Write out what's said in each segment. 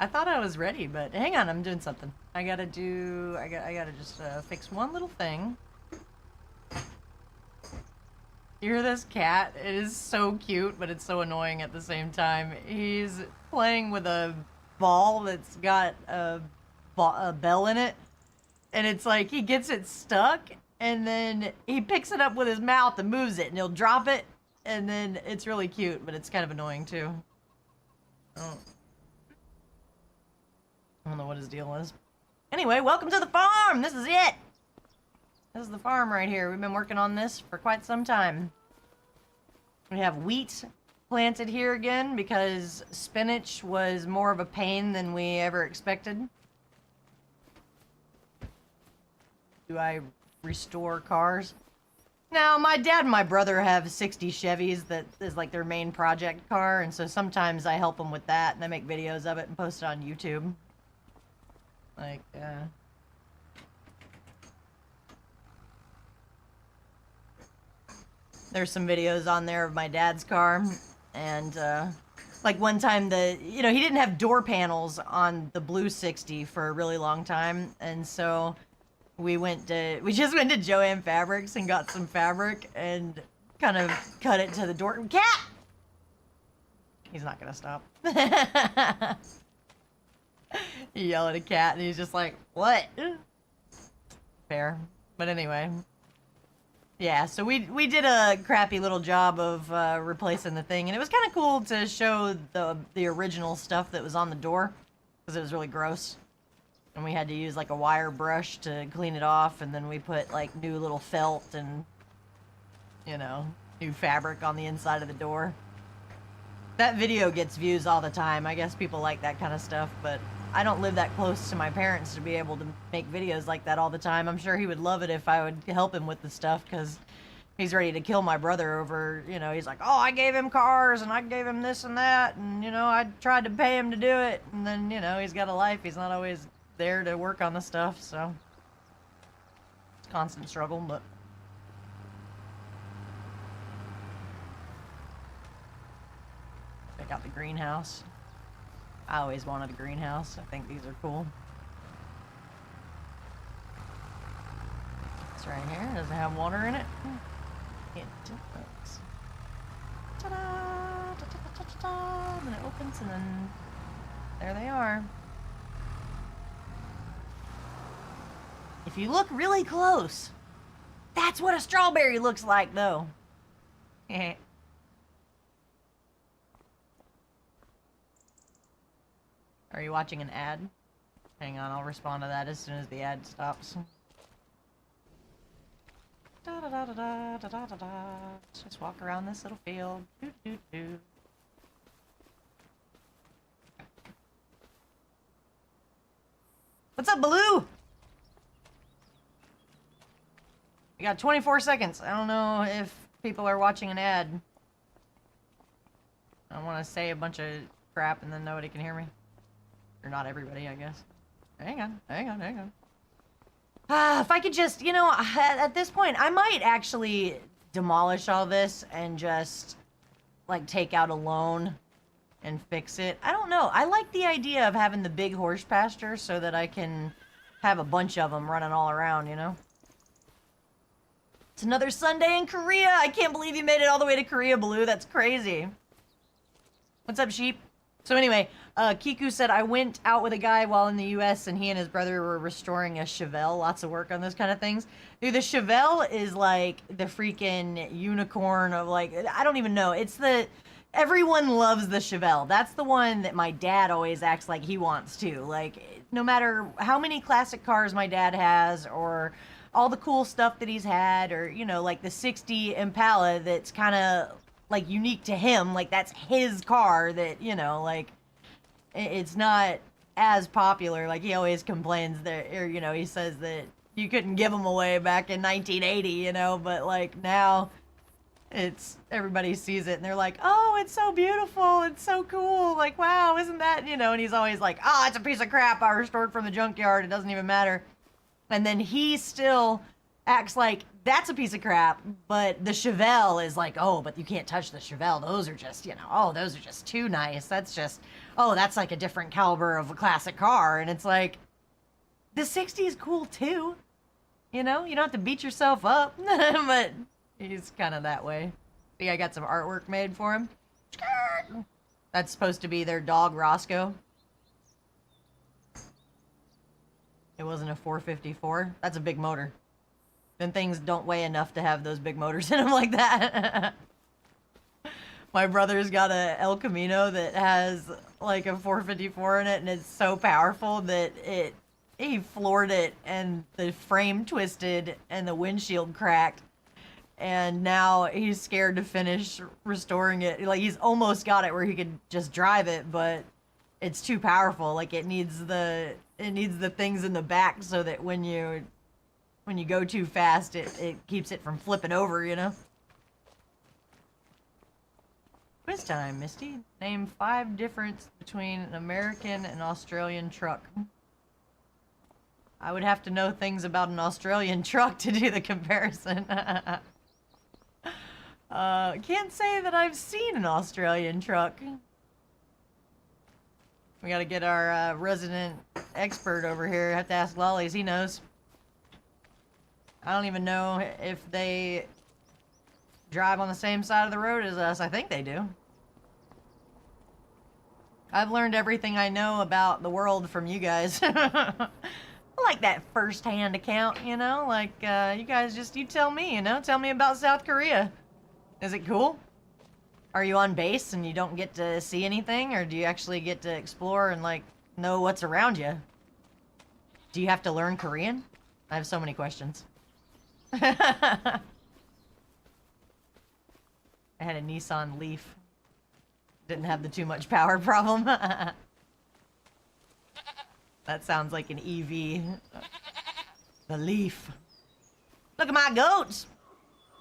I thought I was ready, but hang on, I'm doing something. I gotta just fix one little thing. You hear this cat? It is so cute, but it's so annoying at the same time. He's playing with a ball that's got a bell in it, and it's like he gets it stuck, and then he picks it up with his mouth and moves it, and he'll drop it, and then it's really cute, but it's kind of annoying too. Oh. I don't know what his deal is. Anyway, welcome to the farm! This is it! This is the farm right here. We've been working on this for quite some time. We have wheat planted here again because spinach was more of a pain than we ever expected. Do I restore cars? Now, my dad and my brother have 60 Chevys that is like their main project car, and so sometimes I help them with that, and I make videos of it and post it on YouTube. Like, there's some videos on there of my dad's car, and, like one time he didn't have door panels on the blue 60 for a really long time, and so we just went to Jo-Ann Fabrics and got some fabric and kind of cut it to the door. Cat! He's not gonna stop. You yell at a cat and he's just like, what? Fair. But anyway. Yeah, so we did a crappy little job of replacing the thing, and it was kind of cool to show the original stuff that was on the door, because it was really gross. And we had to use like a wire brush to clean it off, and then we put like new little felt and, you know, new fabric on the inside of the door. That video gets views all the time. I guess people like that kind of stuff, but I don't live that close to my parents to be able to make videos like that all the time. I'm sure he would love it if I would help him with the stuff, because he's ready to kill my brother over, you know, he's like, oh, I gave him cars and I gave him this and that, and, you know, I tried to pay him to do it, and then, you know, he's got a life. He's not always there to work on the stuff, so it's a constant struggle. But check out the greenhouse. I always wanted a greenhouse. I think these are cool. It's right here. Does it have water in it? It does. Ta-da! Ta-ta-ta-ta-ta! Then it opens, and then there they are. If you look really close, that's what a strawberry looks like, though. Are you watching an ad? Hang on, I'll respond to that as soon as the ad stops. Da da da da da da da da da. Let's just walk around this little field. Doo doo doo. What's up, Baloo? We got 24 seconds. I don't know if people are watching an ad. I don't want to say a bunch of crap and then nobody can hear me. Or not everybody, I guess. Hang on. If I could just, you know, at this point, I might actually demolish all this and just, like, take out a loan and fix it. I don't know. I like the idea of having the big horse pasture so that I can have a bunch of them running all around, you know? It's another Sunday in Korea! I can't believe you made it all the way to Korea, Baloo. That's crazy. What's up, sheep? So anyway, Kiku said, I went out with a guy while in the US and he and his brother were restoring a Chevelle. Lots of work on those kind of things. Dude, the Chevelle is like the freaking unicorn of like, I don't even know. It's the, everyone loves the Chevelle. That's the one that my dad always acts like he wants to. Like, no matter how many classic cars my dad has or all the cool stuff that he's had, or, you know, like the 60 Impala that's kind of like unique to him, like that's his car that, you know, like it's not as popular. Like he always complains that, or, you know, he says that you couldn't give them away back in 1980, you know, but like now it's, everybody sees it and they're like, oh, it's so beautiful, it's so cool, like, wow, isn't that, you know, and he's always like, oh, it's a piece of crap I restored from the junkyard, it doesn't even matter. And then he still acts like that's a piece of crap. But the Chevelle is like, oh, but you can't touch the Chevelle. Those are just, oh, those are just too nice. That's just, oh, that's like a different caliber of a classic car. And it's like, the 60 is cool too. You don't have to beat yourself up. But he's kind of that way. See, I got some artwork made for him. That's supposed to be their dog, Roscoe. It wasn't a 454. That's a big motor. Then things don't weigh enough to have those big motors in them like that. My brother's got a El Camino that has like a 454 in it, and it's so powerful that he floored it, and the frame twisted, and the windshield cracked. And now he's scared to finish restoring it. Like, he's almost got it where he could just drive it, but it's too powerful. Like, it needs the things in the back so that when you go too fast, it keeps it from flipping over, Quiz time, Misty. Name 5 difference between an American and Australian truck. I would have to know things about an Australian truck to do the comparison. Can't say that I've seen an Australian truck. We gotta get our resident expert over here. Have to ask Lollies, he knows. I don't even know if they drive on the same side of the road as us. I think they do. I've learned everything I know about the world from you guys. I like that first-hand account, Like, you guys you tell me, Tell me about South Korea. Is it cool? Are you on base and you don't get to see anything? Or do you actually get to explore and, like, know what's around you? Do you have to learn Korean? I have so many questions. I had a Nissan Leaf. Didn't have the too much power problem. That sounds like an EV. The Leaf. Look at my goats.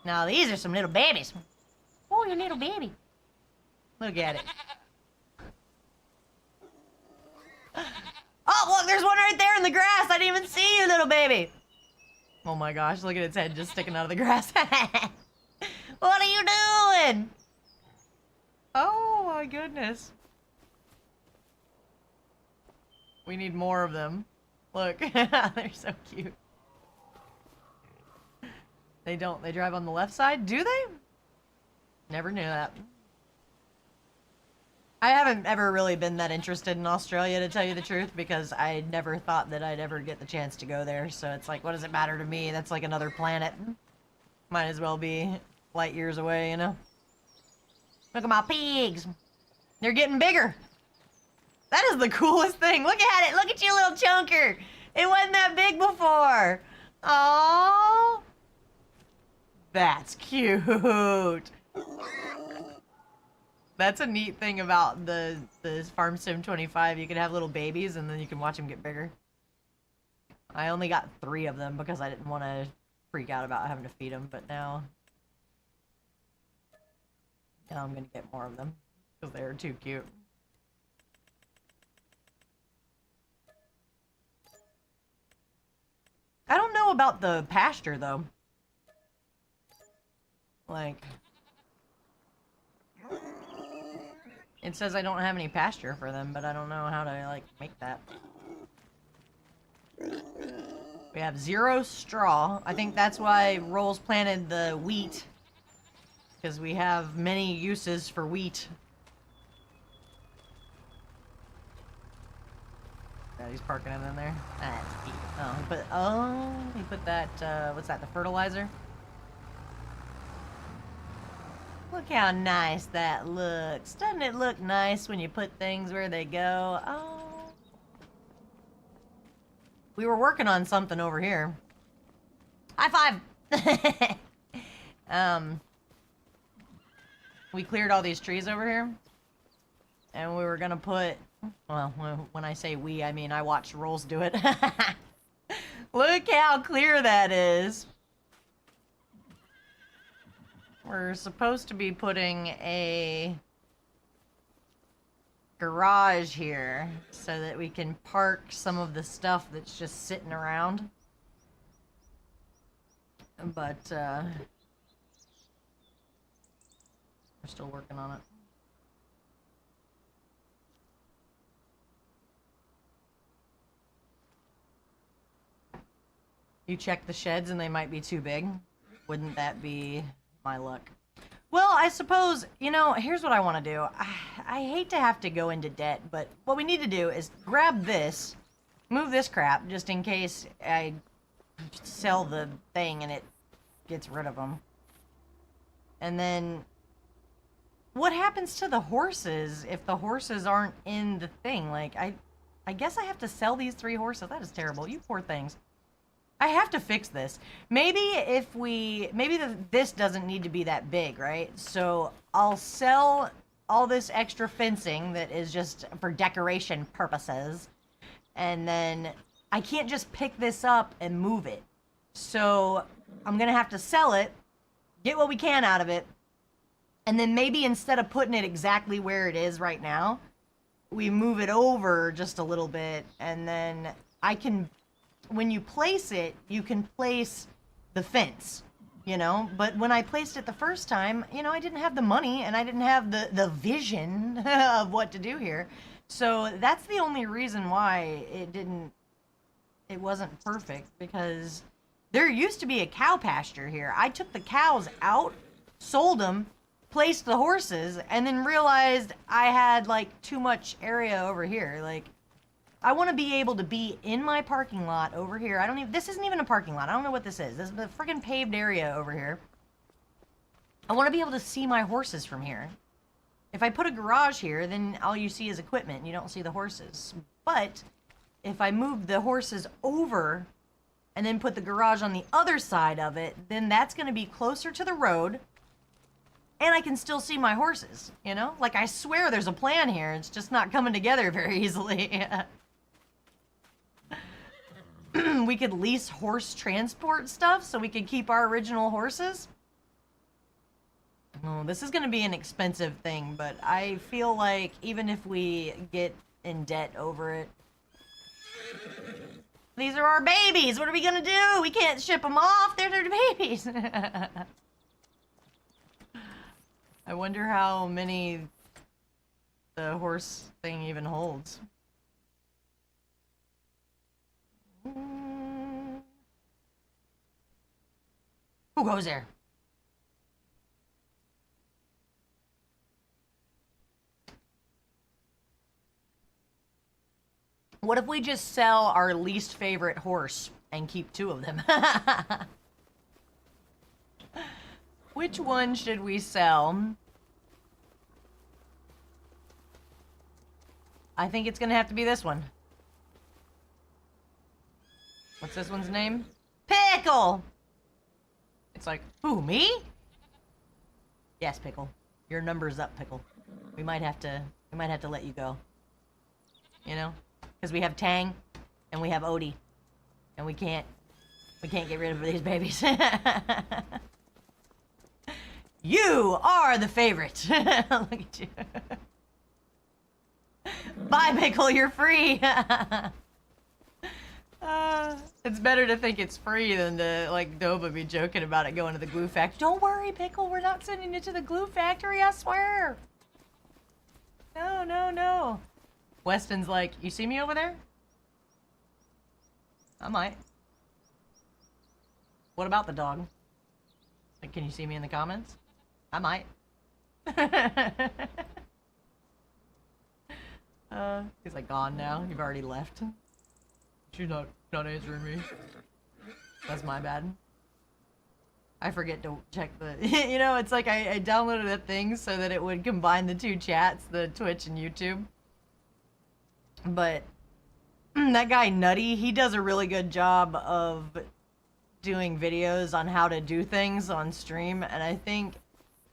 Now these are some little babies. Oh, your little baby. Look at it. Oh, look, there's one right there in the grass. I didn't even see you, little baby. Oh my gosh, look at its head just sticking out of the grass. What are you doing? Oh my goodness. We need more of them. Look, they're so cute. They drive on the left side, do they? Never knew that. I haven't ever really been that interested in Australia, to tell you the truth, because I never thought that I'd ever get the chance to go there. So it's like, what does it matter to me? That's like another planet. Might as well be light years away, Look at my pigs. They're getting bigger. That is the coolest thing. Look at it. Look at you, little chunker. It wasn't that big before. Oh, that's cute. That's a neat thing about the Farm Sim 25. You can have little babies and then you can watch them get bigger. I only got 3 of them because I didn't want to freak out about having to feed them, but now I'm gonna get more of them because they're too cute. I don't know about the pasture though. Like, it says I don't have any pasture for them, but I don't know how to, like, make that. We have 0 straw. I think that's why Rolls planted the wheat. Because we have many uses for wheat. Yeah, he's parking it in there. That's cute. He put that, what's that, the fertilizer? Look how nice that looks. Doesn't it look nice when you put things where they go? Oh. We were working on something over here. High five! We cleared all these trees over here. And we were gonna put... Well, when I say we, I mean I watched Rolls do it. Look how clear that is. We're supposed to be putting a garage here so that we can park some of the stuff that's just sitting around. but we're still working on it. You check the sheds and they might be too big. Wouldn't that be my luck? Well, I suppose, you know, here's what I want to do. I hate to have to go into debt, but what we need to do is grab this, move this crap, just in case I sell the thing and it gets rid of them. And then, what happens to the horses if the horses aren't in the thing? Like, I guess I have to sell these 3 horses. That is terrible. You poor things. I have to fix this. Maybe if we, this doesn't need to be that big, right? So I'll sell all this extra fencing that is just for decoration purposes. And then I can't just pick this up and move it. So I'm gonna have to sell it, get what we can out of it. And then maybe instead of putting it exactly where it is right now, we move it over just a little bit, and then I can, when you place it, you can place the fence, you know? But when I placed it the first time, you know, I didn't have the money and I didn't have the vision of what to do here. So that's the only reason why it wasn't perfect, because there used to be a cow pasture here. I took the cows out, sold them, placed the horses, and then realized I had like too much area over here. Like, I want to be able to be in my parking lot over here. This isn't even a parking lot. I don't know what this is. This is the friggin' paved area over here. I want to be able to see my horses from here. If I put a garage here, then all you see is equipment and you don't see the horses. But if I move the horses over and then put the garage on the other side of it, then that's going to be closer to the road. And I can still see my horses, you know? Like, I swear there's a plan here. It's just not coming together very easily. We could lease horse transport stuff so we could keep our original horses. Oh, this is going to be an expensive thing, but I feel like even if we get in debt over it... These are our babies! What are we going to do? We can't ship them off! They're their babies! I wonder how many the horse thing even holds. Who goes there? What if we just sell our least favorite horse and keep 2 of them? Which one should we sell? I think it's gonna have to be this one. What's this one's name? Pickle! It's like, who, me? Yes, Pickle. Your number's up, Pickle. We might have to let you go. You know? Because we have Tang and we have Odie. And we can't get rid of these babies. You are the favorite. Look at you. Bye, Pickle, you're free. It's better to think it's free than to, like, Doba be joking about it going to the glue factory. Don't worry, Pickle, we're not sending it to the glue factory, I swear. No, no, no. Weston's like, you see me over there? I might. What about the dog? Like, can you see me in the comments? I might. He's like gone now. You've already left. She's not answering me. That's my bad. I forget to check the... You know, it's like I downloaded that thing so that it would combine the 2 chats, the Twitch and YouTube. But that guy Nutty, he does a really good job of doing videos on how to do things on stream, and I think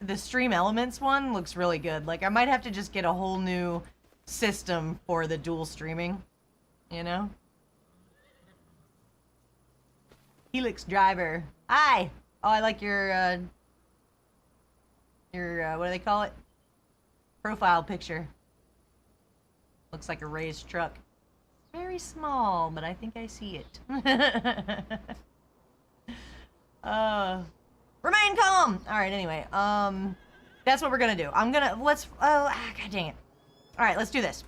the Stream Elements one looks really good. Like, I might have to just get a whole new system for the dual streaming, you know? Helix Driver. Hi! Oh, I like your what do they call it? Profile picture. Looks like a raised truck. Very small, but I think I see it. Remain calm! Alright, anyway, that's what we're gonna do. God dang it. Alright, let's do this.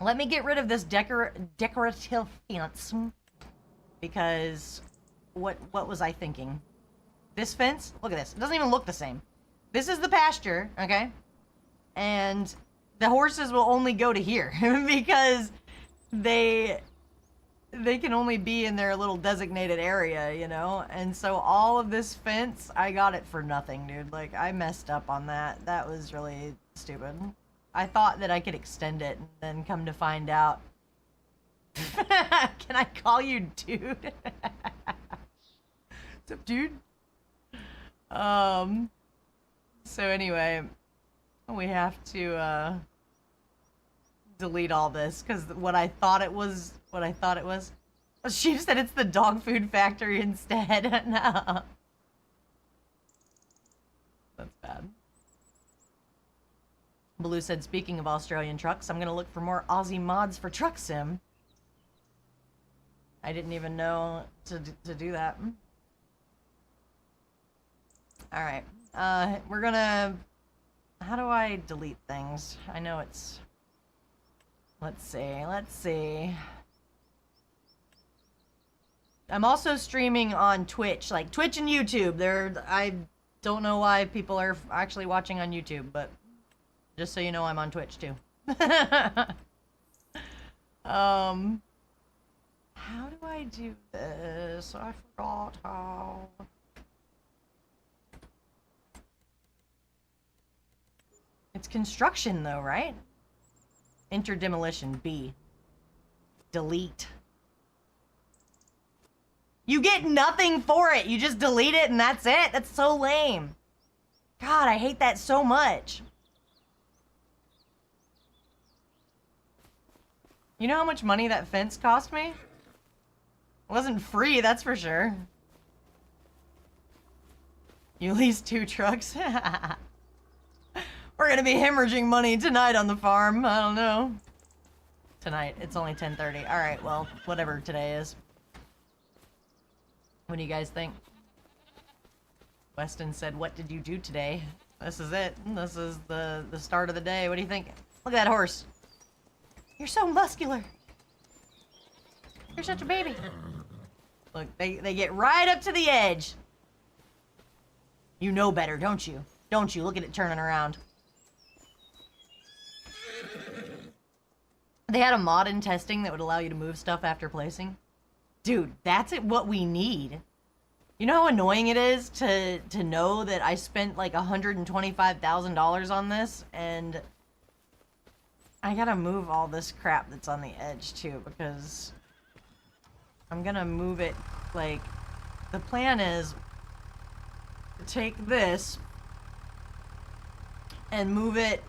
Let me get rid of this decorative fence. Because, what was I thinking? This fence? Look at this. It doesn't even look the same. This is the pasture, okay? And the horses will only go to here. Because they can only be in their little designated area, you know? And so all of this fence, I got it for nothing, dude. Like, I messed up on that. That was really stupid. I thought that I could extend it, and then come to find out. Can I call you dude? What's up, dude? So anyway, we have to, delete all this, because what I thought it was... She said it's the dog food factory instead. No. That's bad. Blue said, speaking of Australian trucks, I'm gonna look for more Aussie mods for Truck Sim. I didn't even know to do that. Alright. We're gonna... How do I delete things? I know it's... Let's see. I'm also streaming on Twitch, like Twitch and YouTube. I don't know why people are actually watching on YouTube, but just so you know, I'm on Twitch too. How do I do this? I forgot how. It's construction though, right? Enter demolition, B. Delete. You get nothing for it. You just delete it and that's it. That's so lame. God, I hate that so much. You know how much money that fence cost me? It wasn't free, that's for sure. You leased 2 trucks? We're gonna be hemorrhaging money tonight on the farm. I don't know. Tonight. It's only 10:30. Alright, well, whatever today is. What do you guys think? Weston said, what did you do today? This is it. This is the start of the day. What do you think? Look at that horse. You're so muscular. You're such a baby. Look, they get right up to the edge. You know better, don't you? Don't you? Look at it turning around. They had a mod in testing that would allow you to move stuff after placing. Dude, that's what we need. You know how annoying it is to know that I spent like $125,000 on this, and I gotta move all this crap that's on the edge too, because I'm gonna move it, like, the plan is to take this and move it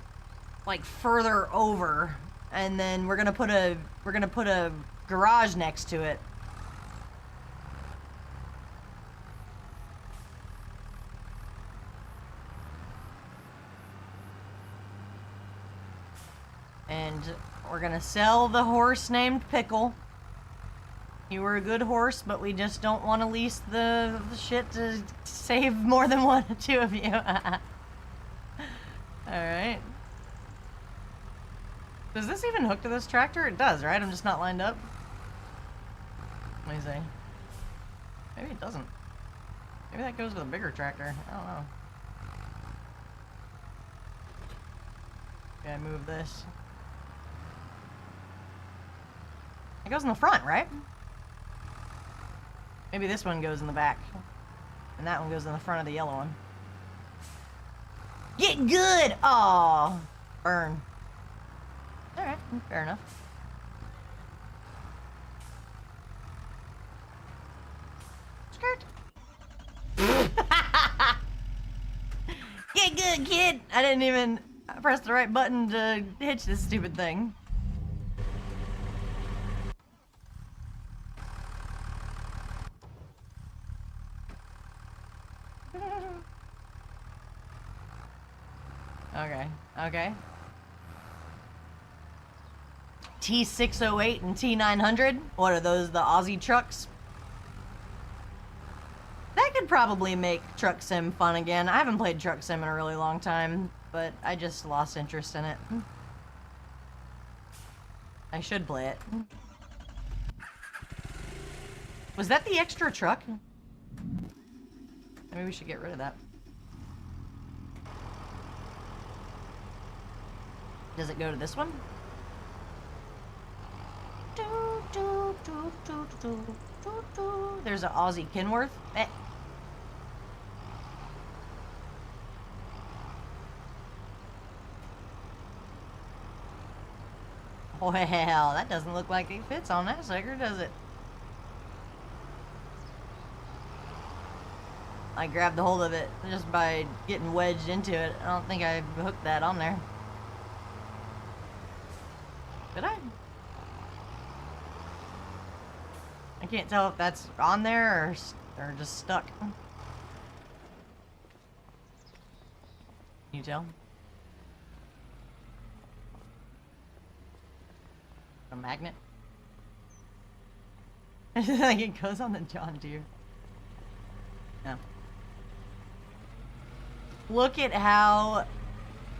like further over, and then we're gonna put a garage next to it. And we're gonna sell the horse named Pickle. You were a good horse, but we just don't want to lease the shit to save more than 1 or 2 of you. Alright. Does this even hook to this tractor? It does, right? I'm just not lined up. Let me see. Maybe it doesn't. Maybe that goes with a bigger tractor. I don't know. Okay, I move this. It goes in the front, right? Maybe this one goes in the back. And that one goes in the front of the yellow one. Get good! Aw, burn. Alright, fair enough. Skirt. Get good, kid! I didn't even press the right button to hitch this stupid thing. Okay, okay. T608 and T900? What are those, the Aussie trucks? could probably make Truck Sim fun again. I haven't played Truck Sim in a really long time, but I just lost interest in it. I should play it. Was that the extra truck? Maybe we should get rid of that. Does it go to this one? There's an Aussie Kenworth. Eh. Well, that doesn't look like it fits on that sucker, does it? I grabbed a hold of it just by getting wedged into it. I don't think I hooked that on there. Did I? I can't tell if that's on there or just stuck. Can you tell? A magnet? Like it goes on the John Deere. No. Look at how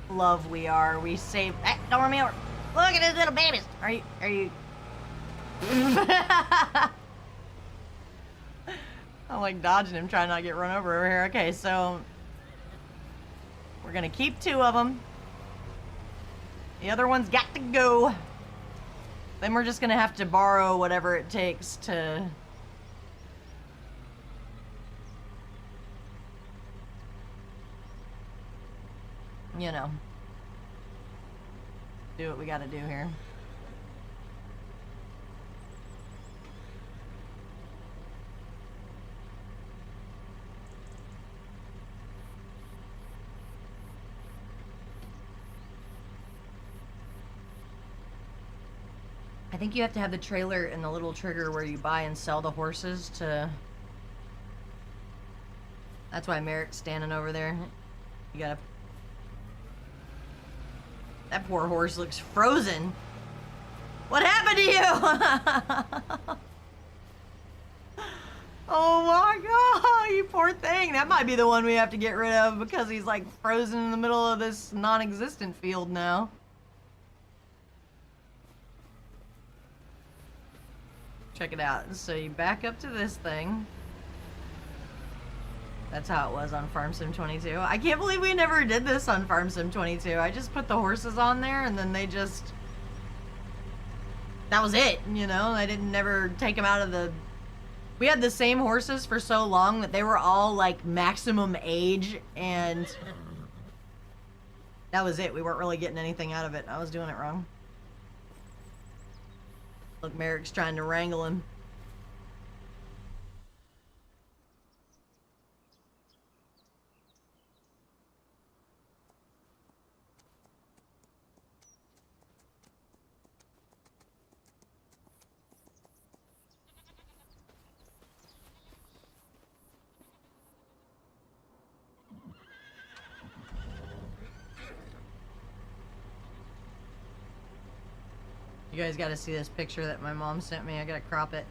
love we are. We save. Hey, don't run me over. Look at these little babies. Are you? I'm like dodging him, trying not to get run over here. Okay, so we're gonna keep 2 of them. The other one's got to go. Then we're just gonna have to borrow whatever it takes to. You know, do what we gotta do here. I think you have to have the trailer and the little trigger where you buy and sell the horses to... That's why Merrick's standing over there. You gotta... That poor horse looks frozen. What happened to you? Oh my god, you poor thing. That might be the one we have to get rid of because he's like frozen in the middle of this non-existent field now. Check it out. So you back up to this thing. That's how it was on Farm Sim 22. I can't believe we never did this on Farm Sim 22. I just put the horses on there and then they just... That was it, you know? I didn't never take them out of the... We had the same horses for so long that they were all like maximum age and... That was it. We weren't really getting anything out of it. I was doing it wrong. Look, Merrick's trying to wrangle him. You guys gotta see this picture that my mom sent me. I gotta crop it.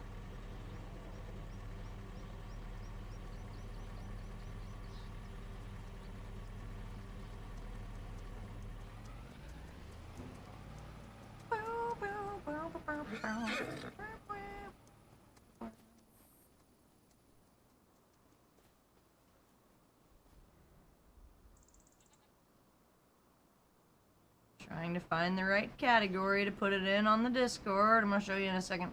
Trying to find the right category to put it in on the Discord. I'm gonna show you in a second.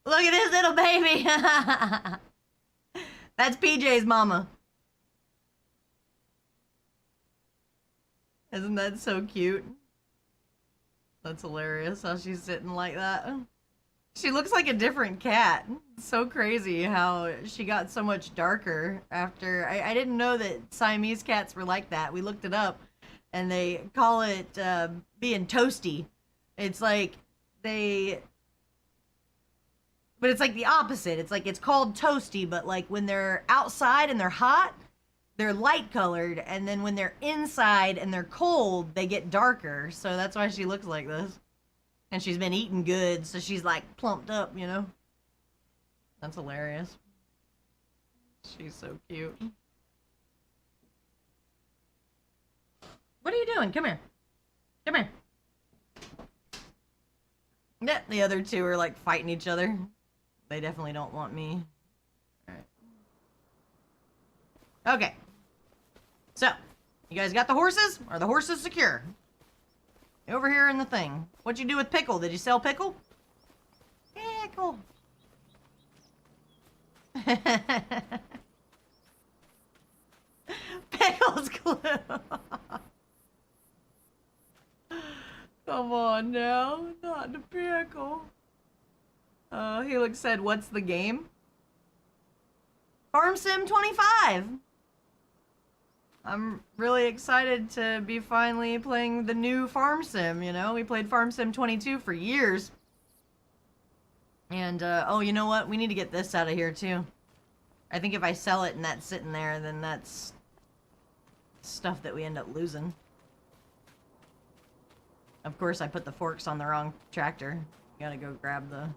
Look at this little baby. That's PJ's mama. Isn't that so cute? That's hilarious how she's sitting like that. She looks like a different cat. It's so crazy how she got so much darker after. I didn't know that Siamese cats were like that. We looked it up and they call it being toasty. It's like they... But it's like the opposite. It's like it's called toasty, but like when they're outside and they're hot, they're light colored, and then when they're inside and they're cold, they get darker. So that's why she looks like this. And she's been eating good, so she's like plumped up, you know? That's hilarious. She's so cute. What are you doing? Come here. Come here. Yeah, the other two are like fighting each other. They definitely don't want me. Alright. Okay. So, you guys got the horses? Are the horses secure? Over here in the thing. What'd you do with Pickle? Did you sell Pickle? Pickle. Pickle's glue. Come on now, not the Pickle. Helix said, what's the game? Farm Sim 25. I'm really excited to be finally playing the new Farm Sim, you know? We played Farm Sim 22 for years. And, oh, you know what? We need to get this out of here, too. I think if I sell it and that's sitting there, then that's stuff that we end up losing. Of course, I put the forks on the wrong tractor. Gotta go grab the...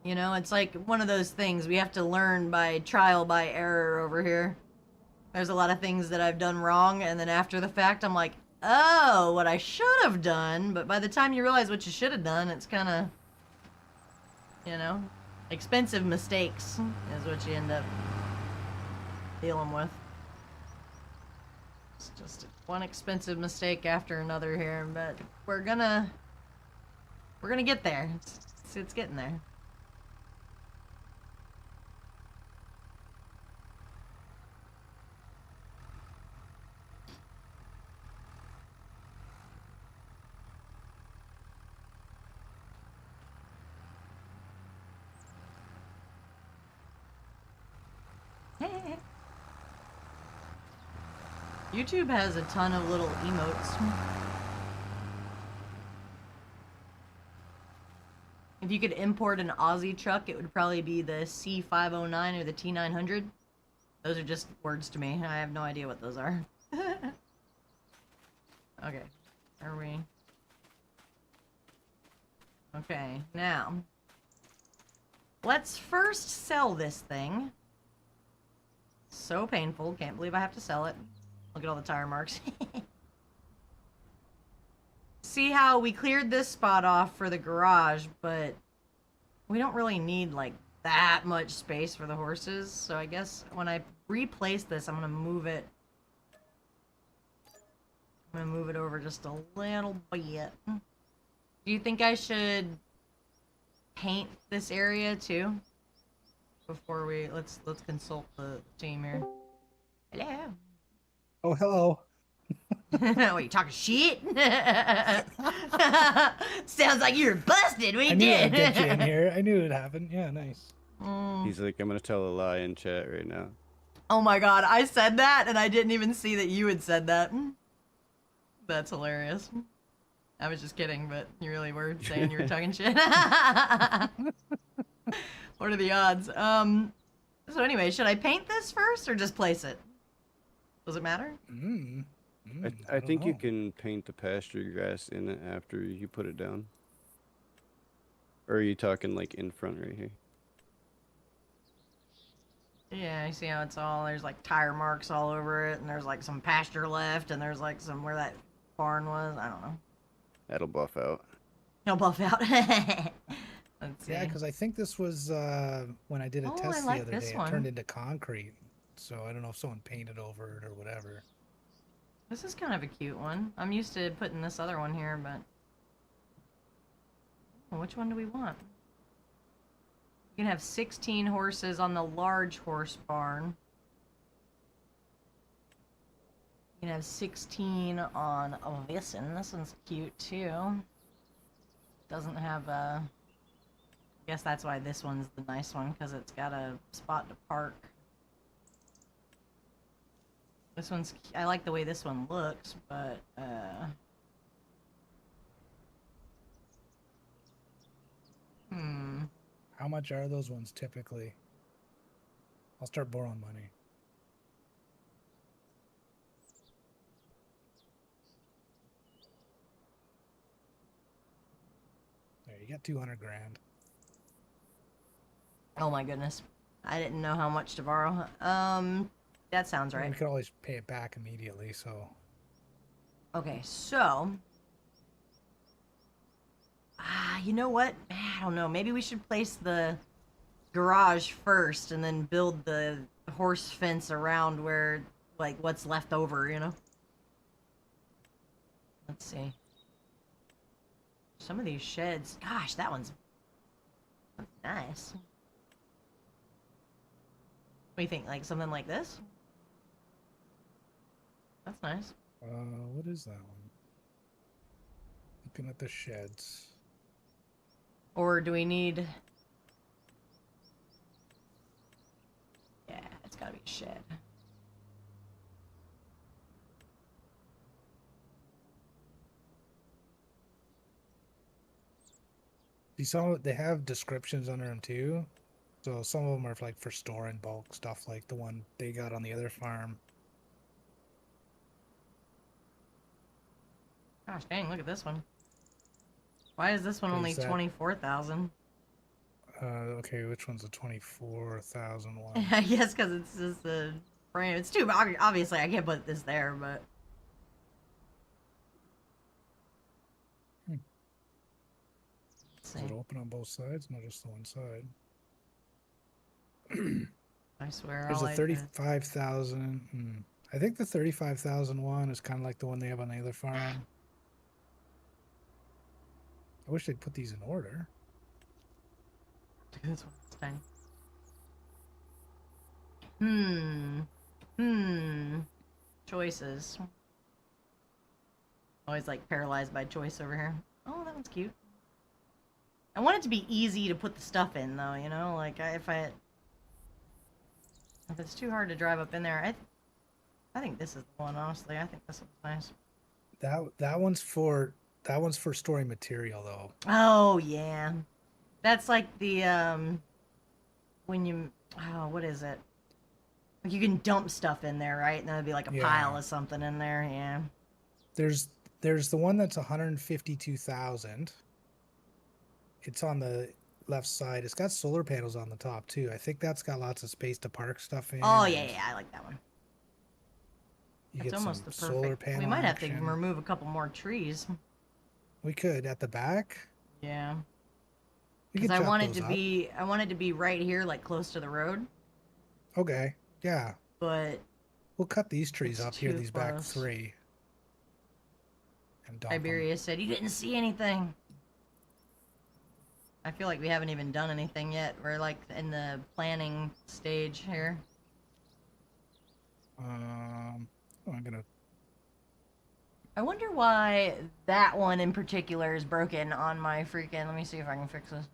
You know, it's like one of those things we have to learn by trial by error over here. There's a lot of things that I've done wrong, and then after the fact, I'm like, oh, what I should have done. But by the time you realize what you should have done, it's kind of, you know, expensive mistakes is what you end up dealing with. It's just one expensive mistake after another here, but we're gonna get there. It's getting there. YouTube has a ton of little emotes. If you could import an Aussie truck, it would probably be the C509 or the T900. Those are just words to me. I have no idea what those are. Okay. Are we... Okay, now... Let's first sell this thing. So painful. Can't believe I have to sell it. Look at all the tire marks. See how we cleared this spot off for the garage, but we don't really need like that much space for the horses. So I guess when I replace this, I'm gonna move it. I'm gonna move it over just a little bit. Do you think I should paint this area too? Before we let's consult the team here. Hello. Oh, hello. What, you talking shit? Sounds like you're busted. We I knew did. I'd get you in here. I knew it'd happen. Yeah, nice. He's like, I'm gonna tell a lie in chat right now. Oh my god, I said that and I didn't even see that you had said that. That's hilarious. I was just kidding, but you really were saying you were talking shit. What are the odds? So anyway, should I paint this first or just place it? Does it matter? I think you can paint the pasture grass in it after you put it down. Or are you talking like in front right here? Yeah, you see how it's all, there's like tire marks all over it, and there's like some pasture left, and there's like some where that barn was. I don't know. That'll buff out. It'll buff out. Let's see. Yeah, because I think this was when I did a Oh, test I like the other this day. one. It turned into concrete. So I don't know if someone painted over it or whatever. This is kind of a cute one. I'm used to putting this other one here, but... Well, which one do we want? You can have 16 horses on the large horse barn. You can have 16 on this one. This one's cute, too. Doesn't have a... I guess that's why this one's the nice one, because it's got a spot to park. This one's... I like the way this one looks, but, Hmm. How much are those ones typically? I'll start borrowing money. There, you got 200 grand. Oh my goodness. I didn't know how much to borrow. That sounds Well, right. we could always pay it back immediately, so Okay, so you know what? I don't know. Maybe we should place the garage first and then build the horse fence around where, like, what's left over, you know? Let's see. Some of these sheds, gosh, that's nice. What do you think? Like something like this? That's nice. what is that one? Looking at the sheds. Or do we need... Yeah, it's gotta be a shed. See, they have descriptions under them too. So some of them are like for store and bulk stuff, like the one they got on the other farm. Gosh dang, look at this one. Why is this one What only is that? 24,000? Okay, which one's the 24,000 one? I guess because it's just the frame. It's too obviously I can't put this there, but let's Is see. it open on both sides? Not just the one side. I swear There's I'll a like 35,000. I think the 35,000 one is kind of like the one they have on the other farm. I wish they'd put these in order. this one's tiny. Choices. Always like paralyzed by choice over here. Oh, that one's cute. I want it to be easy to put the stuff in, though. You know, like if it's too hard to drive up in there, I think this is the one. Honestly, I think this one's nice. That one's for storing material though. Oh yeah, that's like the when you what is it? Like you can dump stuff in there, right? And there'd be like a pile of something in there. Yeah. There's the one that's 152,000. It's on the left side. It's got solar panels on the top too. I think that's got lots of space to park stuff in. Oh yeah, I like that one. You It's get almost some the solar perfect. panel We might have to action. remove a couple more trees. We could at the back. Yeah. We Because could I want it chop to those up. I want it to be right here, like close to the road. Okay. Yeah. But We'll cut these trees it's up here, too these back close. 3. And dump 'em. Tiberius said, "You didn't see anything." I feel like we haven't even done anything yet. We're like in the planning stage here. I'm gonna. I wonder why that one in particular is broken on my freaking. Let me see if I can fix this.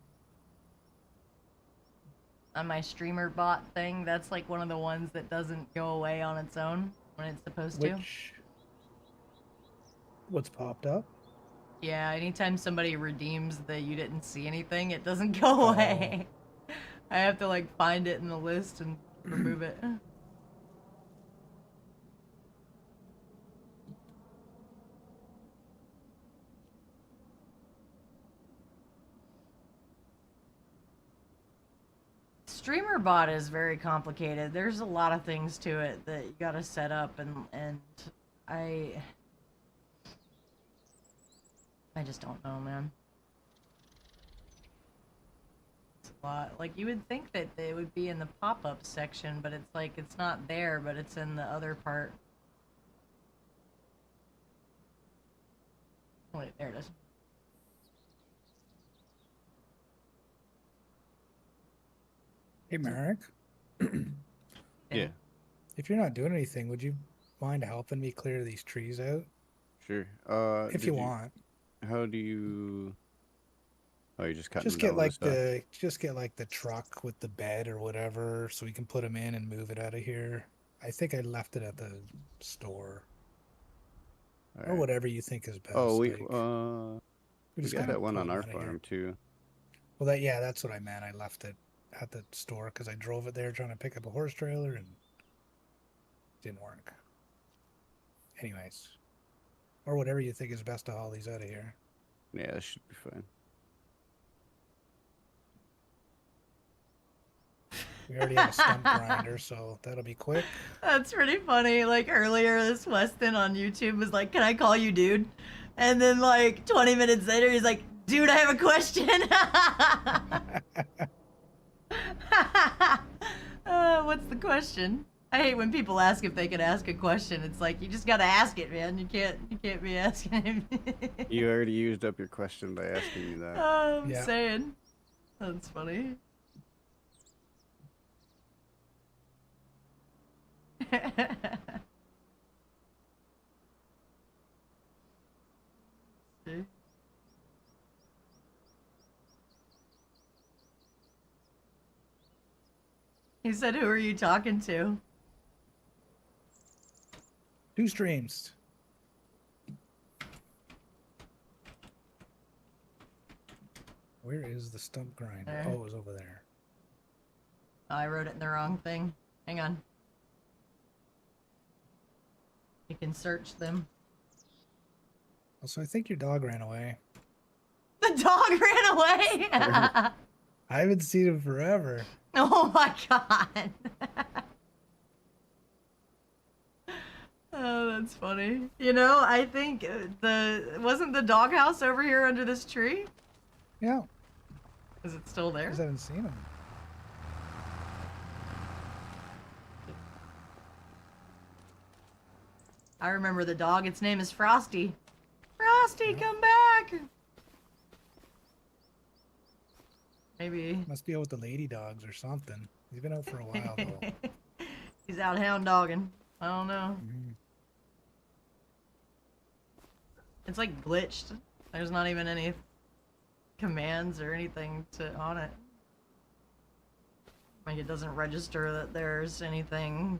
On my streamer bot thing, that's like one of the ones that doesn't go away on its own when it's supposed to. What's popped up? Yeah, anytime somebody redeems the you didn't see anything, it doesn't go away. I have to like find it in the list and remove it. Streamer bot is very complicated. There's a lot of things to it that you gotta set up and I just don't know, man. It's a lot. Like you would think that it would be in the pop-up section, but it's like it's not there, but it's in the other part. Wait, there it is. Hey, Marek. Yeah, If you're not doing anything, would you mind helping me clear these trees out? sure. If you want. How do you? Oh, you just cut Just them get down like and stuff. just get like the truck with the bed or whatever, so we can put them in and move it out of here. I think I left it at the store or Alright. whatever you think is best. Oh, like, we just got kinda that one put on 'em our out of here. farm too. Well, that's what I meant. I left it at the store because I drove it there trying to pick up a horse trailer and it didn't work. Anyways, or whatever you think is best to haul these out of here. Yeah, that should be fine. We already have a stump grinder, so that'll be quick. That's pretty funny. Like earlier, this Weston on YouTube was like, "Can I call you dude?" And then like 20 minutes later, he's like, "Dude, I have a question." What's the question? I hate when people ask if they can ask a question. It's like you just gotta ask it, man. You can't be asking it. You already used up your question by asking me that. I'm Yeah. saying. That's funny. See? He said, "Who are you talking to?" 2 streams. Where is the stump grinder? There. Oh, it was over there. Oh, I wrote it in the wrong thing. Hang on. You can search them. Also, I think your dog ran away. The dog ran away. I haven't seen him forever. Oh my god. Oh, that's funny. You know, I think wasn't the doghouse over here under this tree? Yeah, Is it still I there? just haven't seen him. I remember the dog. Its name is Frosty. Frosty, come back. Maybe. Must be out with the lady dogs or something. He's been out for a while though. He's out hound dogging. I don't know. Mhm. It's like glitched. There's not even any commands or anything on it. Like it doesn't register that there's anything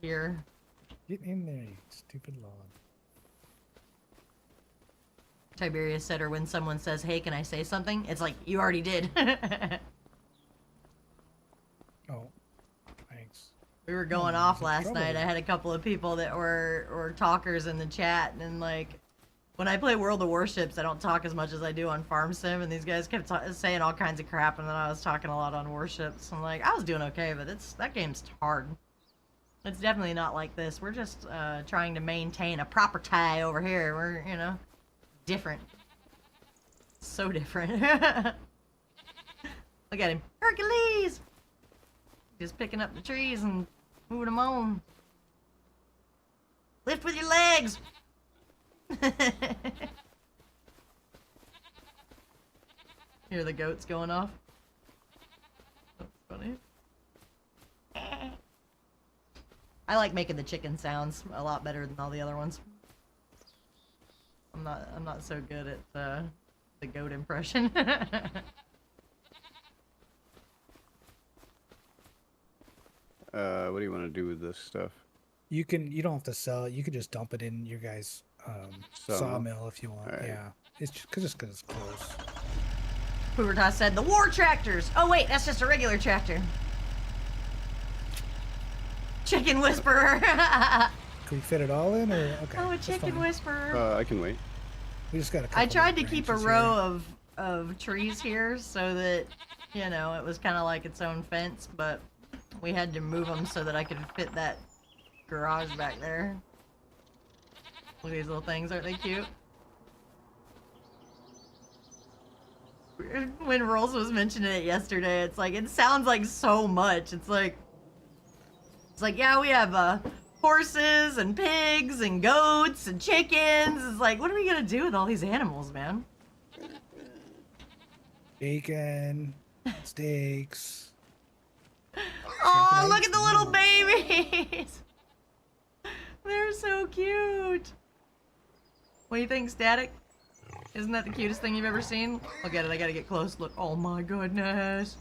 here. Get in there, you stupid log. Tiberius said, or when someone says, "Hey, can I say something?" It's like, you already did. Oh, thanks. We were going Oh, off there's last trouble night. I there. had a couple of people that were talkers in the chat, and like, when I play World of Warships, I don't talk as much as I do on Farm Sim, and these guys kept saying all kinds of crap, and then I was talking a lot on Warships. I'm like, I was doing okay, but that game's hard. It's definitely not like this. We're just trying to maintain a proper tie over here. We're, you know, different. So different. Look at him. Hercules! Just picking up the trees and moving them on. Lift with your legs! Hear the goats going off? That's funny. I like making the chicken sounds a lot better than all the other ones. I'm not so good at the goat impression. What do you want to do with this stuff? You don't have to sell it. You could just dump it in your guys' sawmill if you want. Alright. Yeah, it's just because it's close. Pubertas said the war tractors. Oh wait, that's just a regular tractor. Chicken whisperer. Can we fit it all in, or okay? Oh, a that's chicken fine. whisperer. I can wait. We just got a couple I tried to more keep a branches row here. of trees here so that, you know, it was kind of like its own fence, but we had to move them so that I could fit that garage back there. Look at these little things, aren't they cute? When Rolls was mentioning it yesterday, it's like, it sounds like so much. It's like, yeah, we have horses and pigs and goats and chickens. It's like, what are we gonna do with all these animals, man? Bacon, steaks. Oh, look at the little babies! They're so cute. What do you think, Static? Isn't that the cutest thing you've ever seen? Look at it, I gotta get close. Look, oh my goodness.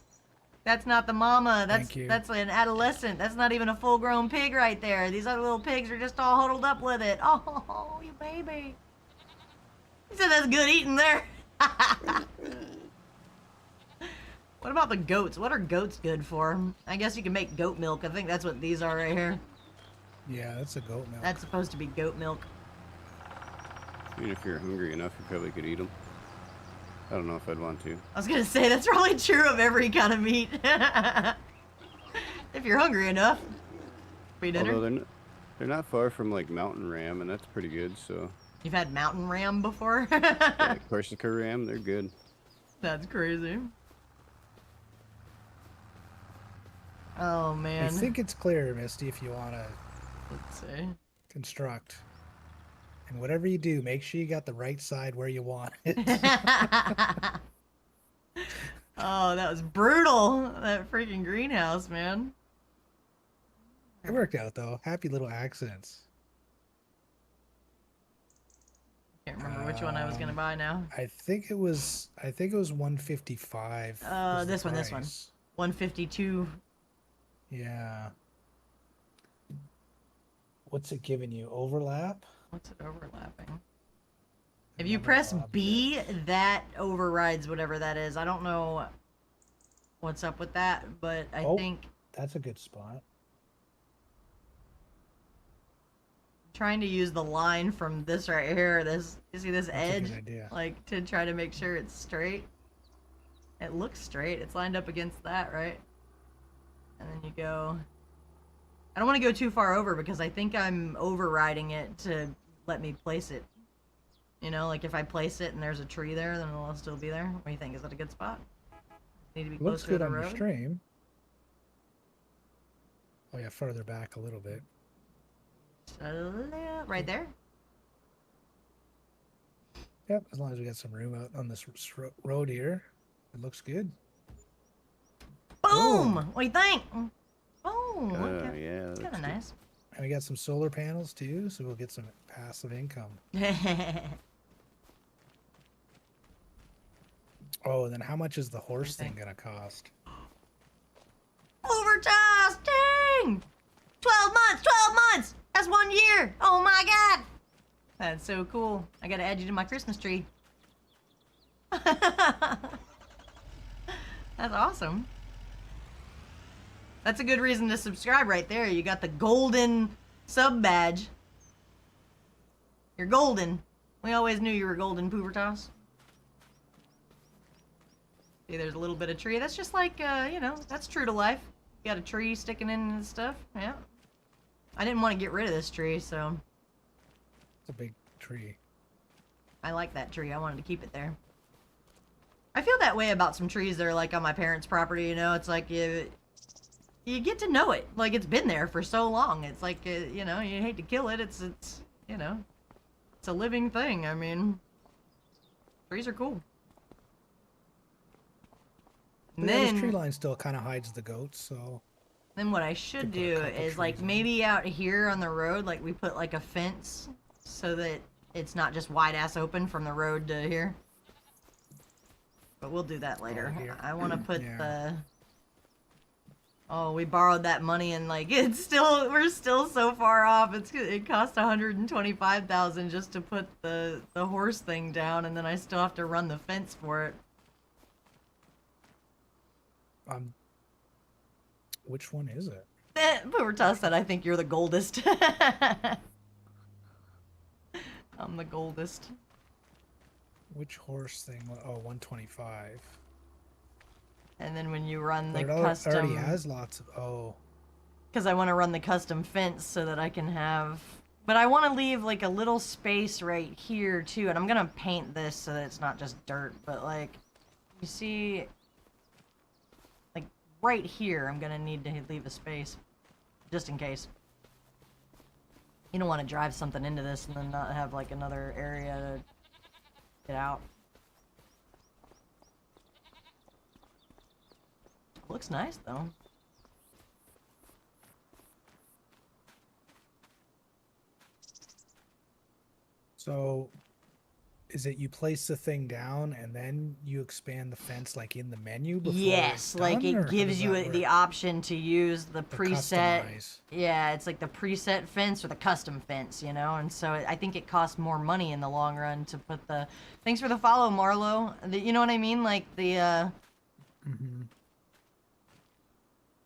That's not the mama. Thank you. That's an adolescent. That's not even a full-grown pig right there. These other little pigs are just all huddled up with it. Oh, you baby. He said that's good eating there. What about the goats? What are goats good for? I guess you can make goat milk. I think that's what these are right here. Yeah, that's a goat milk. That's supposed to be goat milk. I mean, if you're hungry enough, you probably could eat them. I don't know if I'd want to. I was gonna say, that's probably true of every kind of meat. If you're hungry enough. Free dinner. Although they're not far from like mountain ram, and that's pretty good. So. You've had mountain ram before? Yeah, Corsica ram, they're good. That's crazy. Oh man. I think it's clear, Misty, if you want to Let's see. construct. And whatever you do, make sure you got the right side where you want it. Oh, that was brutal. That freaking greenhouse, man. It worked out though. Happy little accidents. Can't remember which one I was gonna buy now. I think it was 155. was the this one. 152. Yeah. What's it giving you? Overlap? What's it overlapping? If you press B, that overrides whatever that is. I don't know what's up with that, but I think That's a good spot. trying to use the line from this right here, you see this That's a edge? good idea. Like, to try to make sure it's straight. It looks straight. It's lined up against that, right? And then you go... I don't want to go too far over because I think I'm overriding it to let me place it. You know, like if I place it and there's a tree there, then it'll still be there. What do you think? Is that a good spot? Need to be Looks closer to good the on your road? stream. Oh yeah, further back a little bit. Right there? Yep, as long as we got some room out on this road here, it looks good. Boom! Boom. What do you think? Boom! Oh Okay. yeah, It's that's kind of good. nice. And we got some solar panels too, so we'll get some passive income. Oh, and then how much is the horse thing gonna cost? Overcharged! Dang! 12 months! 12 months! That's 1 year! Oh my god! That's so cool. I gotta add you to my Christmas tree. That's awesome. That's a good reason to subscribe right there. You got the golden sub badge. You're golden. We always knew you were golden, Poovertoss. See, there's a little bit of tree. That's just like, you know, that's true to life. You got a tree sticking in and stuff. Yeah. I didn't want to get rid of this tree, so It's a big tree. I like that tree. I wanted to keep it there. I feel that way about some trees that are like on my parents' property, you know? It's like you get to know it. Like it's been there for so long. It's like, you know, you hate to kill it. It's you know, it's a living thing. I mean, trees are cool. But And yeah, this then, tree line still kind of hides the goats, so then what I should Could put a do couple is like trees in. maybe out here on the road, like we put like a fence so that it's not just wide ass open from the road to here. But we'll do that later. here. I want to put Yeah. the. Oh, we borrowed that money and like we're still so far off. It cost 125,000 just to put the horse thing down, and then I still have to run the fence for it. which one is it? Poovertoss said, "I think you're the goldest." I'm the goldest. Which horse thing? Oh, 125. And then when you run the But it already custom, has lots of. Oh, because I want to run the custom fence so that I can have. But I want to leave like a little space right here too, and I'm gonna paint this so that it's not just dirt. But like, you see, like right here, I'm gonna need to leave a space, just in case. You don't want to drive something into this and then not have like another area to get out. Looks nice though. so is it you place the thing down and then you expand the fence like in the menu before Yes, it's like done, or it how gives does you that the work? option to use the To preset. customize. Yeah, it's like the preset fence or the custom fence, you know? And so I think it costs more money in the long run to put the... Thanks for the follow, Marlo. You know what I mean? Like the Mm-hmm.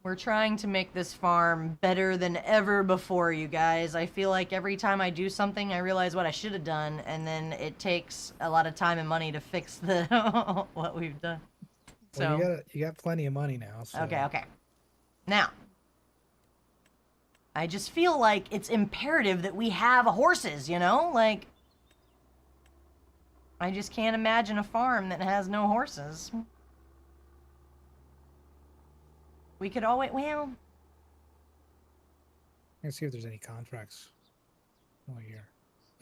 We're trying to make this farm better than ever before, you guys. I feel like every time I do something, I realize what I should have done, and then it takes a lot of time and money to fix the what we've done. So Well, you got plenty of money now. So. okay. Now, I just feel like it's imperative that we have horses, you know? Like, I just can't imagine a farm that has no horses. We could always, well... Let's see if there's any contracts. Oh, here.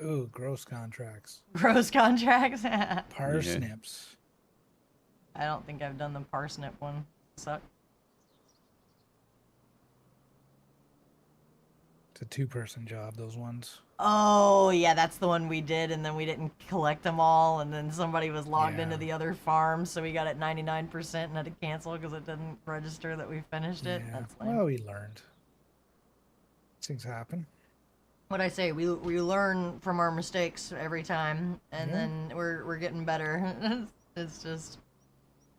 Ooh, gross contracts. Gross contracts? Parsnips. I don't think I've done the parsnip one. Suck. It's a 2-person job, those ones. Oh, yeah, that's the one we did, and then we didn't collect them all, and then somebody was logged Yeah. into the other farm, so we got it 99% and had to cancel because it didn't register that we finished it. Yeah. That's lame. Well, we learned. Things happen. What I say, we learn from our mistakes every time, and Yeah. then we're getting better. It's just...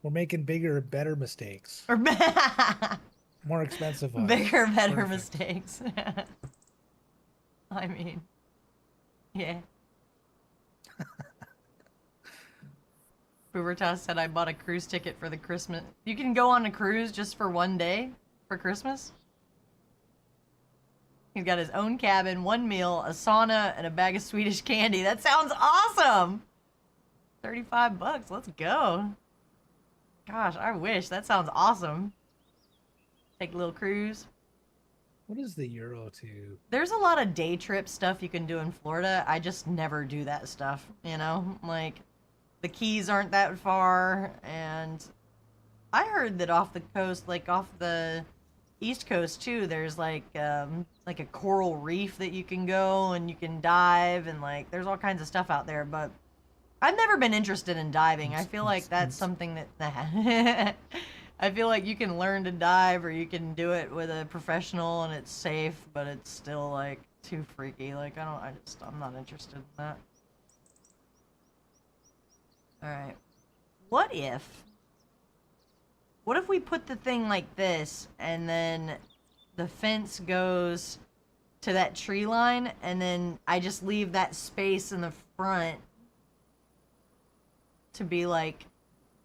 We're making bigger, better mistakes. Or More expensive ones. bigger, better Perfect. mistakes. I mean, yeah. Boobertas said I bought a cruise ticket for the Christmas. You can go on a cruise just for one day for Christmas? He's got his own cabin, one meal, a sauna, and a bag of Swedish candy. That sounds awesome! $35, let's go. Gosh, I wish. That sounds awesome. Take a little cruise. What is the euro to? There's a lot of day trip stuff you can do in Florida. I just never do that stuff, you know? Like, the Keys aren't that far, and I heard that off the coast, like off the East Coast too, there's like a coral reef that you can go and you can dive, and like there's all kinds of stuff out there, but I've never been interested in diving. I feel like that's something that I feel like you can learn to dive, or you can do it with a professional and it's safe, but it's still like too freaky. Like I'm not interested in that. All right. What if we put the thing like this, and then the fence goes to that tree line, and then I just leave that space in the front to be like,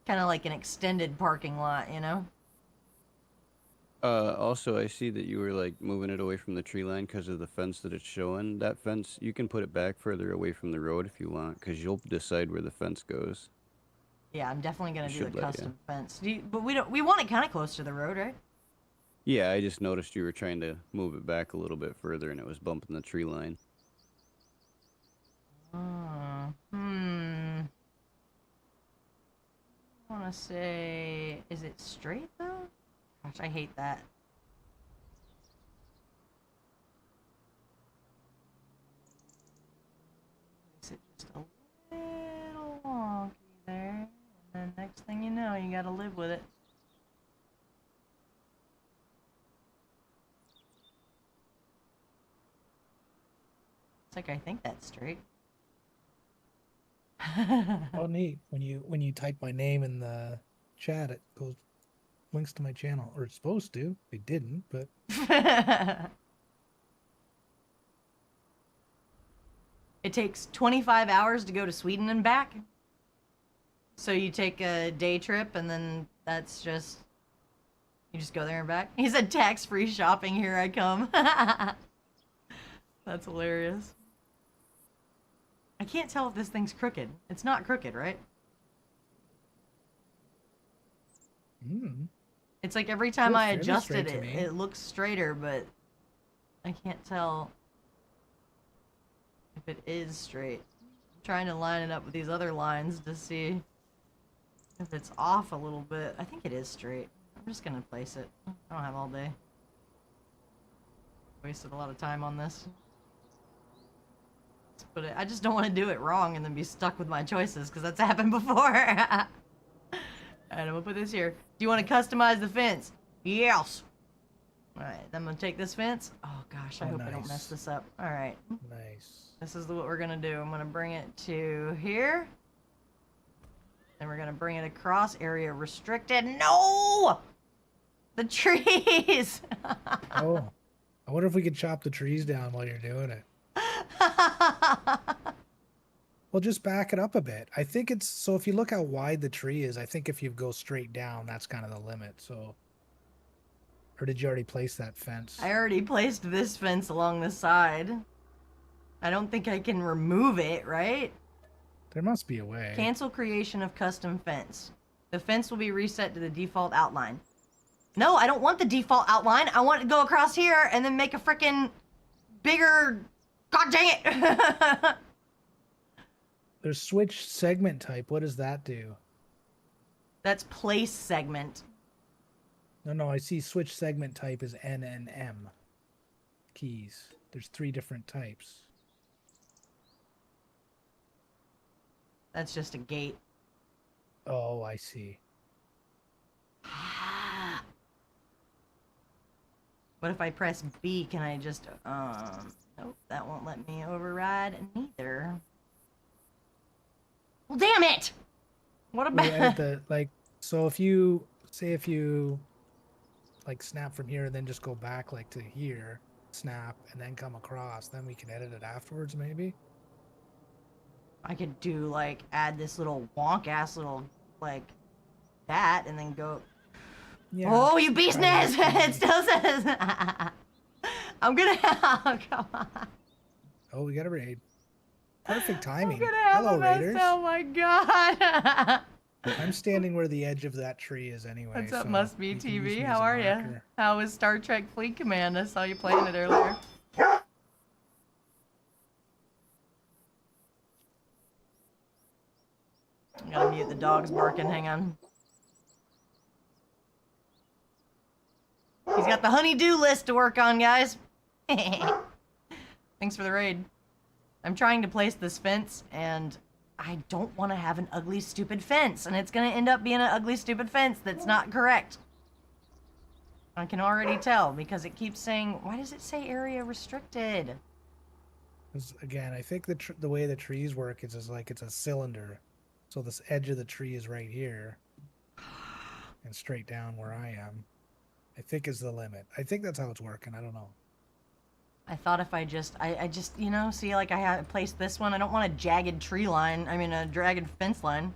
kind of like an extended parking lot, you know? Also, I see that you were like moving it away from the tree line because of the fence that it's showing. That fence, you can put it back further away from the road if you want, because you'll decide where the fence goes. Yeah, I'm definitely gonna do Should the let custom fence. But we want it kind of close to the road, right? Yeah, I just noticed you were trying to move it back a little bit further, and it was bumping the tree line. I want to say, is it straight though? Gosh, I hate that. Makes it just a little wonky there, and then next thing you know, you gotta live with it. It's like, I think that's straight. Oh, neat. When you type my name in the chat, it goes links to my channel, or it's supposed to. They didn't, but It takes 25 hours to go to Sweden and back. So you take a day trip, and then that's just... You just go there and back. He said tax-free shopping, here I come. That's hilarious. I can't tell if this thing's crooked. It's not crooked, right? It's like every time Looks I fairly adjusted straight to it, me. it looks straighter, but I can't tell if it is straight. I'm trying to line it up with these other lines to see if it's off a little bit. I think it is straight. I'm just gonna place it. I don't have all day. Wasted a lot of time on this. But I just don't want to do it wrong and then be stuck with my choices, because that's happened before. Alright, I'm gonna put this here. Do you want to customize the fence? Yes! Alright, I'm gonna take this fence. Oh gosh, I Oh, hope I don't mess nice. this up. Alright, nice. this is what we're gonna do. I'm gonna bring it to here. Then we're gonna bring it across. Area restricted. No! The trees! Oh, I wonder if we could chop the trees down while you're doing it. Well, just back it up a bit. I think it's so if you look how wide the tree is, I think if you go straight down, that's kind of the limit. So, or did you already place that fence? I already placed this fence along the side. I don't think I can remove it, right? There must be a way. Cancel creation of custom fence. The fence will be reset to the default outline. No, I don't want the default outline. I want to go across here and then make a frickin' bigger... God dang it! There's switch segment type. What does that do? That's place segment. No, I see switch segment type is N and M keys. There's 3 different types. That's just a gate. Oh, I see. What if I press B? Can I just... Nope, that won't let me override neither. Well, damn it! What Well, about... so if you like snap from here and then just go back like to here, snap and then come across, then we can edit it afterwards maybe. I could do, like, add this little wonk-ass little, like, that, and then go... Yeah. Oh, you beast Try nest! that. It still says... I'm gonna... Oh, come on. Oh, we got a raid. Perfect I'm timing. gonna have Hello, a mess. raiders. Oh my god! I'm standing where the edge of that tree is anyway. What's up, so Must Be you can use TV? me How as a are you? marker. How was Star Trek Fleet Command? I saw you playing it earlier. I gotta mute the dogs barking. Hang on. He's got the honey-do list to work on, guys. Thanks for the raid. I'm trying to place this fence, and I don't want to have an ugly, stupid fence, and it's going to end up being an ugly, stupid fence that's not correct. I can already tell, because it keeps saying, why does it say area restricted? 'Cause, again, I think the way the trees work is like it's a cylinder. So this edge of the tree is right here. And straight down where I am, I think is the limit. I think that's how it's working. I don't know. I thought if I just, you know, see, like I have placed this one. I don't want a jagged tree line. I mean, a jagged fence line.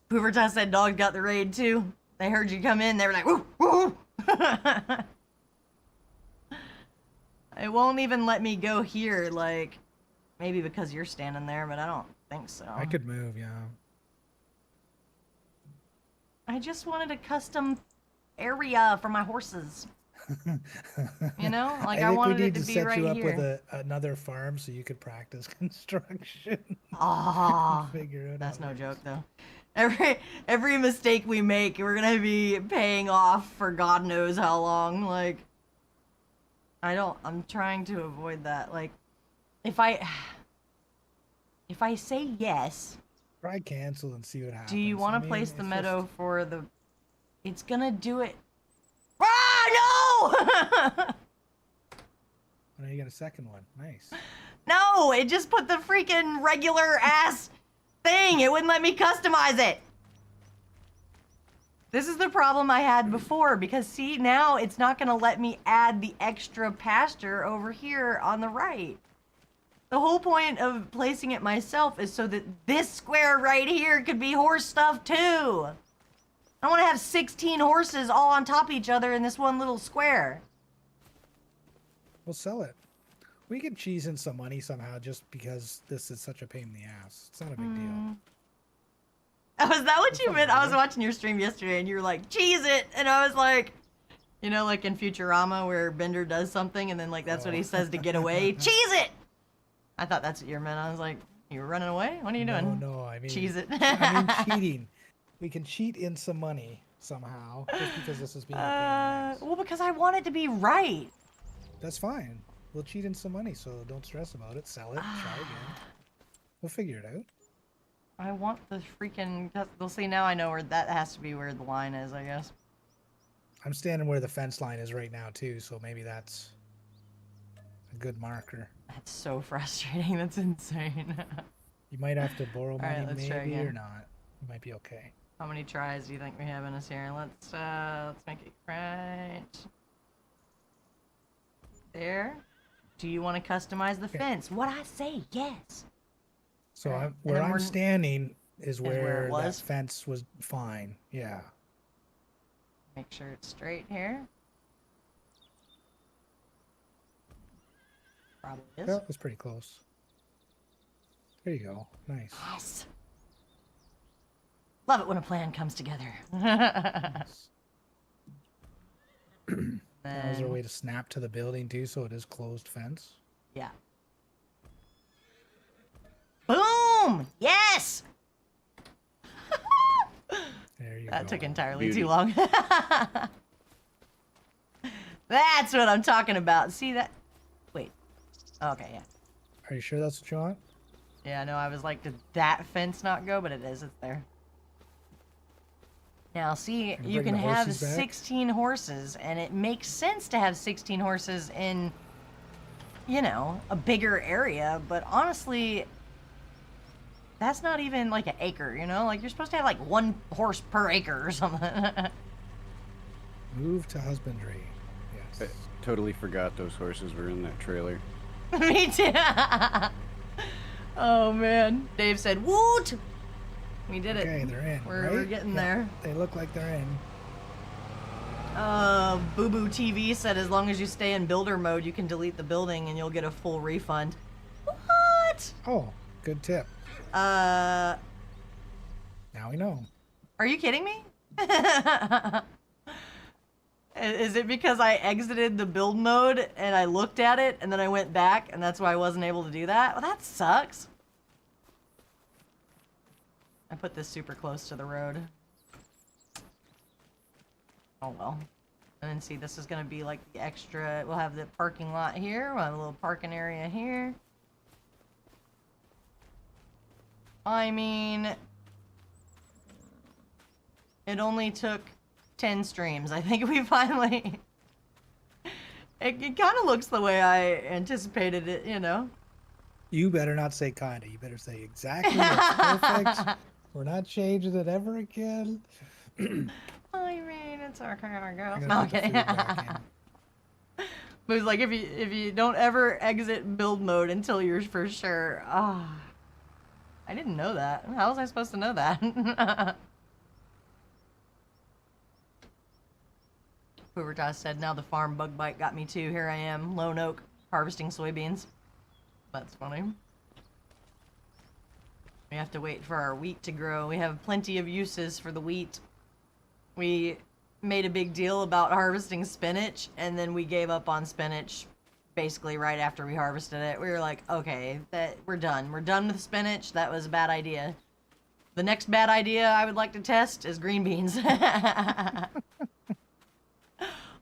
Hoovertown said dog got the raid too. They heard you come in. They were like, woo, woo. It won't even let me go here. Like, maybe because you're standing there, but I don't think so. I could move, yeah. I just wanted a custom area for my horses. You know, like I think wanted we it need to to be set right you up here. with another farm so you could practice construction. Ah, Figure it that's out. no joke though. Every mistake we make, we're gonna be paying off for God knows how long. Like, I'm trying to avoid that. Like, if I say yes, Try cancel and see what happens. do you want I to mean, place the it's meadow just- for the? It's gonna do it. Ah, no! Oh, now you got a second one. Nice. No, it just put the freaking regular ass thing. It wouldn't let me customize it. This is the problem I had before, because see, now it's not gonna let me add the extra pasture over here on the right. The whole point of placing it myself is so that this square right here could be horse stuff too. I want to have 16 horses all on top of each other in this one little square. We'll sell it. We could cheese in some money somehow just because this is such a pain in the ass. It's not a big deal. Oh, is that what That's you not meant? I was bad. watching your stream yesterday and you were like, cheese it! And I was like, you know, like in Futurama where Bender does something and then like that's what he says to get away. Cheese it! I thought that's what you meant. I was like, you were running away? What are you doing? No, I mean Cheese it. I mean cheating. We can cheat in some money somehow just because this is being a pain in the ass. Well, because I want it to be right. That's fine. We'll cheat in some money, so don't stress about it. Sell it. Try again. We'll figure it out. I want the freaking... We'll see, now I know where that has to be where the line is, I guess. I'm standing where the fence line is right now too, so maybe that's a good marker. That's so frustrating. That's insane. You might have to borrow All right, money, let's try maybe, again. or not. You might be okay. How many tries do you think we have in us here? Let's make it right there. Do you want to customize the Okay. fence? What I say, yes. So Alright, I'm, and where then I'm we're- standing is where it where that was? fence was fine. Yeah. Make sure it's straight here. Probably is. Well, that's pretty close. There you go. Nice. Yes. Love it when a plan comes together. Nice. Now, is there a Then- way to snap to the building too, so it is closed fence? Yeah. Boom! Yes! There you go. That took entirely Beauty. too long. That's what I'm talking about. See that? Wait. Okay, yeah. Are you sure that's what you want? Yeah, no, I was like, did that fence not go? But it is. It's there. Now, see, Can you you bring can the have horses back? 16 horses, and it makes sense to have 16 horses in, you know, a bigger area. But honestly, that's not even like an acre, you know? Like, you're supposed to have like 1 horse per acre or something. Move to husbandry. I Yes. totally forgot those horses were in that trailer. Me too. Oh, man. Dave said, woot! We did Okay, it. they're in. We're right? getting Yeah, there. They look like they're in. Boo Boo TV said as long as you stay in builder mode, you can delete the building and you'll get a full refund. What? Oh, good tip. Are Now we know. you kidding me? Is it because I exited the build mode and I looked at it and then I went back and that's why I wasn't able to do that? Well, that sucks. I put this super close to the road. Oh well. And then see, this is gonna be like the extra, we'll have the parking lot here, we'll have a little parking area here. I mean, it only took 10 streams. I think we finally, it kind of looks the way I anticipated it, you know? You better not say kinda. You better say exactly. It's perfect. We're not changing it ever again. I mean, it's okay, I I guess. gotta put the Okay. food back in. But it's like if you don't ever exit build mode until you're for sure. Ah, I didn't know that. How was I supposed to know that? Hoovertas said, "Now the farm bug bite got me too. Here I am, Lone Oak, harvesting soybeans." That's funny. We have to wait for our wheat to grow. We have plenty of uses for the wheat. We made a big deal about harvesting spinach, and then we gave up on spinach basically right after we harvested it. We were like, okay, we're done. We're done with spinach. That was a bad idea. The next bad idea I would like to test is green beans.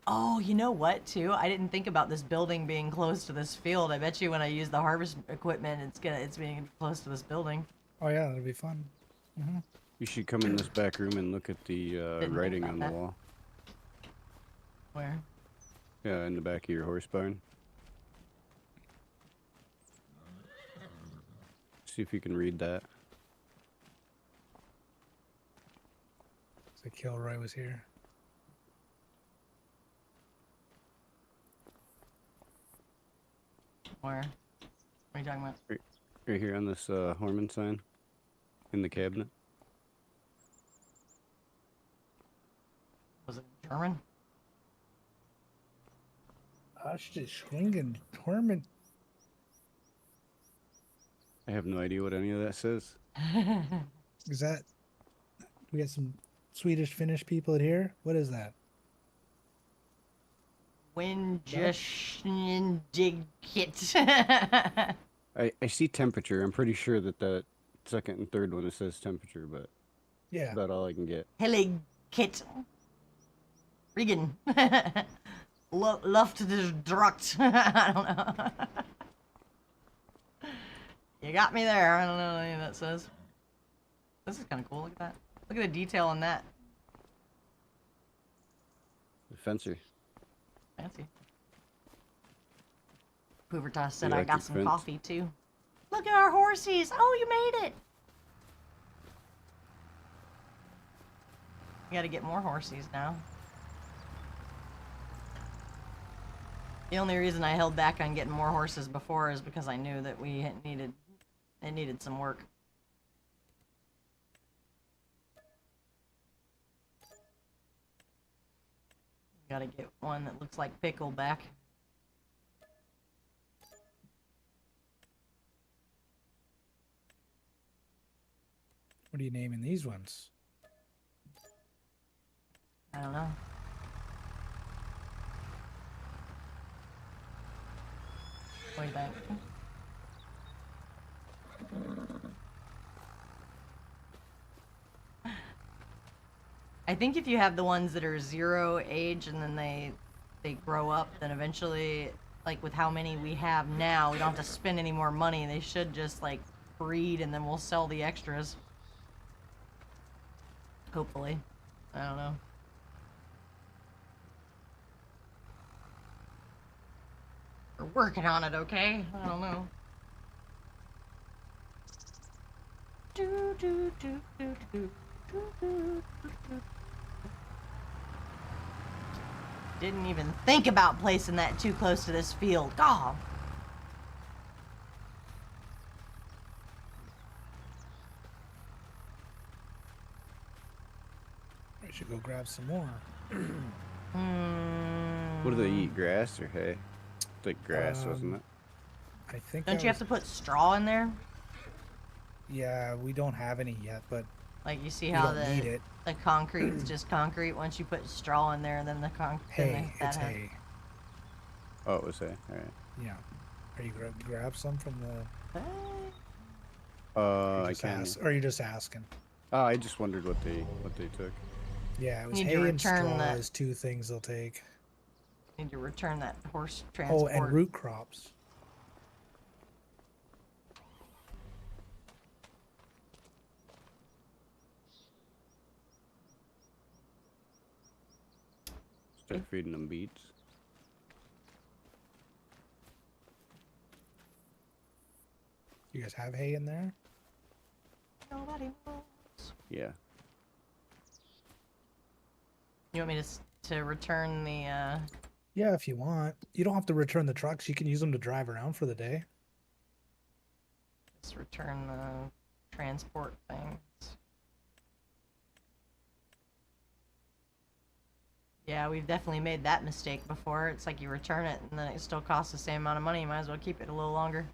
Oh, you know what, too? I didn't think about this building being close to this field. I bet you when I use the harvest equipment, it's being close to this building. Oh yeah, that'll be fun. You should come in this back room and look at the think writing about on the that. wall. Where? Yeah, in the back of your horse barn. See if you can read that. So Kilroy was here. Where? What are you talking about? Right here on this Horman sign. In the cabinet. Was it German? Schwingen Torment. I have no idea what any of that says. Is that? We got some Swedish Finnish people in here. What is that? Windjushindigit. I see temperature. I'm pretty sure that the second and third one it says temperature, but Yeah. that's about all I can get. Helligkit. Regan. Luftdruckt. I don't know. You got me there. I don't know what any of that says. This is kind of cool. Look at that. Look at the detail on that. The fencer. Fancy. Hoovertas said I got Electric some fence. coffee too. Look at our horsies. Oh, you made it. We gotta get more horsies now. The only reason I held back on getting more horses before is because I knew that it needed some work. Gotta get one that looks like Pickle back. What are you naming these ones? I don't know. What do you think? I think if you have the ones that are 0 age and then they grow up, then eventually, like with how many we have now, we don't have to spend any more money. They should just like breed and then we'll sell the extras. Hopefully. I don't know. We're working on it, okay? I don't know. Do, do, do, do, do, do, do, do. Didn't even think about placing that too close to this field. God. I should go grab some more. What do they eat? Grass or hay? It's like grass, wasn't it? I think. Don't you have to put straw in there? Yeah, we don't have any yet, but Like you see we how don't need it. the concrete's just concrete. Once you put straw in there, and then the Hay, it's hay. Oh, it was hay. All right. Yeah. Are you grab some from the? I can. Or are you just asking? Oh, I just wondered what they took. Yeah, it was Need to hay and return straw that. is 2 things they'll take. Need to return that horse transport. Oh, and root crops. Start feeding them beets. You guys have hay in there? Nobody knows. Yeah. You want me to return the? Yeah, if you want. You don't have to return the trucks. You can use them to drive around for the day. Just return the transport things. Yeah, we've definitely made that mistake before. It's like you return it and then it still costs the same amount of money. You might as well keep it a little longer.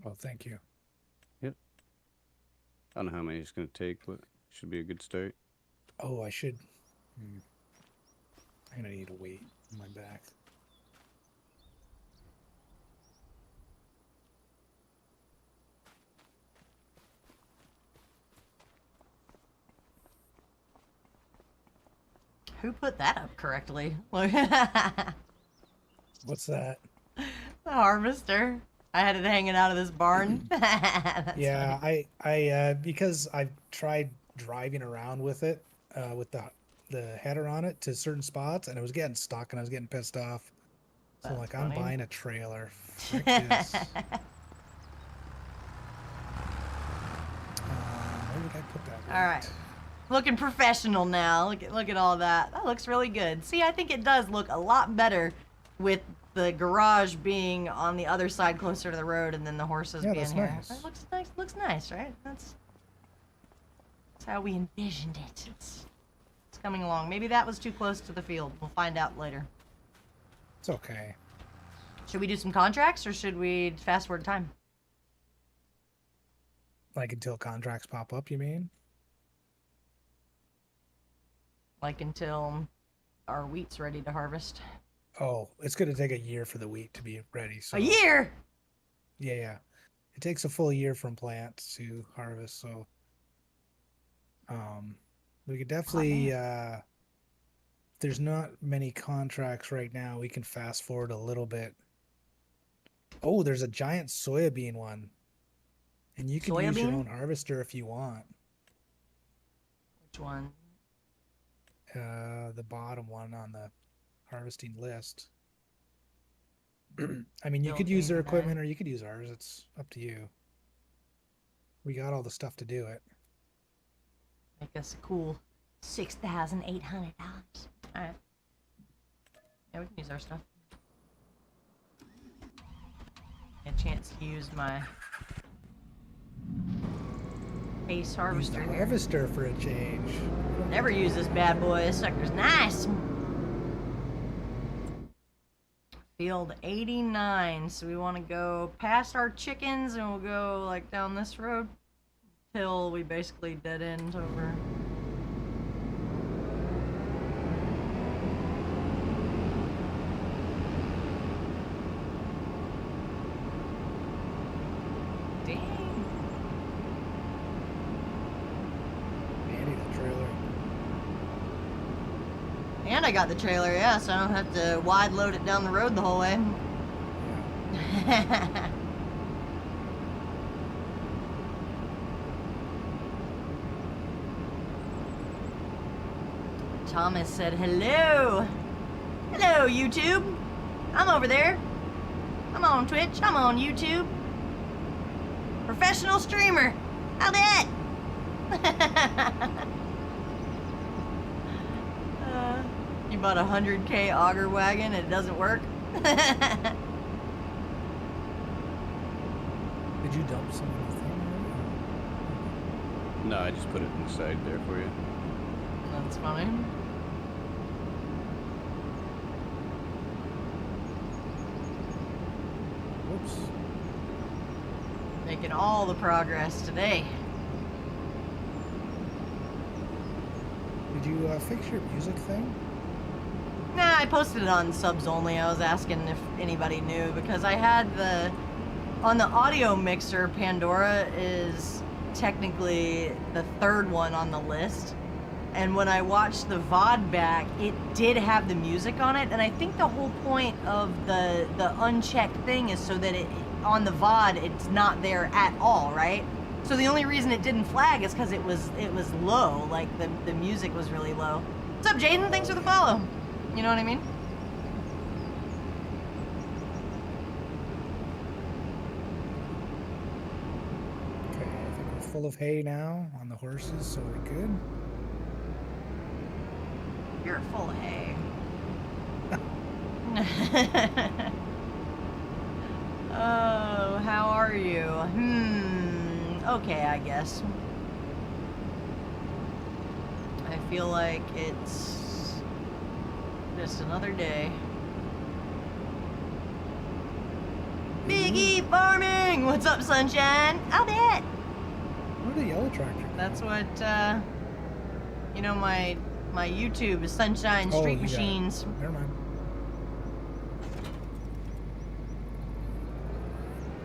Oh, thank you. I don't know how many it's gonna take, but should be a good start. Oh, I should. I'm gonna need a weight on my back. Who put that up correctly? What's that? The harvester. I had it hanging out of this barn. That's Yeah, funny. I because I've tried driving around with it, with the header on it to certain spots, and it was getting stuck, and I was getting pissed off. So That's like, funny. I'm buying a trailer. Frick this. Where did I put that? All right. Looking professional now. Look at all that. That looks really good. See, I think it does look a lot better with the garage being on the other side closer to the road and then the horses Yeah, being that's here. nice. That looks nice. Looks nice, right? That's how we envisioned it. It's coming along. Maybe that was too close to the field. We'll find out later. It's okay. Should we do some contracts or should we fast forward time? Like until contracts pop up, you mean? Like until our wheat's ready to harvest. Oh, it's gonna take a year for the wheat to be ready. So A year. yeah. It takes a full year from plant to harvest, so we could definitely if there's not many contracts right now, we can fast forward a little bit. Oh, there's a giant soybean one. And you can use your Soybean? own harvester if you want. Which one? The bottom one on the harvesting list. I mean, you could Built use their 89. equipment or you could use ours. It's up to you. We got all the stuff to do it. Make us a cool $6,800. Alright. Yeah, we can use our stuff. A chance to use my Ace Use the harvester here. harvester for a change. Never use this bad boy. This sucker's nice. Field 89. So we want to go past our chickens and we'll go like down this road till we basically dead end over. Dang. Andy, the trailer. And I got the trailer, yeah, so I don't have to wide load it down the road the whole way. Yeah. Thomas said, hello. Hello, YouTube. I'm over there. I'm on Twitch. I'm on YouTube. Professional streamer. How that? You bought a 100K auger wagon and it doesn't work? Did you dump some of the thing? No, I just put it inside there for you. That's funny. Whoops. Making all the progress today. Did you fix your music thing? Nah, I posted it on subs only. I was asking if anybody knew because I had the on the audio mixer. Pandora is technically the third one on the list, and when I watched the VOD back, it did have the music on it. And I think the whole point of the unchecked thing is so that it on the VOD it's not there at all, right? So the only reason it didn't flag is because it was low, like the music was really low. What's up, Jaden? Thanks for the follow. You know what I mean? Okay, I think we're full of hay now on the horses, so we're good. You're full of hay. Oh, how are you? Okay, I guess. I feel like it's just another day. Biggie farming! What's up, sunshine? I'll bet. Where'd the yellow tractor go? That's what, you know, my YouTube is Sunshine Oh, Street you got it. Machines. Never mind.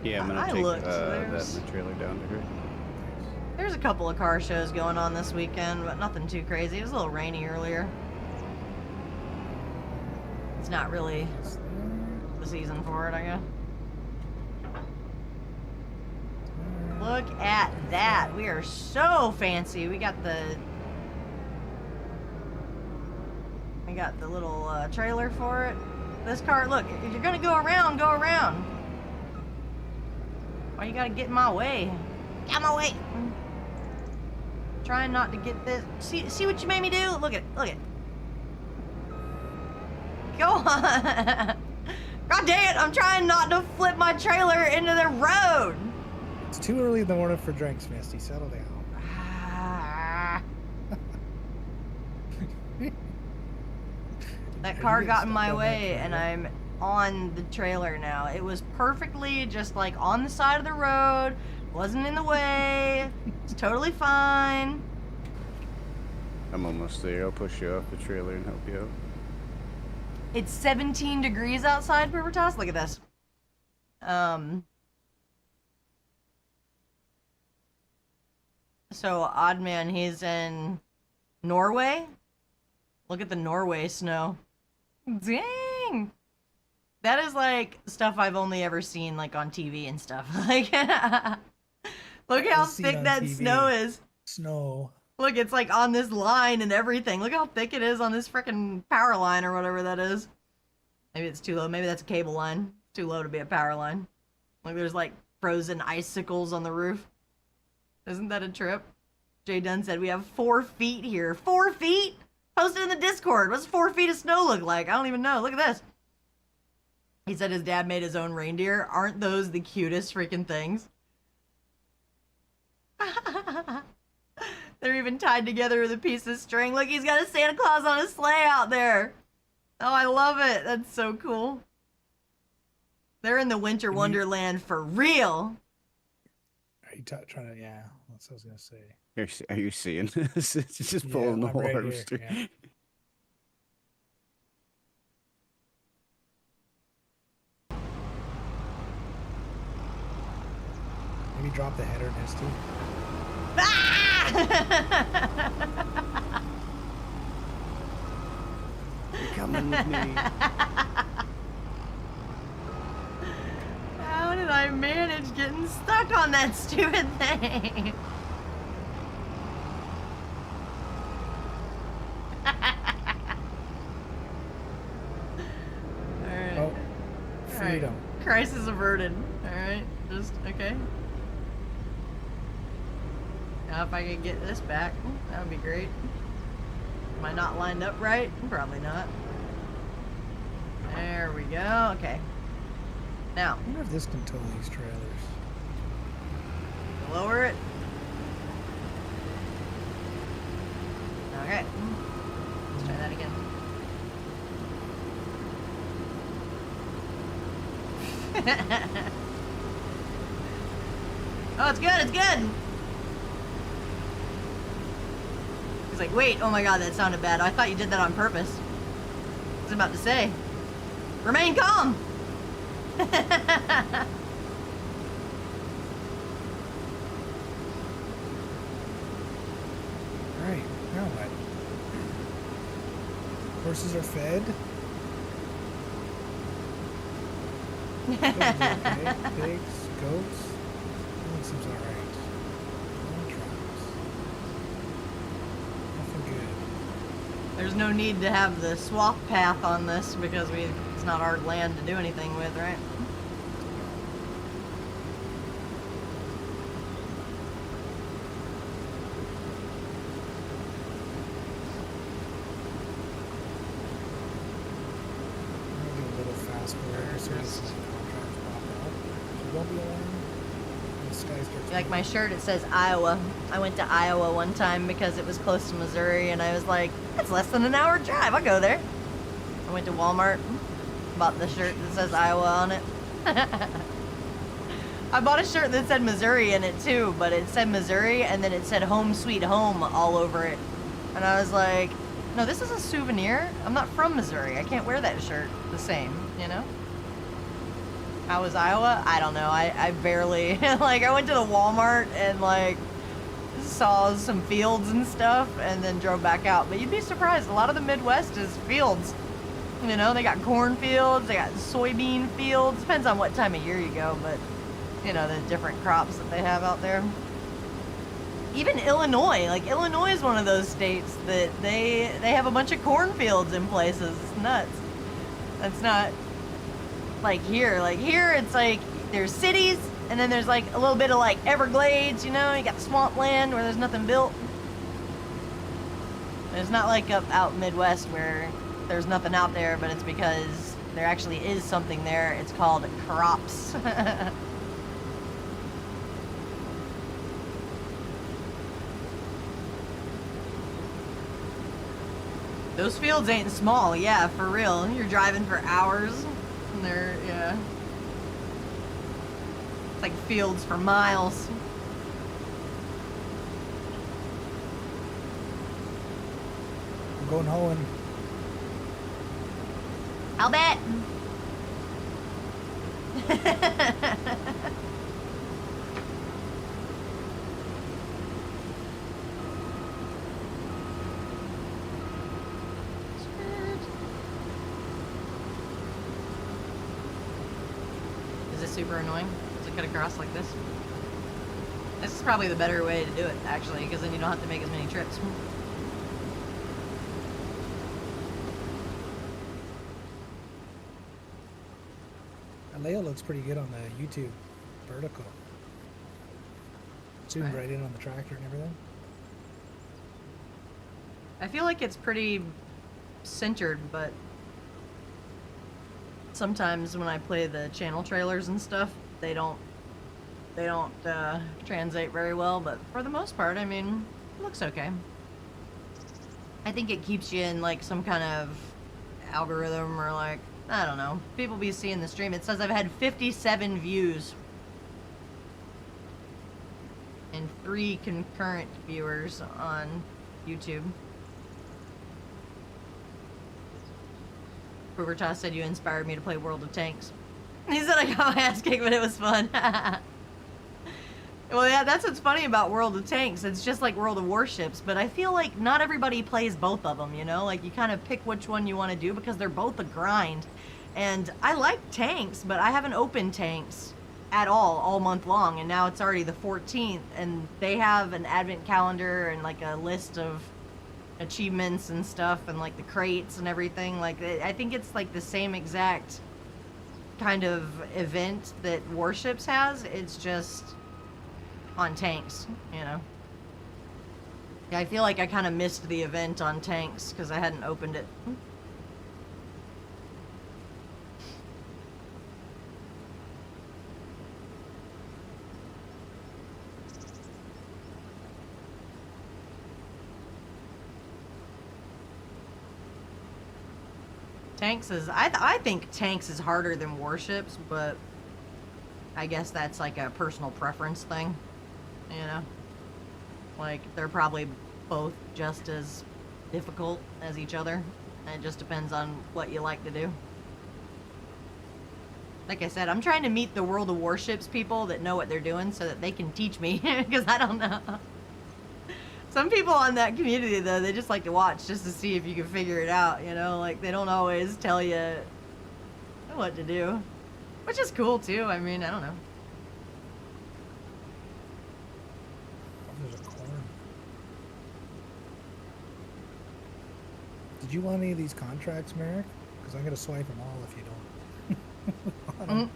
Yeah, I'm I gonna take looked, that there's- in the trailer down to her. There's a couple of car shows going on this weekend, but nothing too crazy. It was a little rainy earlier. It's not really Is the season for it, I guess. there- Look at that. We are so fancy. We got the little trailer for it. This car, look, if you're gonna go around, go around. Why you gotta get in my way? Get out of my way. Trying not to get this. See what you made me do? Look at it. Look at it. Go on. God dang it, I'm trying not to flip my trailer into the road. It's too early in the morning for drinks, Misty. Settle down. That Are car you got gonna in my step on that way and trailer? I'm on the trailer now. It was perfectly just like on the side of the road, wasn't in the way. It's totally fine. I'm almost there. I'll push you off the trailer and help you out. It's 17 degrees outside, Privitas. Look at this. So Oddman, he's in Norway. Look at the Norway snow. Dang. That is like stuff I've only ever seen like on TV and stuff. Like look how I've seen thick on that TV. snow is. Snow. Look, it's like on this line and everything. Look how thick it is on this frickin' power line or whatever that is. Maybe it's too low. Maybe that's a cable line. Too low to be a power line. Like there's like frozen icicles on the roof. Isn't that a trip? Jay Dunn said we have 4 feet here. 4 feet? Post it in the Discord. What's 4 feet of snow look like? I don't even know. Look at this. He said his dad made his own reindeer. Aren't those the cutest freaking things? They're even tied together with a piece of string. Look, he's got a Santa Claus on his sleigh out there. Oh, I love it. That's so cool. They're in the winter wonderland for real. Are you trying to? Yeah, that's what I was gonna say. Are you seeing this? It's just Yeah, pulling the I'm whole right here, harvester. yeah. Maybe drop the header in his too. You're coming with me. How did I manage getting stuck on that stupid thing? Alright. Oh, freedom. Alright. Crisis averted. Alright, just, okay. Now if I could get this back, that would be great. Am I not lined up right? Probably not. There we go, okay. Now, I wonder if this can tow these trailers. lower it. Okay. Let's try that again. Oh, it's good, it's good! He's like, wait, oh my god, that sounded bad. I thought you did that on purpose. I was about to say. Remain calm! Alright, now what? Horses are fed. Pigs are okay. Pigs, goats. That seems alright. Trucks. Nothing good. There's no need to have the swap path on this because it's not our land to do anything with, right? I'm gonna do a little fast forward so we see some contracts pop up. So don't be alarmed. When the sky starts Like my shirt, it says Iowa. I went to Iowa one time because it was close to Missouri, and I was like, that's less than an hour drive. I'll go there. I went to Walmart, bought the shirt that says Iowa on it. I bought a shirt that said Missouri in it too, but it said Missouri and then it said Home Sweet Home all over it. And I was like, no, this is a souvenir. I'm not from Missouri. I can't wear that shirt the same, you know? How was Iowa? I don't know. I barely, like, I went to the Walmart and, like, saw some fields and stuff and then drove back out. But you'd be surprised. A lot of the Midwest is fields. You know, they got cornfields, they got soybean fields. Depends on what time of year you go, but, you know, the different crops that they have out there. Even Illinois. Like, Illinois is one of those states that they have a bunch of cornfields in places. It's nuts. That's not like here. Like, here it's like there's cities, and then there's like a little bit of like Everglades, you know? You got swampland where there's nothing built. And it's not like up out Midwest where there's nothing out there, but it's because there actually is something there. It's called crops. Those fields ain't small, yeah, for real. You're driving for hours, and they're, yeah. It's like fields for miles. I'm going hoeing. I'll bet. Is this super annoying? Does it cut across like this? This is probably the better way to do it, actually, because then you don't have to make as many trips. I layout looks pretty good on the YouTube vertical. Zoomed right in on the tractor and everything. I feel like it's pretty centered, but sometimes when I play the channel trailers and stuff, they don't translate very well, but for the most part, I mean, it looks okay. I think it keeps you in like some kind of algorithm or like, I don't know. People be seeing the stream. It says I've had 57 views and 3 concurrent viewers on YouTube. Rubertas said you inspired me to play World of Tanks. He said I got my ass kicked, but it was fun. Well, yeah, that's what's funny about World of Tanks. It's just like World of Warships, but I feel like not everybody plays both of them, you know? Like, you kind of pick which one you want to do because they're both a grind. And I like tanks, but I haven't opened tanks at all month long, and now it's already the 14th, and they have an advent calendar and, like, a list of achievements and stuff, and, like, the crates and everything. Like, I think it's, like, the same exact kind of event that Warships has. It's just on tanks, you know. Yeah, I feel like I kind of missed the event on tanks because I hadn't opened it. Tanks is, I think tanks is harder than warships, but I guess that's like a personal preference thing, you know? Like, they're probably both just as difficult as each other. It just depends on what you like to do. Like I said, I'm trying to meet the World of Warships people that know what they're doing so that they can teach me, because I don't know. Some people on that community, though, they just like to watch just to see if you can figure it out, you know? Like, they don't always tell you what to do. Which is cool, too. I mean, I don't know. Oh, there's a corn. Did you want any of these contracts, Merrick? Because I'm going to swipe them all if you don't. Mm.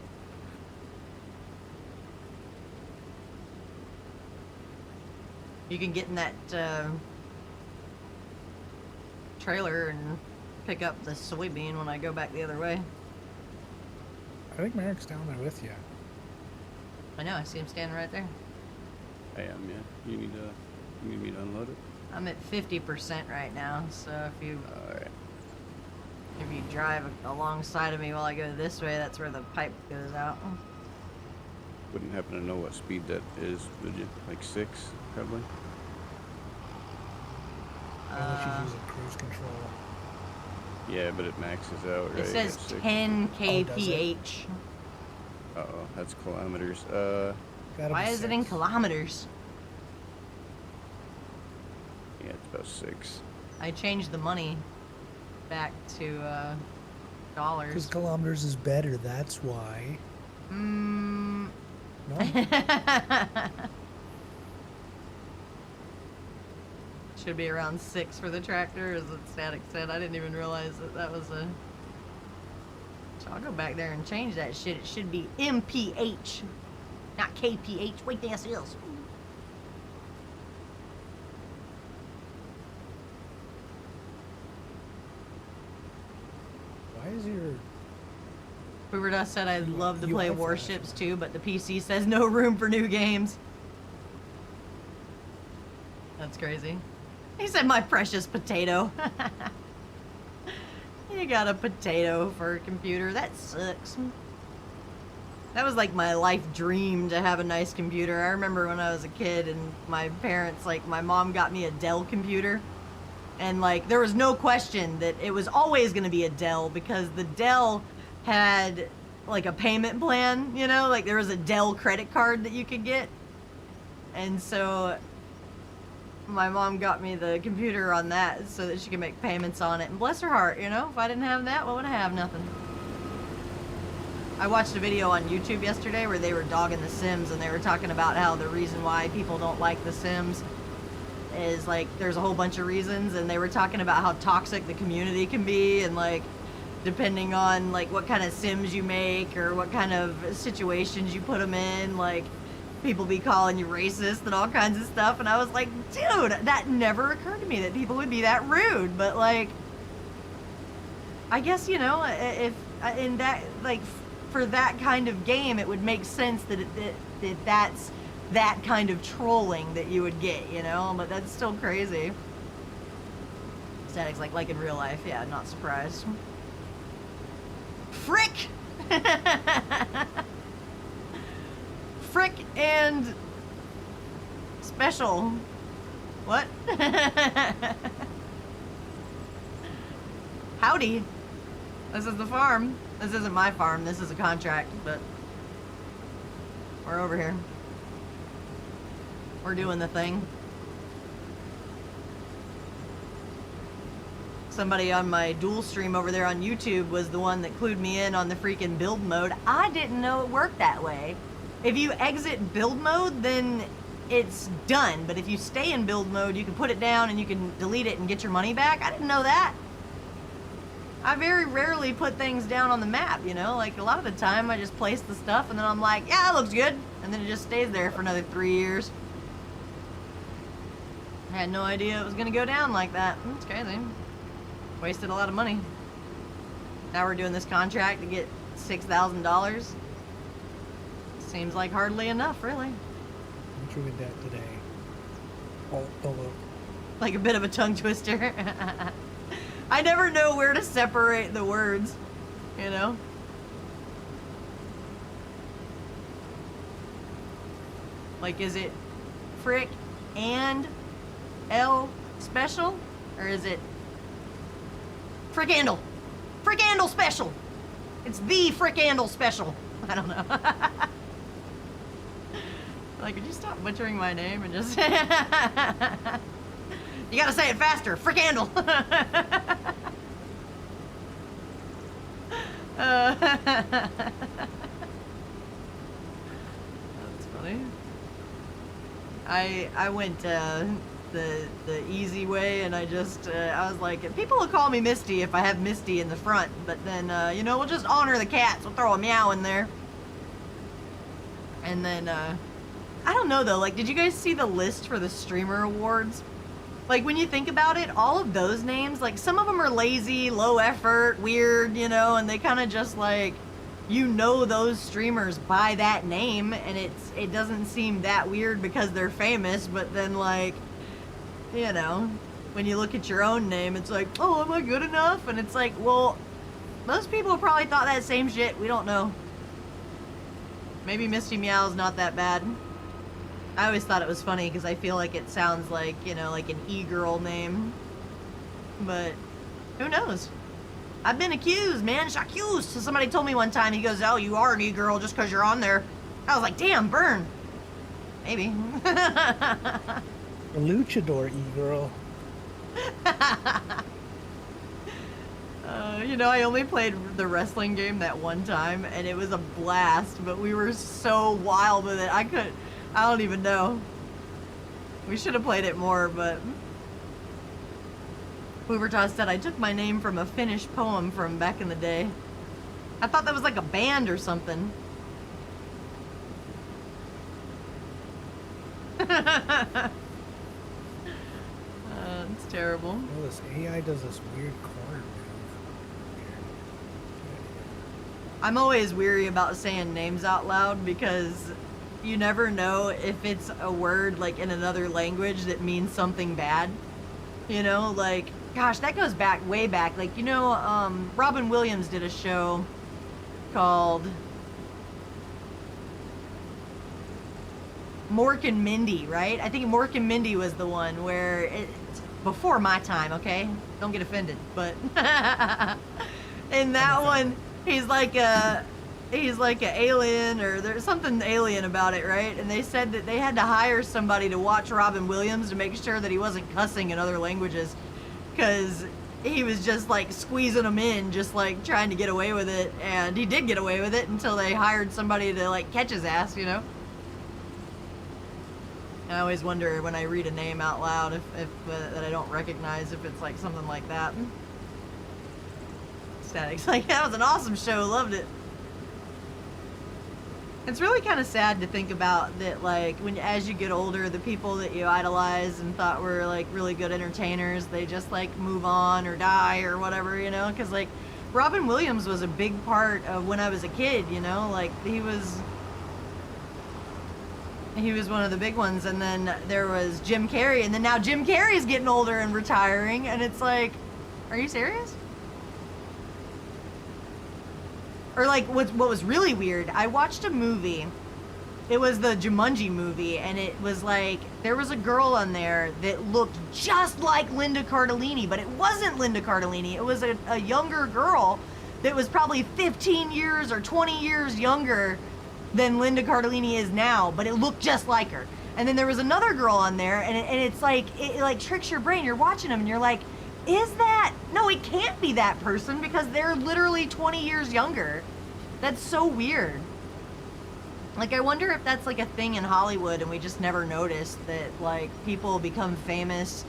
You can get in that trailer and pick up the soybean when I go back the other way. I think Merrick's down there with you. I know, I see him standing right there. I am, yeah. You need me to unload it? I'm at 50% right now, so if you Alright. drive alongside of me while I go this way, that's where the pipe goes out. Wouldn't happen to know what speed that is, would you? Like 6, probably? Unless you use a cruise control. Yeah, but it maxes out, right? It says at 6. 10 Oh, does it? kph. Uh-oh, that's kilometers. Gotta Why be is it in 6. kilometers? Yeah, it's about 6. I changed the money back to Because dollars. kilometers is better, that's why. Mm. No? Should be around 6 for the tractor, as what Static said. I didn't even realize that was a... So I'll go back there and change that shit. It should be MPH, not KPH. Wait, the SLs. Why is your... Boober said I'd love to you play are Warships flashing. too, but the PC says no room for new games. That's crazy. He said, my precious potato. You got a potato for a computer. That sucks. That was like my life dream to have a nice computer. I remember when I was a kid and my parents, like my mom got me a Dell computer. And like there was no question that it was always going to be a Dell because the Dell had like a payment plan, you know, like there was a Dell credit card that you could get. And so my mom got me the computer on that so that she could make payments on it. And bless her heart, you know, if I didn't have that, what would I have? Nothing. I watched a video on YouTube yesterday where they were dogging The Sims and they were talking about how the reason why people don't like The Sims is like there's a whole bunch of reasons, and they were talking about how toxic the community can be, and like depending on like what kind of sims you make or what kind of situations you put them in. Like, people be calling you racist and all kinds of stuff, and I was like, dude, that never occurred to me that people would be that rude. But like, I guess, you know, if in that, like, for that kind of game, it would make sense that that's that kind of trolling that you would get, you know. But that's still crazy. Static's like in real life, yeah, not surprised. Frick! Frick and special. What? Howdy. This is the farm. This isn't my farm, this is a contract, but we're over here. We're doing the thing. Somebody on my dual stream over there on YouTube was the one that clued me in on the freaking build mode. I didn't know it worked that way. If you exit build mode, then it's done. But if you stay in build mode, you can put it down and you can delete it and get your money back. I didn't know that. I very rarely put things down on the map, you know? Like, a lot of the time I just place the stuff and then I'm like, yeah, that looks good. And then it just stays there for another 3 years. I had no idea it was gonna go down like that. It's crazy. Wasted a lot of money. Now we're doing this contract to get $6,000. Seems like hardly enough, really. I'm true in that today. Oh, look. Like a bit of a tongue twister. I never know where to separate the words, you know? Like, is it frick and L special? Or is it Frickandle? Frickandle special! It's the Frickandle special. I don't know. Like, could you stop butchering my name and just... You gotta say it faster. Frickandle! That's funny. I went the easy way, and I just I was like, people will call me Misty if I have Misty in the front, but then you know, we'll just honor the cats. We'll throw a meow in there. And then I don't know though, like, did you guys see the list for the streamer awards? Like, when you think about it, all of those names, like, some of them are lazy, low effort, weird, you know, and they kind of just, like, you know those streamers by that name, and it doesn't seem that weird because they're famous, but then, like, you know, when you look at your own name, it's like, oh, am I good enough? And it's like, well, most people probably thought that same shit. We don't know. Maybe Misty Meow's not that bad. I always thought it was funny because I feel like it sounds like, you know, like an e-girl name. But who knows? I've been accused, man. Accused. So somebody told me one time, he goes, oh, you are an e-girl just because you're on there. I was like, damn, burn. Maybe. A luchador e-girl. You know, I only played the wrestling game that one time, and it was a blast, but we were so wild with it. I don't even know. We should have played it more, but... Hoovertoss said, I took my name from a Finnish poem from back in the day. I thought that was like a band or something. It's terrible. Oh, this AI does this weird corner move. I'm always weary about saying names out loud because you never know if it's a word like in another language that means something bad. You know, like, gosh, that goes back, way back. Like, you know, Robin Williams did a show called Mork and Mindy, right? I think Mork and Mindy was the one where it's before my time, okay? Don't get offended, but in that one, he's like a alien, or there's something alien about it, right? And they said that they had to hire somebody to watch Robin Williams to make sure that he wasn't cussing in other languages, because he was just like squeezing them in, just like trying to get away with it, and he did get away with it until they hired somebody to like catch his ass, you know? I always wonder when I read a name out loud if that I don't recognize, if it's like something like that. Static's like, that was an awesome show, loved it. It's really kind of sad to think about that, like, when as you get older, the people that you idolize and thought were, like, really good entertainers, they just, like, move on or die or whatever, you know? Because, like, Robin Williams was a big part of when I was a kid, you know? Like, he was one of the big ones, and then there was Jim Carrey, and then now Jim Carrey's getting older and retiring, and it's like, are you serious? Or like, what was really weird, I watched a movie, it was the Jumanji movie, and it was like, there was a girl on there that looked just like Linda Cardellini, but it wasn't Linda Cardellini, it was a younger girl that was probably 15 years or 20 years younger than Linda Cardellini is now, but it looked just like her. And then there was another girl on there, and it's like, it like tricks your brain. You're watching them, and you're like, is that? No, it can't be that person because they're literally 20 years younger. That's so weird. Like, I wonder if that's like a thing in Hollywood, and we just never noticed that, like, people become famous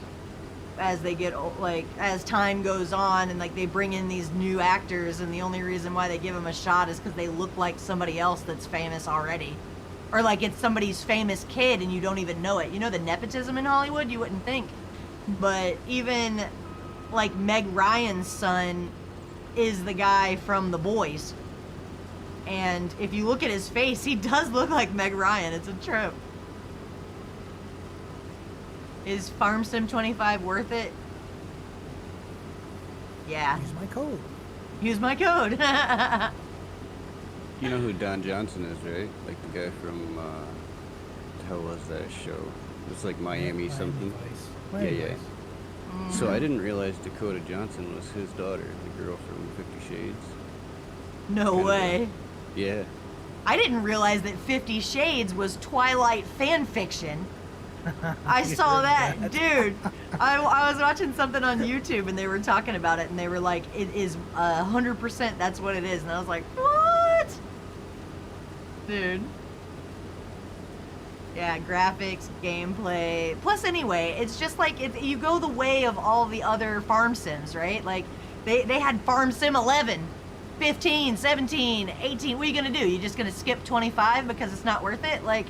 as they get, like, as time goes on, and like they bring in these new actors, and the only reason why they give them a shot is because they look like somebody else that's famous already, or like it's somebody's famous kid and you don't even know it. You know, the nepotism in Hollywood, you wouldn't think, but even like Meg Ryan's son is the guy from The Boys, and if you look at his face, he does look like Meg Ryan. It's a trip. Is Farm Sim 25 worth it? Yeah. Use my code. Use my code. You know who Don Johnson is, right? Like the guy from, the hell was that show? It's like Miami something. Vice. Yeah, yeah. So I didn't realize Dakota Johnson was his daughter, the girl from 50 Shades. No Kinda way. Yeah. I didn't realize that 50 Shades was Twilight fan fiction. I saw that, dude. I was watching something on YouTube and they were talking about it, and they were like, it is 100% that's what it is. And I was like, what? Dude. Yeah, graphics, gameplay. Plus, anyway, it's just like, you go the way of all the other farm sims, right? Like, they had Farm Sim 11, 15, 17, 18. What are you going to do? You just going to skip 25 because it's not worth it? Like,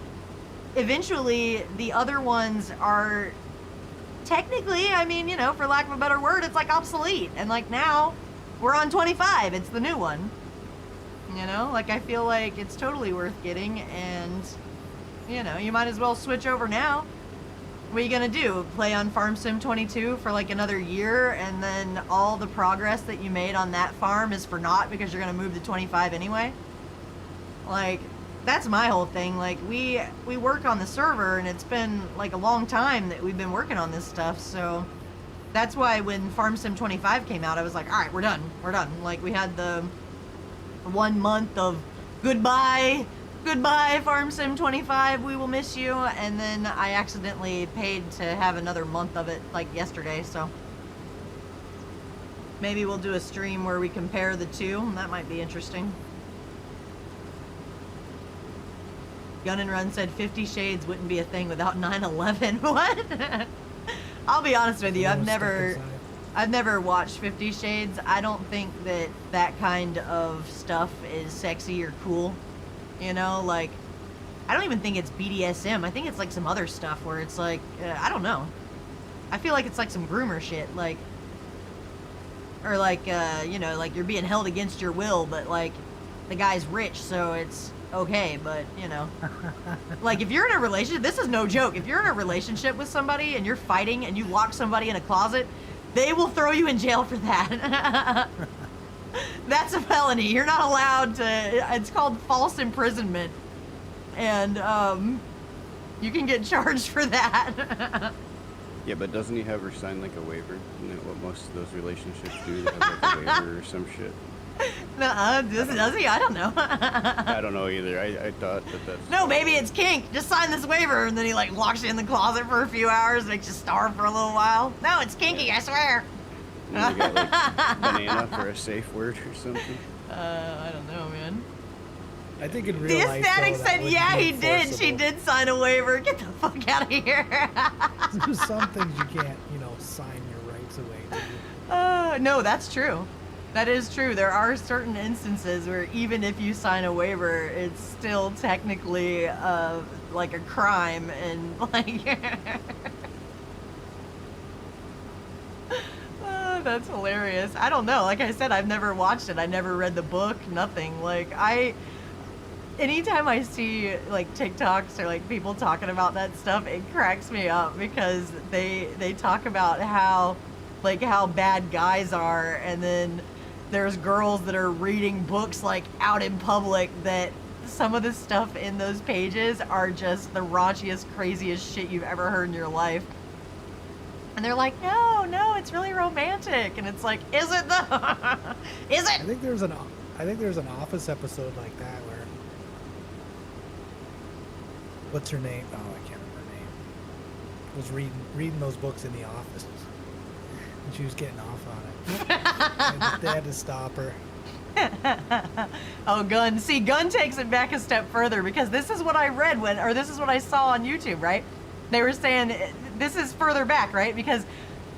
eventually, the other ones are technically, I mean, you know, for lack of a better word, it's like obsolete. And like now, we're on 25. It's the new one. You know, like I feel like it's totally worth getting, and you know, you might as well switch over now. What are you gonna do? Play on Farm Sim 22 for like another year, and then all the progress that you made on that farm is for naught because you're gonna move to 25 anyway? Like, that's my whole thing. Like, we work on the server, and it's been like a long time that we've been working on this stuff, so that's why when Farm Sim 25 came out, I was like, all right, we're done. Like, we had the 1 month of goodbye Farm Sim 25, we will miss you, and then I accidentally paid to have another month of it like yesterday, so maybe we'll do a stream where we compare the two. That might be interesting. Gun and Run said 50 Shades wouldn't be a thing without 9/11. What? I'll be honest with you, I've never watched 50 Shades. I don't think that kind of stuff is sexy or cool. You know, like, I don't even think it's BDSM. I think it's like some other stuff where it's like, I don't know. I feel like it's like some groomer shit, like, or like, you know, like you're being held against your will, but like the guy's rich, so it's okay, but you know, like if you're in a relationship, this is no joke. If you're in a relationship with somebody and you're fighting and you lock somebody in a closet, they will throw you in jail for that. That's a felony. You're not allowed to, it's called false imprisonment. And, you can get charged for that. Yeah, but doesn't he have her sign like a waiver? Isn't that what most of those relationships do? They have like a waiver or some shit. Nuh-uh, does he? I don't know. I don't know either. I thought that's... No, maybe it's kink. Just sign this waiver, and then he like locks you in the closet for a few hours, makes you starve for a little while. No, it's kinky, yeah. I swear. And you got like banana for a safe word or something. I don't know, man. I think in real The life, Aesthetic though, said, that would yeah, be he did. She enforceable. did sign a waiver. Get the fuck out of here. There's some things you can't, you know, sign your rights away to. No, that's true. That is true. There are certain instances where even if you sign a waiver, it's still technically like a crime, and like that's hilarious. I don't know. Like I said, I've never watched it. I never read the book. Nothing. Like anytime I see like TikToks or like people talking about that stuff, it cracks me up because they talk about how bad guys are, and then there's girls that are reading books like out in public, that some of the stuff in those pages are just the raunchiest, craziest shit you've ever heard in your life. And they're like, no, it's really romantic. And it's like, is it though? Is it? I think there's an Office episode like that where what's her name? Oh, I can't remember her name. Was reading those books in the office, and she was getting off on it. And they had to stop her. Oh, Gun. See, Gun takes it back a step further, because this is what I read this is what I saw on YouTube, right? They were saying, this is further back, right? Because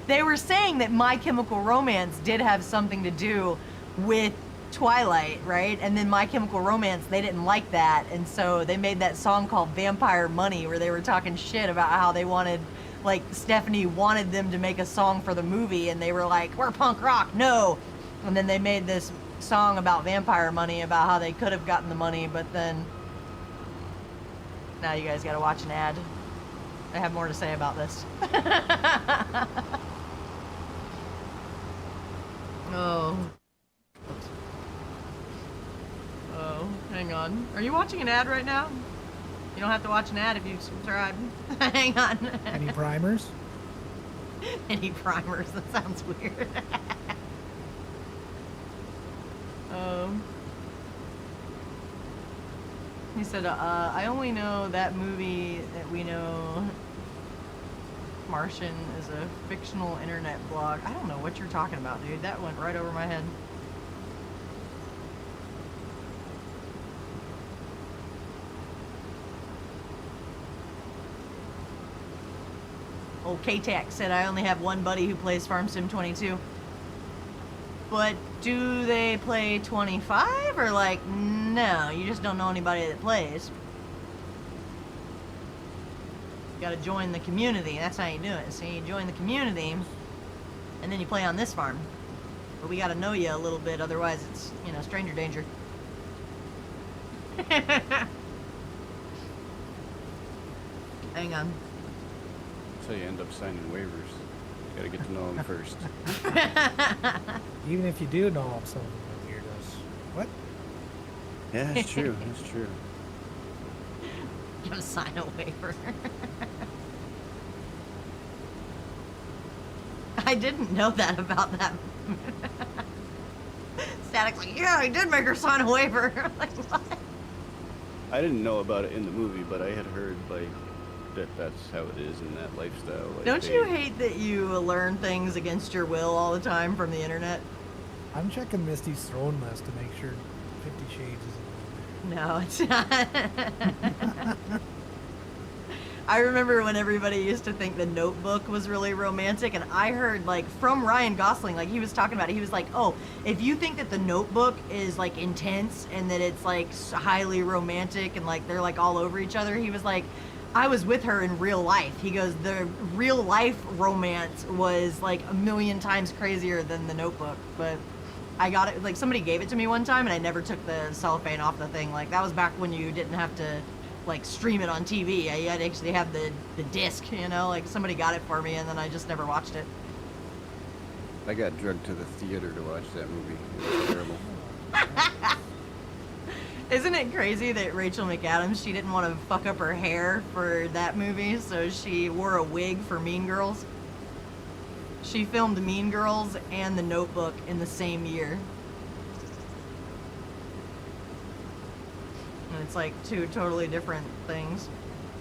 they were saying that My Chemical Romance did have something to do with Twilight, right? And then My Chemical Romance, they didn't like that, and so they made that song called Vampire Money, where they were talking shit about how they wanted, like, Stephanie wanted them to make a song for the movie, and they were like, we're punk rock, no. And then they made this song about vampire money, about how they could have gotten the money, but then now you guys gotta watch an ad. I have more to say about this. Oh, hang on. Are you watching an ad right now? You don't have to watch an ad if you subscribe. Hang on. Any primers? Any primers? That sounds weird. He said, I only know that movie that we know. Martian is a fictional internet blog. I don't know what you're talking about, dude. That went right over my head. Old K-Tac said, I only have one buddy who plays Farm Sim 22. But do they play 25? Or like, no, you just don't know anybody that plays. You gotta join the community. That's how you do it. So you join the community, and then you play on this farm. But we gotta know you a little bit, otherwise it's, you know, stranger danger. Hang on. So you end up signing waivers. You gotta get to know them first. Even if you do know I'm some weirdos. What? Yeah, that's true. That's true. You gotta sign a waiver. I didn't know that about that. Static's like, yeah, I did make her sign a waiver. Like, what? I didn't know about it in the movie, but I had heard like that's how it is in that lifestyle. Like, Don't you hate that you learn things against your will all the time from the internet? I'm checking Misty's throne list to make sure 50 Shades is No, it's not. I remember when everybody used to think The Notebook was really romantic, and I heard, like, from Ryan Gosling, like, he was talking about it, he was like, oh, if you think that The Notebook is, like, intense and that it's, like, highly romantic and, like, they're, like, all over each other, he was like, I was with her in real life. He goes, the real life romance was, like, a million times crazier than The Notebook, but I got it, like, somebody gave it to me one time, and I never took the cellophane off the thing. Like, that was back when you didn't have to, like, stream it on TV. You had to actually have the disc, you know? Like, somebody got it for me, and then I just never watched it. I got drugged to the theater to watch that movie. It was terrible. Isn't it crazy that Rachel McAdams, she didn't want to fuck up her hair for that movie, so she wore a wig for Mean Girls? She filmed Mean Girls and The Notebook in the same year. And it's like two totally different things.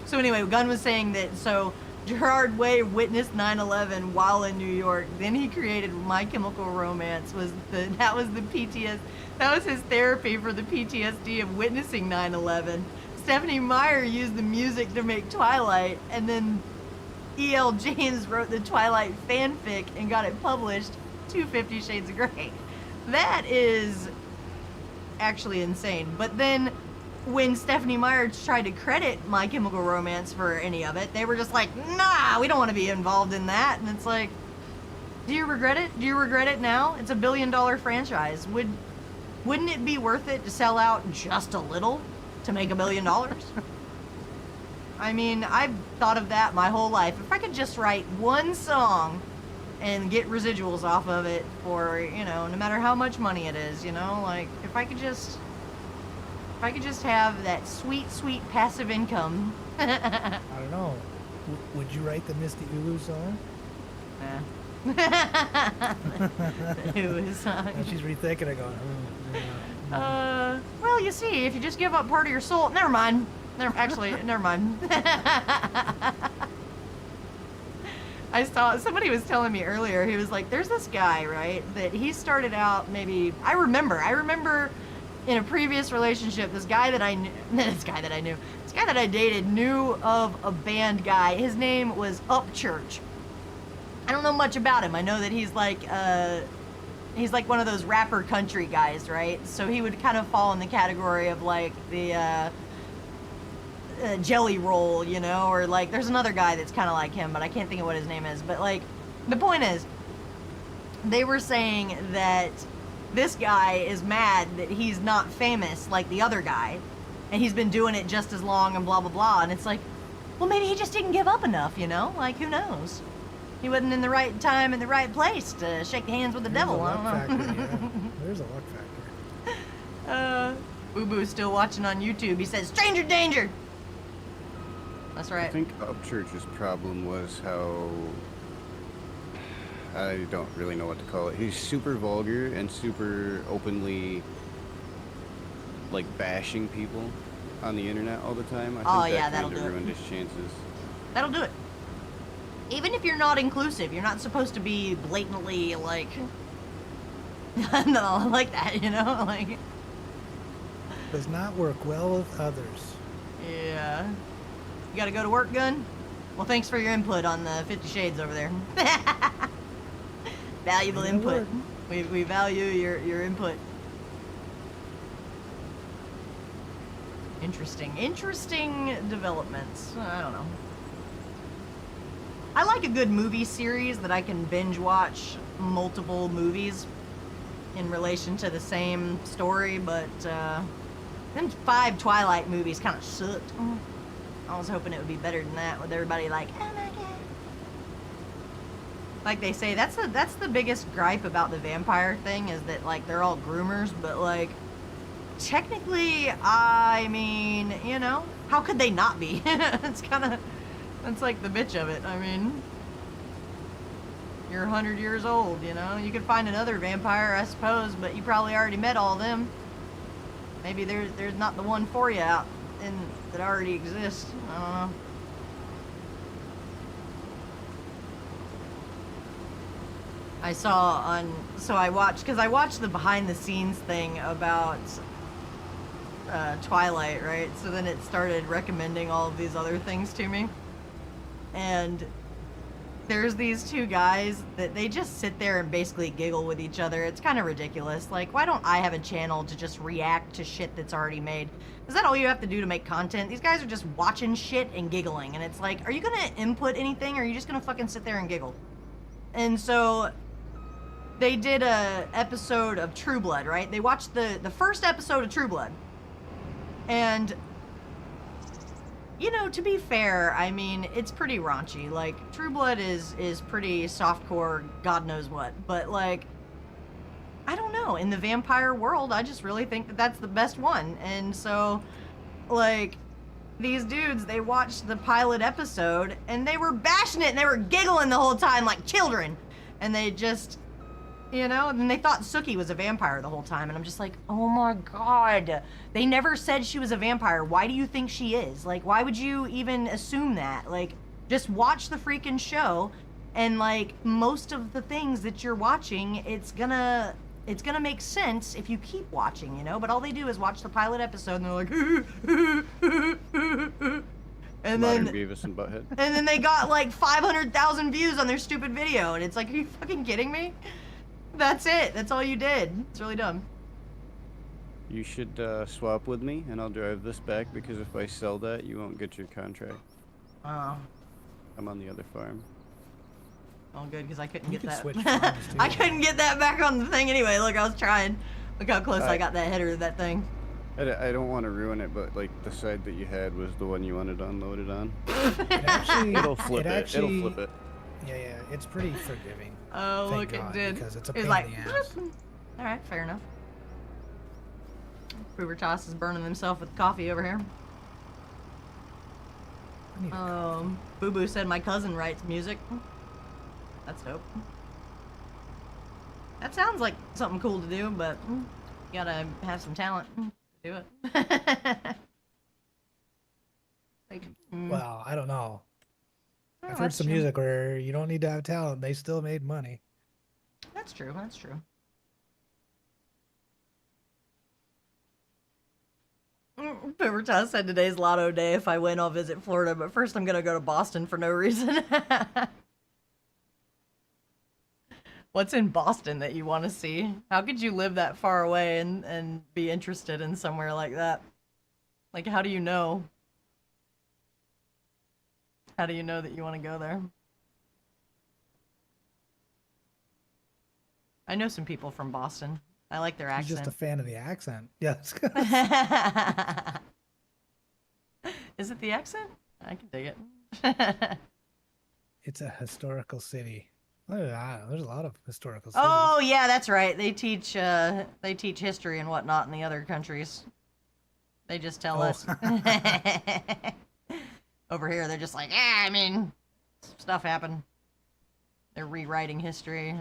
So anyway, Gunn was saying that, so Gerard Way witnessed 9/11 while in New York. Then he created My Chemical Romance. That was his therapy for the PTSD of witnessing 9/11. Stephanie Meyer used the music to make Twilight, and then E.L. James wrote the Twilight fanfic and got it published to 50 Shades of Grey. That is actually insane. But then when Stephanie Meyer tried to credit My Chemical Romance for any of it, they were just like, nah, we don't want to be involved in that. And it's like, do you regret it? Do you regret it now? It's a $1 billion franchise. Wouldn't it be worth it to sell out just a little to make $1 billion? I mean, I've thought of that my whole life. If I could just write one song and get residuals off of it for, you know, no matter how much money it is, you know, like if I could just have that sweet, sweet passive income. I don't know. Would you write the Misty Ulu song? Nah. Ulu song. And she's rethinking it, going, yeah. Well, you see, if you just give up part of your soul, never mind. Never mind. I saw, somebody was telling me earlier, he was like, there's this guy, right, that he started out maybe, I remember in a previous relationship, this guy that I dated knew of a band guy. His name was Upchurch. I don't know much about him. I know that he's like one of those rapper country guys, right? So he would kind of fall in the category of like the Jelly Roll, you know, or like there's another guy that's kind of like him, but I can't think of what his name is. But like the point is, they were saying that this guy is mad that he's not famous like the other guy, and he's been doing it just as long and blah blah blah. And it's like, well, maybe he just didn't give up enough, you know? Like, who knows? He wasn't in the right time in the right place to shake hands with the devil. I don't know. Factor, yeah. There's a luck factor. Boo Boo's still watching on YouTube. He says, "Stranger danger." That's right. I think Upchurch's problem was how, I don't really know what to call it. He's super vulgar and super openly like bashing people on the internet all the time. I think that that'll kind of do it. ruined his chances. That'll do it. Even if you're not inclusive, you're not supposed to be blatantly like, no, like that, you know, like. Does not work well with others. Yeah. You gotta go to work, Gun? Well, thanks for your input on the 50 Shades over there. Valuable Yeah, input. word. We value your input. Interesting developments. I don't know. I like a good movie series that I can binge watch multiple movies in relation to the same story, but them 5 Twilight movies kind of sucked. I was hoping it would be better than that, with everybody like, oh my god. Like they say, that's the biggest gripe about the vampire thing, is that like they're all groomers, but like technically, I mean, you know, how could they not be? That's like the bitch of it. I mean, you're 100 years old, you know? You could find another vampire, I suppose, but you probably already met all of them. Maybe there's not the one for you out that already exists. I don't know. I watched the behind the scenes thing about Twilight, right? So then it started recommending all of these other things to me. And there's these 2 guys that they just sit there and basically giggle with each other. It's kind of ridiculous. Like, why don't I have a channel to just react to shit that's already made? Is that all you have to do to make content? These guys are just watching shit and giggling. And it's like, are you gonna input anything, or are you just gonna fucking sit there and giggle? And so they did a episode of True Blood, right? They watched the first episode of True Blood. And you know, to be fair, I mean, it's pretty raunchy. Like, True Blood is pretty softcore, God knows what. But, like, I don't know. In the vampire world, I just really think that that's the best one. And so, like, these dudes, they watched the pilot episode, and they were bashing it, and they were giggling the whole time like children. And they just, you know, and they thought Sookie was a vampire the whole time. And I'm just like, oh my god. They never said she was a vampire. Why do you think she is? Like, why would you even assume that? Like, just watch the freaking show, and like, most of the things that you're watching, it's gonna make sense if you keep watching, you know? But all they do is watch the pilot episode, and they're like, and Modern then Beavis and Butthead. and then they got like 500,000 views on their stupid video, and it's like, are you fucking kidding me? That's it. That's all you did. It's really dumb. You should swap with me, and I'll drive this back, because if I sell that, you won't get your contract. Oh. I'm on the other farm. All good, because I couldn't You get could that. switch farms, too. I couldn't get that back on the thing anyway. Look, I was trying. Look how close I got that header of that thing. I don't want to ruin it, but like the side that you had was the one you wanted unloaded on. It actually, It'll flip it. actually, It'll flip it. Yeah, it's pretty forgiving. Oh, Thank look, God, it did. because it's a It was pain like, in the ass. all right, fair enough. Frubertas is burning himself with coffee over here. I need a Boo Boo said my cousin writes music. That's dope. That sounds like something cool to do, but you gotta have some talent to do it. Like, Well, I don't know. oh, I've heard that's some true. music where you don't need to have talent. They still made money. That's true. That's true. Pubertas said today's lotto day. If I win, I'll visit Florida, but first I'm gonna go to Boston for no reason. What's in Boston that you want to see? How could you live that far away and be interested in somewhere like that? Like, how do you know? How do you know that you want to go there? I know some people from Boston. I like their He's just accent. a fan of the accent. Yeah, that's good. Is it the accent? I can dig it. It's a historical city. There's a lot of historical cities. Oh yeah, that's right. They teach history and whatnot in the other countries. They just tell Oh. us. Over here, they're just like, yeah, I mean, stuff happened. They're rewriting history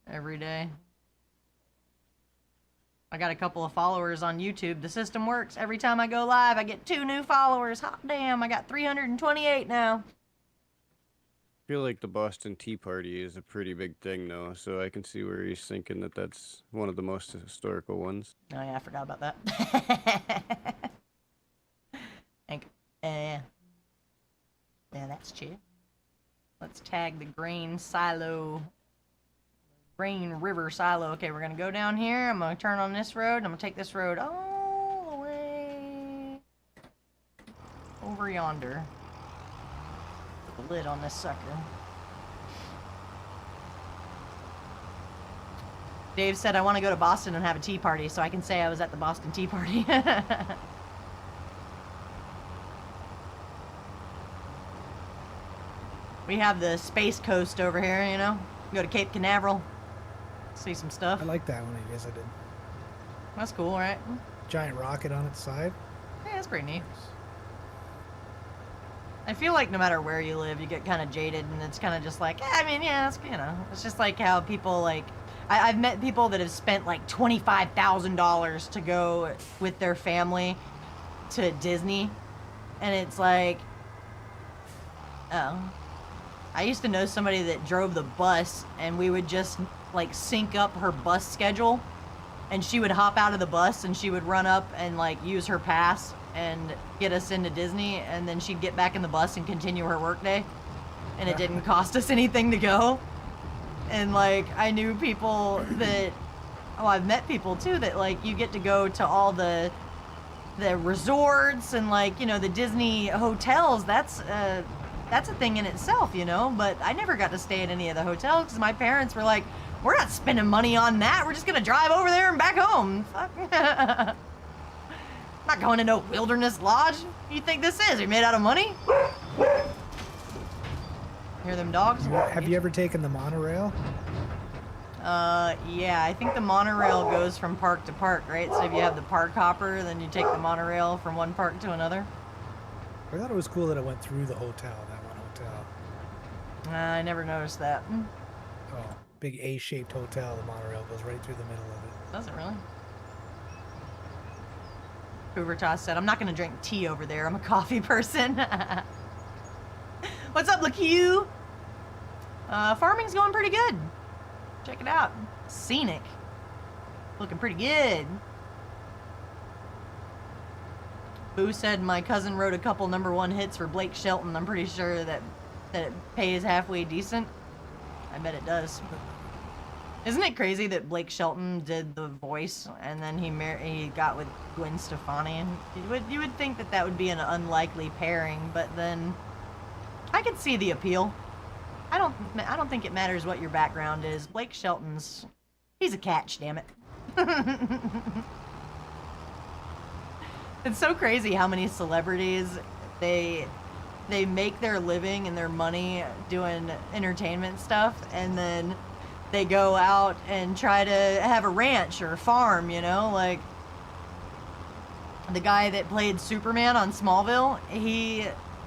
every day. I got a couple of followers on YouTube. The system works. Every time I go live, I get 2 new followers. Hot damn, I got 328 now. I feel like the Boston Tea Party is a pretty big thing now, so I can see where he's thinking that that's one of the most historical ones. Oh yeah, I forgot about that. Yeah, that's true. Let's tag the grain silo. Grain River silo. Okay, we're gonna go down here. I'm gonna turn on this road. I'm gonna take this road all the way over yonder. Put the lid on this sucker. Dave said I want to go to Boston and have a tea party so I can say I was at the Boston Tea Party. We have the Space Coast over here, you know? Go to Cape Canaveral. See some stuff. I like that when I visited. That's cool, right? Giant rocket on its side. Yeah, that's pretty neat. I feel like no matter where you live, you get kind of jaded, and it's kind of just like, I mean, yeah, it's, you know, it's just like how people like, I've met people that have spent like $25,000 to go with their family to Disney, and it's like, oh. I used to know somebody that drove the bus, and we would just like sync up her bus schedule, and she would hop out of the bus and she would run up and like use her pass and get us into Disney, and then she'd get back in the bus and continue her workday, and it didn't cost us anything to go. And like I knew people that, oh, I've met people too that like you get to go to all the resorts and like, you know, the Disney hotels. That's a thing in itself, you know, but I never got to stay at any of the hotels because my parents were like, we're not spending money on that. We're just going to drive over there and back home. Fuck. Not going to no wilderness lodge. You think this is? Are you made out of money? Hear them dogs? Have you ever taken the monorail? Yeah, I think the monorail goes from park to park, right? So if you have the park hopper, then you take the monorail from one park to another. I thought it was cool that it went through the hotel, that one hotel. I never noticed that. Oh, big A-shaped hotel. The monorail goes right through the middle of it. Does it really? Pubertas said, I'm not going to drink tea over there. I'm a coffee person. What's up, LaQ? Farming's going pretty good. Check it out. Scenic. Looking pretty good. Boo said my cousin wrote a couple #1 hits for Blake Shelton. I'm pretty sure that it pays halfway decent. I bet it does. Isn't it crazy that Blake Shelton did the voice and then he got with Gwen Stefani? And you would think that would be an unlikely pairing, but then I could see the appeal. I don't think it matters what your background is. Blake Shelton's, he's a catch, damn it. It's so crazy how many celebrities they make their living and their money doing entertainment stuff, and then they go out and try to have a ranch or a farm, you know? Like, the guy that played Superman on Smallville, he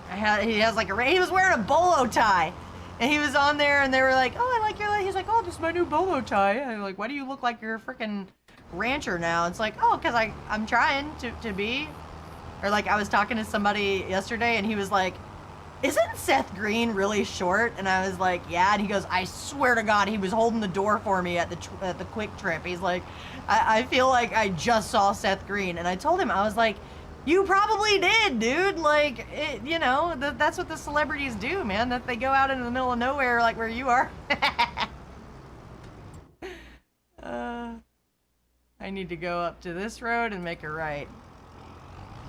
has like he was wearing a bolo tie. And he was on there, and they were like, "Oh, I like your." He's like, "Oh, this is my new bolo tie." And I'm like, "Why do you look like you're a freaking rancher now?" It's like, "Oh, because I'm trying to be." Or like I was talking to somebody yesterday, and he was like, "Isn't Seth Green really short?" And I was like, "Yeah." And he goes, "I swear to God, he was holding the door for me at the Quick Trip." He's like, I feel like I just saw Seth Green." And I told him, I was like, "You probably did, dude. Like, you know, that's what the celebrities do, man. That they go out into the middle of nowhere, like where you are." I need to go up to this road and make a right.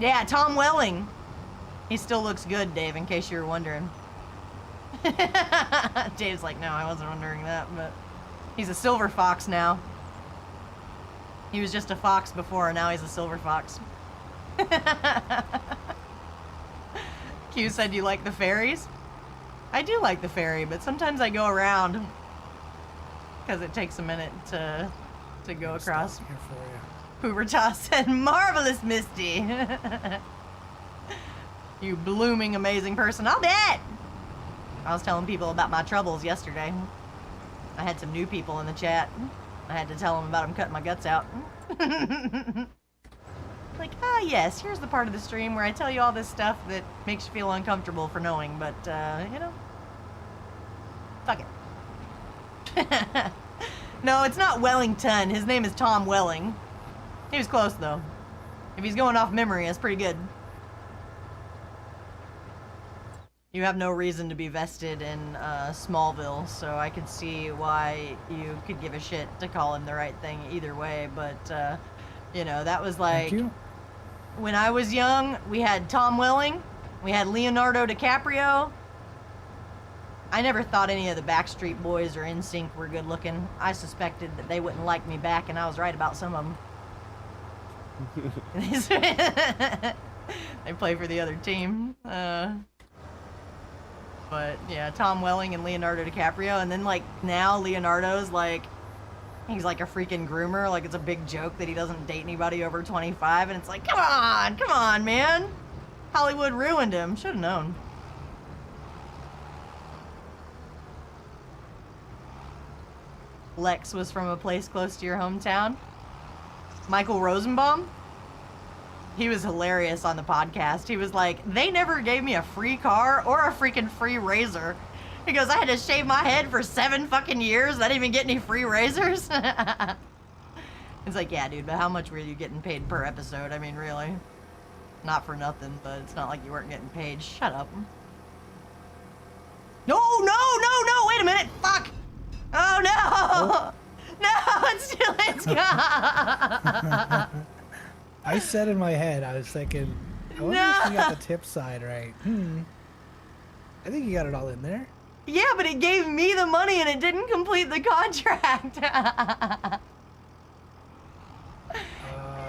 Yeah, Tom Welling. He still looks good, Dave, in case you were wondering. Dave's like, "No, I wasn't wondering that," but he's a silver fox now. He was just a fox before, and now he's a silver fox. Q said you like the ferries. I do like the ferry, but sometimes I go around because it takes a minute to go across. Here for you. Hoover Toss said, "Marvelous, Misty." You blooming amazing person. I'll bet. I was telling people about my troubles yesterday. I had some new people in the chat. I had to tell them about them cutting my guts out. Like, yes, here's the part of the stream where I tell you all this stuff that makes you feel uncomfortable for knowing, but, you know, fuck it. No, it's not Wellington. His name is Tom Welling. He was close, though. If he's going off memory, that's pretty good. You have no reason to be vested in Smallville, so I could see why you could give a shit to call him the right thing either way, but, you know, that was like... Thank you. When I was young, we had Tom Welling, we had Leonardo DiCaprio. I never thought any of the Backstreet Boys or NSYNC were good looking. I suspected that they wouldn't like me back, and I was right about some of them. They play for the other team. But yeah, Tom Welling and Leonardo DiCaprio, and then like now Leonardo's like, he's like a freaking groomer. Like, it's a big joke that he doesn't date anybody over 25, and it's like, come on, man. Hollywood ruined him. Should have known. Lex was from a place close to your hometown. Michael Rosenbaum. He was hilarious on the podcast. He was like, they never gave me a free car or a freaking free razor. He goes, I had to shave my head for 7 fucking years. I didn't even get any free razors. It's like, yeah, dude, but how much were you getting paid per episode? I mean, really? Not for nothing, but it's not like you weren't getting paid. Shut up. No, wait a minute. Fuck. Oh, no. Oh. No, it's gone. I said in my head, I was thinking, I wonder if you got the tip side right. I think you got it all in there. Yeah, but it gave me the money and it didn't complete the contract.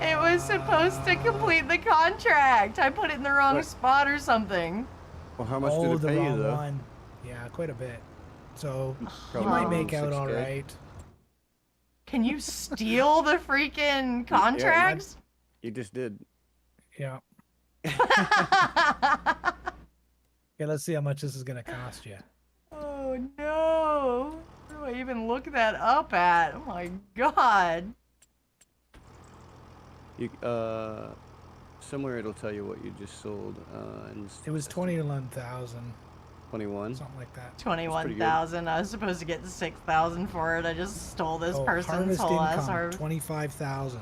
It was supposed to complete the contract. I put it in the wrong spot or something. Well, how much did it pay you, though? One. Yeah, quite a bit. So Probably you might make out 6K. all right. Can you steal the freaking contracts? You just did. Yeah. Okay, let's see how much this is going to cost you. Oh, no. Where do I even look that up at? Oh, my God. You somewhere it'll tell you what you just sold. And It was 21,000, 21. something like that. 21,000. I was supposed to get 6,000 for it. I just stole this person's harvest whole ass income, harvest. 25,000.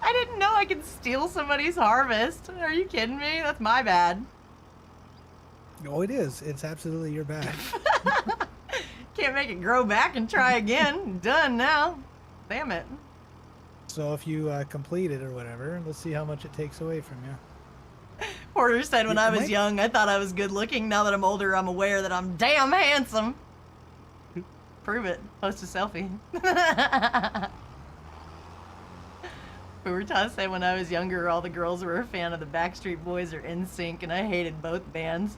I didn't know I could steal somebody's harvest. Are you kidding me? That's my bad. Oh, it is. It's absolutely your bad. Can't make it grow back and try again. Done now. Damn it. So if you complete it or whatever, let's see how much it takes away from you. Porter said when You I was might- young, I thought I was good looking. Now that I'm older, I'm aware that I'm damn handsome. Prove it. Post a selfie. Furuta said when I was younger, all the girls were a fan of the Backstreet Boys or NSYNC, and I hated both bands.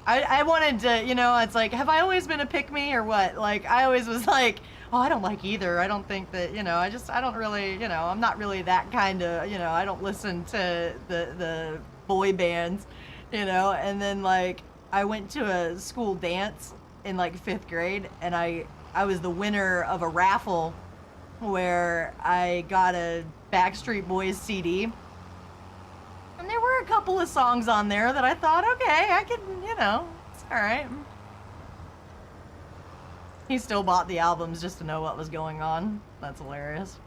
I wanted to, you know, it's like, have I always been a pick-me or what? Like, I always was like, oh, I don't like either. I don't think that, you know, I don't really, you know, I'm not really that kind of, you know, I don't listen to the boy bands, you know, and then, like, I went to a school dance in, like, 5th grade, and I was the winner of a raffle where I got a Backstreet Boys CD. And there were a couple of songs on there that I thought, okay, I can, you know, it's all right. He still bought the albums just to know what was going on. That's hilarious.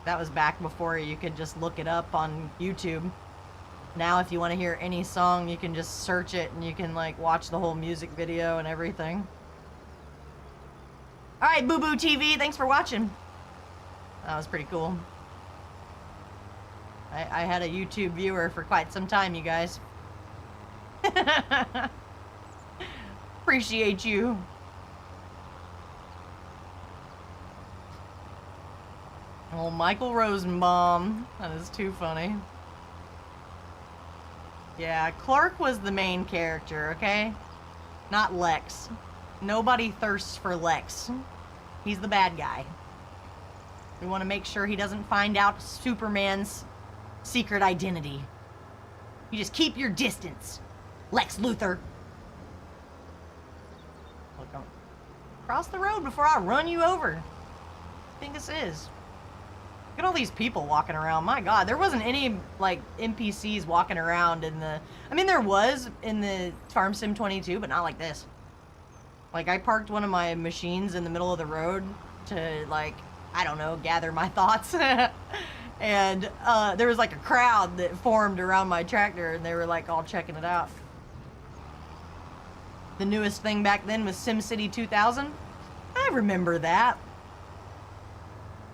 That was back before you could just look it up on YouTube. Now, if you want to hear any song, you can just search it and you can, like, watch the whole music video and everything. All right, Boo Boo TV, thanks for watching. That was pretty cool. I had a YouTube viewer for quite some time, you guys. Appreciate you. Oh, Michael Rosenbaum. That is too funny. Yeah, Clark was the main character, okay? Not Lex. Nobody thirsts for Lex. He's the bad guy. We want to make sure he doesn't find out Superman's secret identity. You just keep your distance, Lex Luthor. Look, cross the road before I run you over. What do you think this is? Look at all these people walking around. My God, there wasn't any, like, NPCs walking around in the... I mean, there was in the Farm Sim 22, but not like this. Like, I parked one of my machines in the middle of the road to, like, I don't know, gather my thoughts. And there was like a crowd that formed around my tractor, and they were like all checking it out. The newest thing back then was SimCity 2000. I remember that.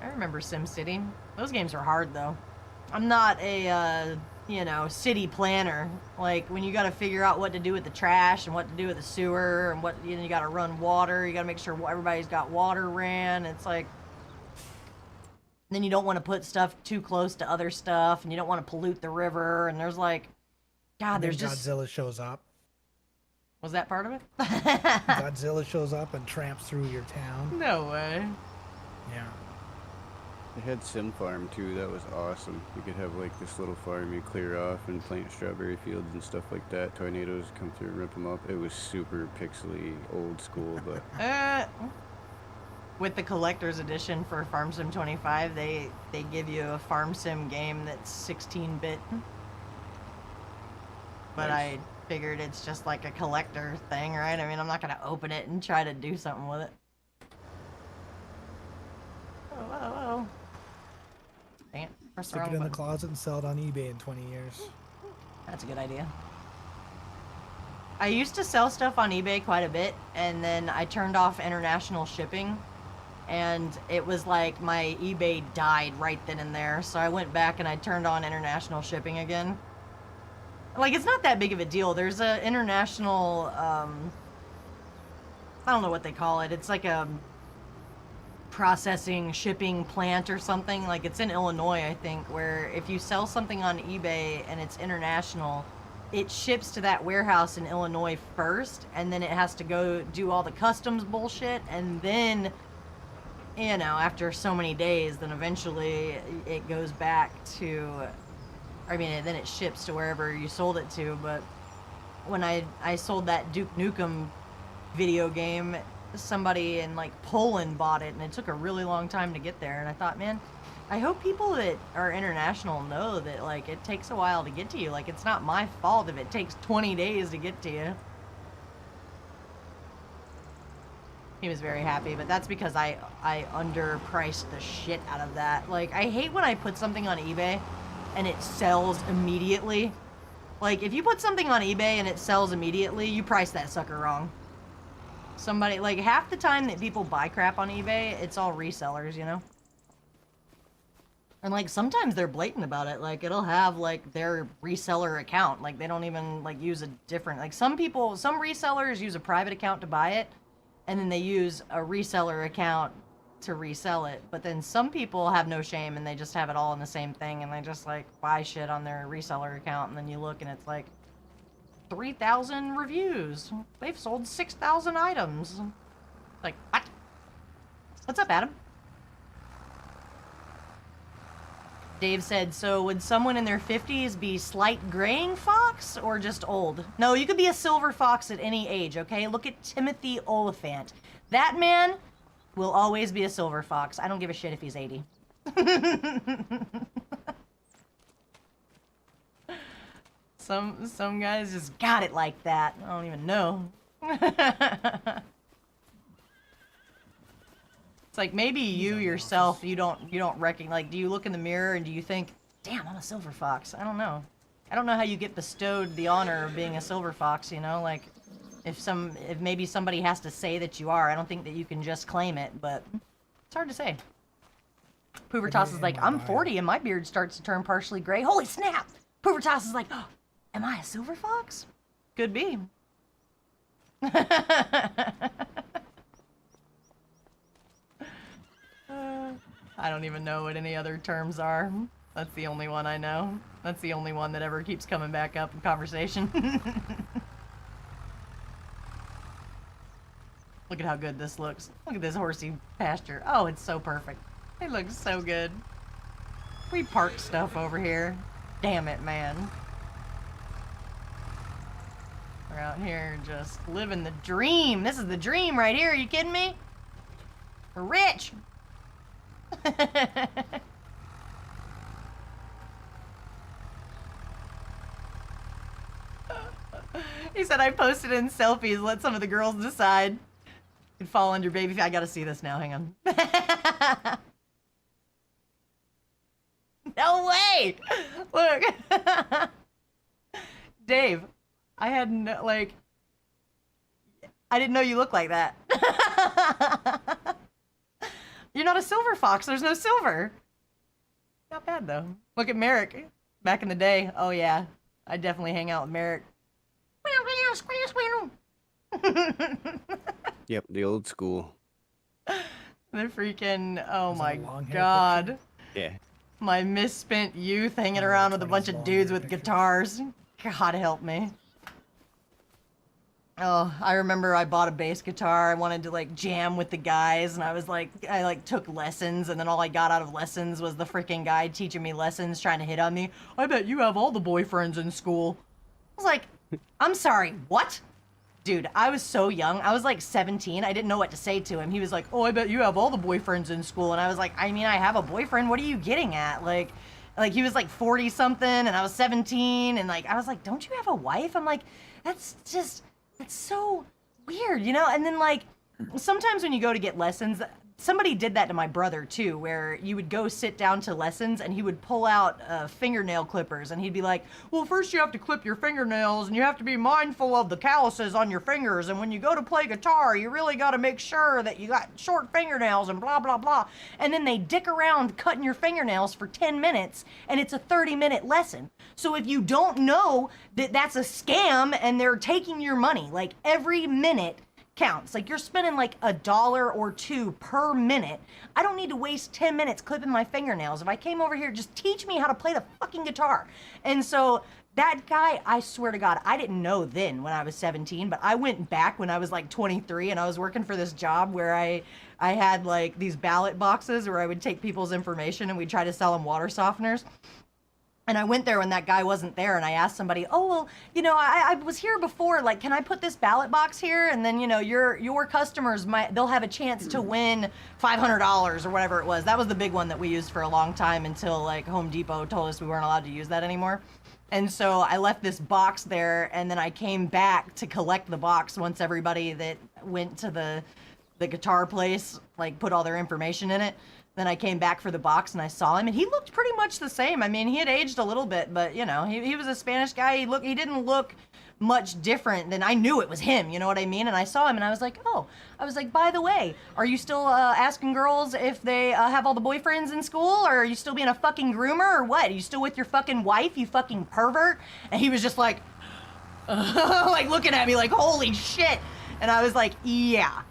I remember SimCity. Those games were hard though. I'm not a, you know, city planner. Like when you gotta figure out what to do with the trash and what to do with the sewer and what, you know, you gotta run water. You gotta make sure everybody's got water ran. It's like, then you don't want to put stuff too close to other stuff, and you don't want to pollute the river, and there's like, God, And there's then just... Godzilla shows up. Was that part of it? Godzilla shows up and tramps through your town. No way. Yeah. They had Sim Farm too, that was awesome. You could have like this little farm you clear off and plant strawberry fields and stuff like that. Tornadoes come through and rip them up. It was super pixely, old school, but With the collector's edition for Farm Sim 25, they give you a Farm Sim game that's 16-bit. But Nice. I figured it's just like a collector thing, right? I mean, I'm not going to open it and try to do something with it. Whoa, whoa, whoa. Dang it. Press the Stick wrong it in the button. closet and sell it on eBay in 20 years. That's a good idea. I used to sell stuff on eBay quite a bit, and then I turned off international shipping, and it was like my eBay died right then and there, so I went back and I turned on international shipping again. Like, it's not that big of a deal. There's a international, I don't know what they call it. It's like a processing shipping plant or something. Like, it's in Illinois, I think, where if you sell something on eBay and it's international, it ships to that warehouse in Illinois first, and then it has to go do all the customs bullshit, and then, you know, after so many days, then eventually it goes back to, I mean, then it ships to wherever you sold it to. But when I sold that Duke Nukem video game, somebody in like Poland bought it, and it took a really long time to get there, and I thought, man, I hope people that are international know that, like, it takes a while to get to you. Like, it's not my fault if it takes 20 days to get to you. He was very happy, but that's because I underpriced the shit out of that. Like, I hate when I put something on eBay and it sells immediately. Like, if you put something on eBay and it sells immediately, you price that sucker wrong. Somebody, like, half the time that people buy crap on eBay, it's all resellers, you know? And, like, sometimes they're blatant about it. Like, it'll have, like, their reseller account. Like, they don't even, like, use a different... Like, some resellers use a private account to buy it, and then they use a reseller account to resell it. But then some people have no shame, and they just have it all in the same thing, and they just, like, buy shit on their reseller account, and then you look, and it's, like, 3,000 reviews. They've sold 6,000 items. Like, what? What's up, Adam? Dave said, so would someone in their 50s be slight graying fox or just old? No, you could be a silver fox at any age, okay? Look at Timothy Oliphant. That man will always be a silver fox. I don't give a shit if he's 80. Some guys just got it like that. I don't even know. It's like maybe you yourself, you don't recognize, like, do you look in the mirror and do you think, damn, I'm a silver fox? I don't know. I don't know how you get bestowed the honor of being a silver fox, you know? Like, if maybe somebody has to say that you are, I don't think that you can just claim it, but it's hard to say. Poovertoss is like, I'm 40 and my beard starts to turn partially gray. Holy snap! Poovertoss is like, oh, am I a silver fox? Could be. I don't even know what any other terms are. That's the only one I know. That's the only one that ever keeps coming back up in conversation. Look at how good this looks. Look at this horsey pasture. Oh, it's so perfect. It looks so good. We park stuff over here. Damn it, man. We're out here just living the dream. This is the dream right here. Are you kidding me? We're rich. He said I posted in selfies. Let some of the girls decide. Could fall under baby. I gotta see this now. Hang on. No way! Look. Dave, I had no, like, I didn't know you looked like that. You're not a silver fox. There's no silver. Not bad, though. Look at Merrick. Back in the day. Oh, yeah. I definitely hang out with Merrick. Yep, the old school. The freaking... Oh, Was that my a long hair God. Yeah. My misspent youth hanging Oh, around with a 20s bunch of long dudes hair with pictures. guitars. God help me. Oh, I remember I bought a bass guitar. I wanted to, like, jam with the guys, and I took lessons, and then all I got out of lessons was the freaking guy teaching me lessons, trying to hit on me. I bet you have all the boyfriends in school. I was like, I'm sorry, what? Dude, I was so young. I was like 17. I didn't know what to say to him. He was like, oh, I bet you have all the boyfriends in school. And I was like, I mean, I have a boyfriend. What are you getting at? Like he was like 40 something and I was 17. And like, I was like, don't you have a wife? I'm like, that's so weird, you know? And then like, sometimes when you go to get lessons, somebody did that to my brother too, where you would go sit down to lessons and he would pull out fingernail clippers and he'd be like, well, first you have to clip your fingernails and you have to be mindful of the calluses on your fingers. And when you go to play guitar, you really got to make sure that you got short fingernails and blah, blah, blah. And then they dick around cutting your fingernails for 10 minutes and it's a 30-minute lesson. So if you don't know that that's a scam and they're taking your money, like every minute counts. Like you're spending like $1 or $2 per minute. I don't need to waste 10 minutes clipping my fingernails. If I came over here, just teach me how to play the fucking guitar. And so that guy, I swear to God, I didn't know then when I was 17, but I went back when I was like 23 and I was working for this job where I had like these ballot boxes where I would take people's information and we'd try to sell them water softeners. And I went there when that guy wasn't there and I asked somebody, oh, well, you know, I was here before, like, can I put this ballot box here? And then, you know, your customers they'll have a chance to win $500 or whatever it was. That was the big one that we used for a long time until like Home Depot told us we weren't allowed to use that anymore. And so I left this box there and then I came back to collect the box once everybody that went to the guitar place, like, put all their information in it. Then I came back for the box and I saw him and he looked pretty much the same. I mean, he had aged a little bit, but you know, he was a Spanish guy. He didn't look much different than I knew it was him, you know what I mean? And I saw him and I was like, oh, I was like, by the way, are you still asking girls if they have all the boyfriends in school, or are you still being a fucking groomer, or what? Are you still with your fucking wife, you fucking pervert? And he was just like, like looking at me like, holy shit. And I was like, yeah,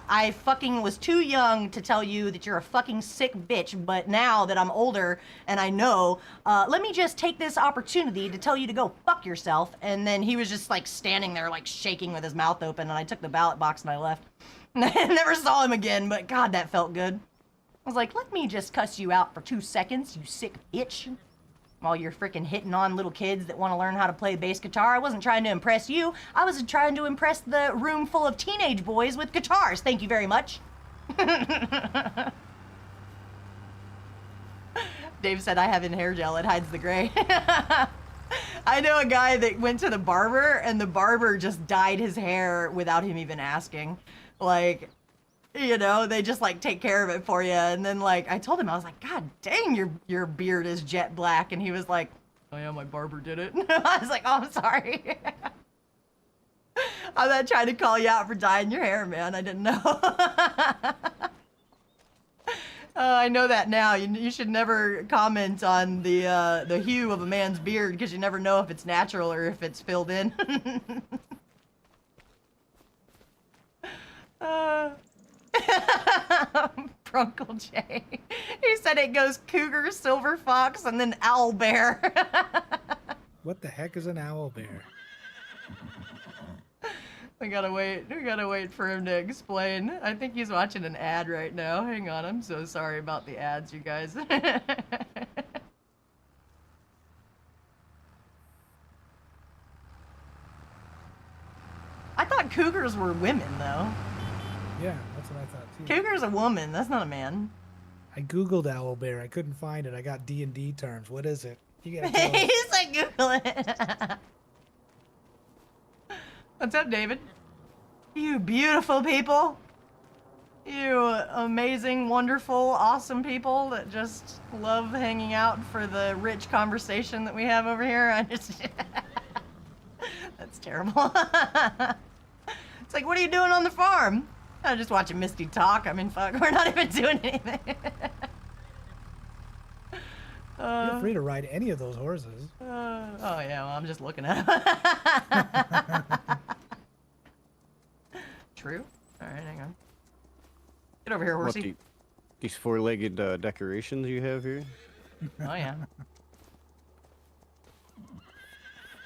I fucking was too young to tell you that you're a fucking sick bitch, but now that I'm older and I know, let me just take this opportunity to tell you to go fuck yourself. And then he was just like standing there like shaking with his mouth open, and I took the ballot box and I left. And I never saw him again, but God, that felt good. I was like, let me just cuss you out for 2 seconds, you sick bitch. While you're freaking hitting on little kids that want to learn how to play bass guitar. I wasn't trying to impress you. I was trying to impress the room full of teenage boys with guitars. Thank you very much. Dave said I have in hair gel. It hides the gray. I know a guy that went to the barber, and the barber just dyed his hair without him even asking. Like, you know, they just like take care of it for you. And then like I told him, I was like, God dang, your beard is jet black. And he was like, oh yeah, my barber did it. I was like, oh, I'm sorry. I'm not trying to call you out for dyeing your hair, man. I didn't know. I know that now. You should never comment on the hue of a man's beard, because you never know if it's natural or if it's filled in. Brunkle J. He said it goes cougar, silver fox, and then owl bear. What the heck is an owl bear? We gotta wait for him to explain. I think he's watching an ad right now. Hang on, I'm so sorry about the ads, you guys. I thought cougars were women, though. Yeah, that's what I thought too. Cougar's a woman. That's not a man. I googled owl bear. I couldn't find it. I got D&D terms. What is it? You gotta tell us. He's like, Google it. What's up, David? You beautiful people. You amazing, wonderful, awesome people that just love hanging out for the rich conversation that we have over here. I just... That's terrible. It's like, what are you doing on the farm? I'm just watching Misty talk. I mean, fuck, we're not even doing anything. Feel free to ride any of those horses. Oh yeah, well, I'm just looking at them. True. All right, hang on. Get over here, What, horsey. these four-legged decorations you have here? Oh yeah.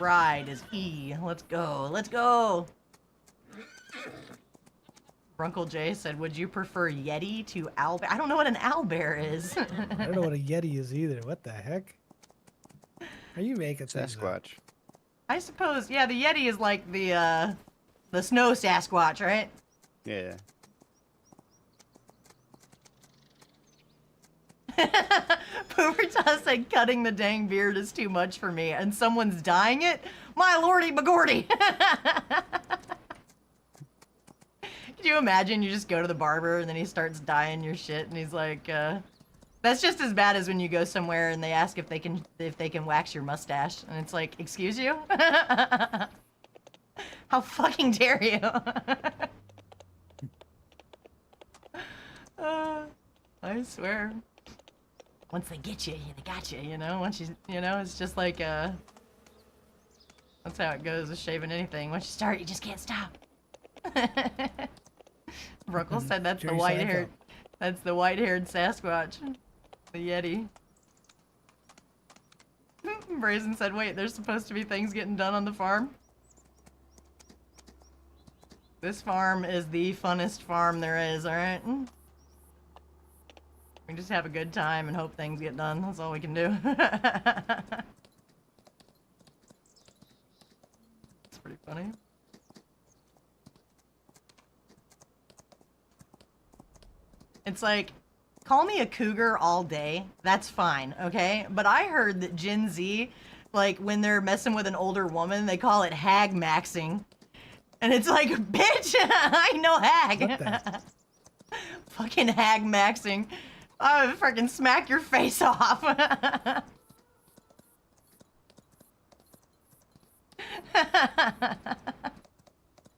Ride is E. Let's go. Let's go. Brunkle J said, would you prefer Yeti to owlbear? I don't know what an owlbear is. I don't know what a Yeti is either. What the heck? Are you making things up? Sasquatch. I suppose, yeah, the Yeti is like the snow Sasquatch, right? Yeah. Pooperta said cutting the dang beard is too much for me, and someone's dyeing it? My lordy McGordy! Could you imagine you just go to the barber and then he starts dyeing your shit and he's like, that's just as bad as when you go somewhere and they ask if they can wax your mustache and it's like, excuse you? How fucking dare you? I swear. Once they get you, they got you, you know? Once you know, it's just like, that's how it goes with shaving anything. Once you start, you just can't stop. Bruckle said that's Jerry the white-haired, Seinfeld. that's the white-haired Sasquatch, the Yeti. Brazen said, wait, there's supposed to be things getting done on the farm? This farm is the funnest farm there is, alright? We just have a good time and hope things get done. That's all we can do. It's pretty funny. It's like, call me a cougar all day. That's fine, okay? But I heard that Gen Z, like, when they're messing with an older woman, they call it hag maxing. And it's like, bitch, I know hag. What the? Fucking hag maxing. I would freaking smack your face off.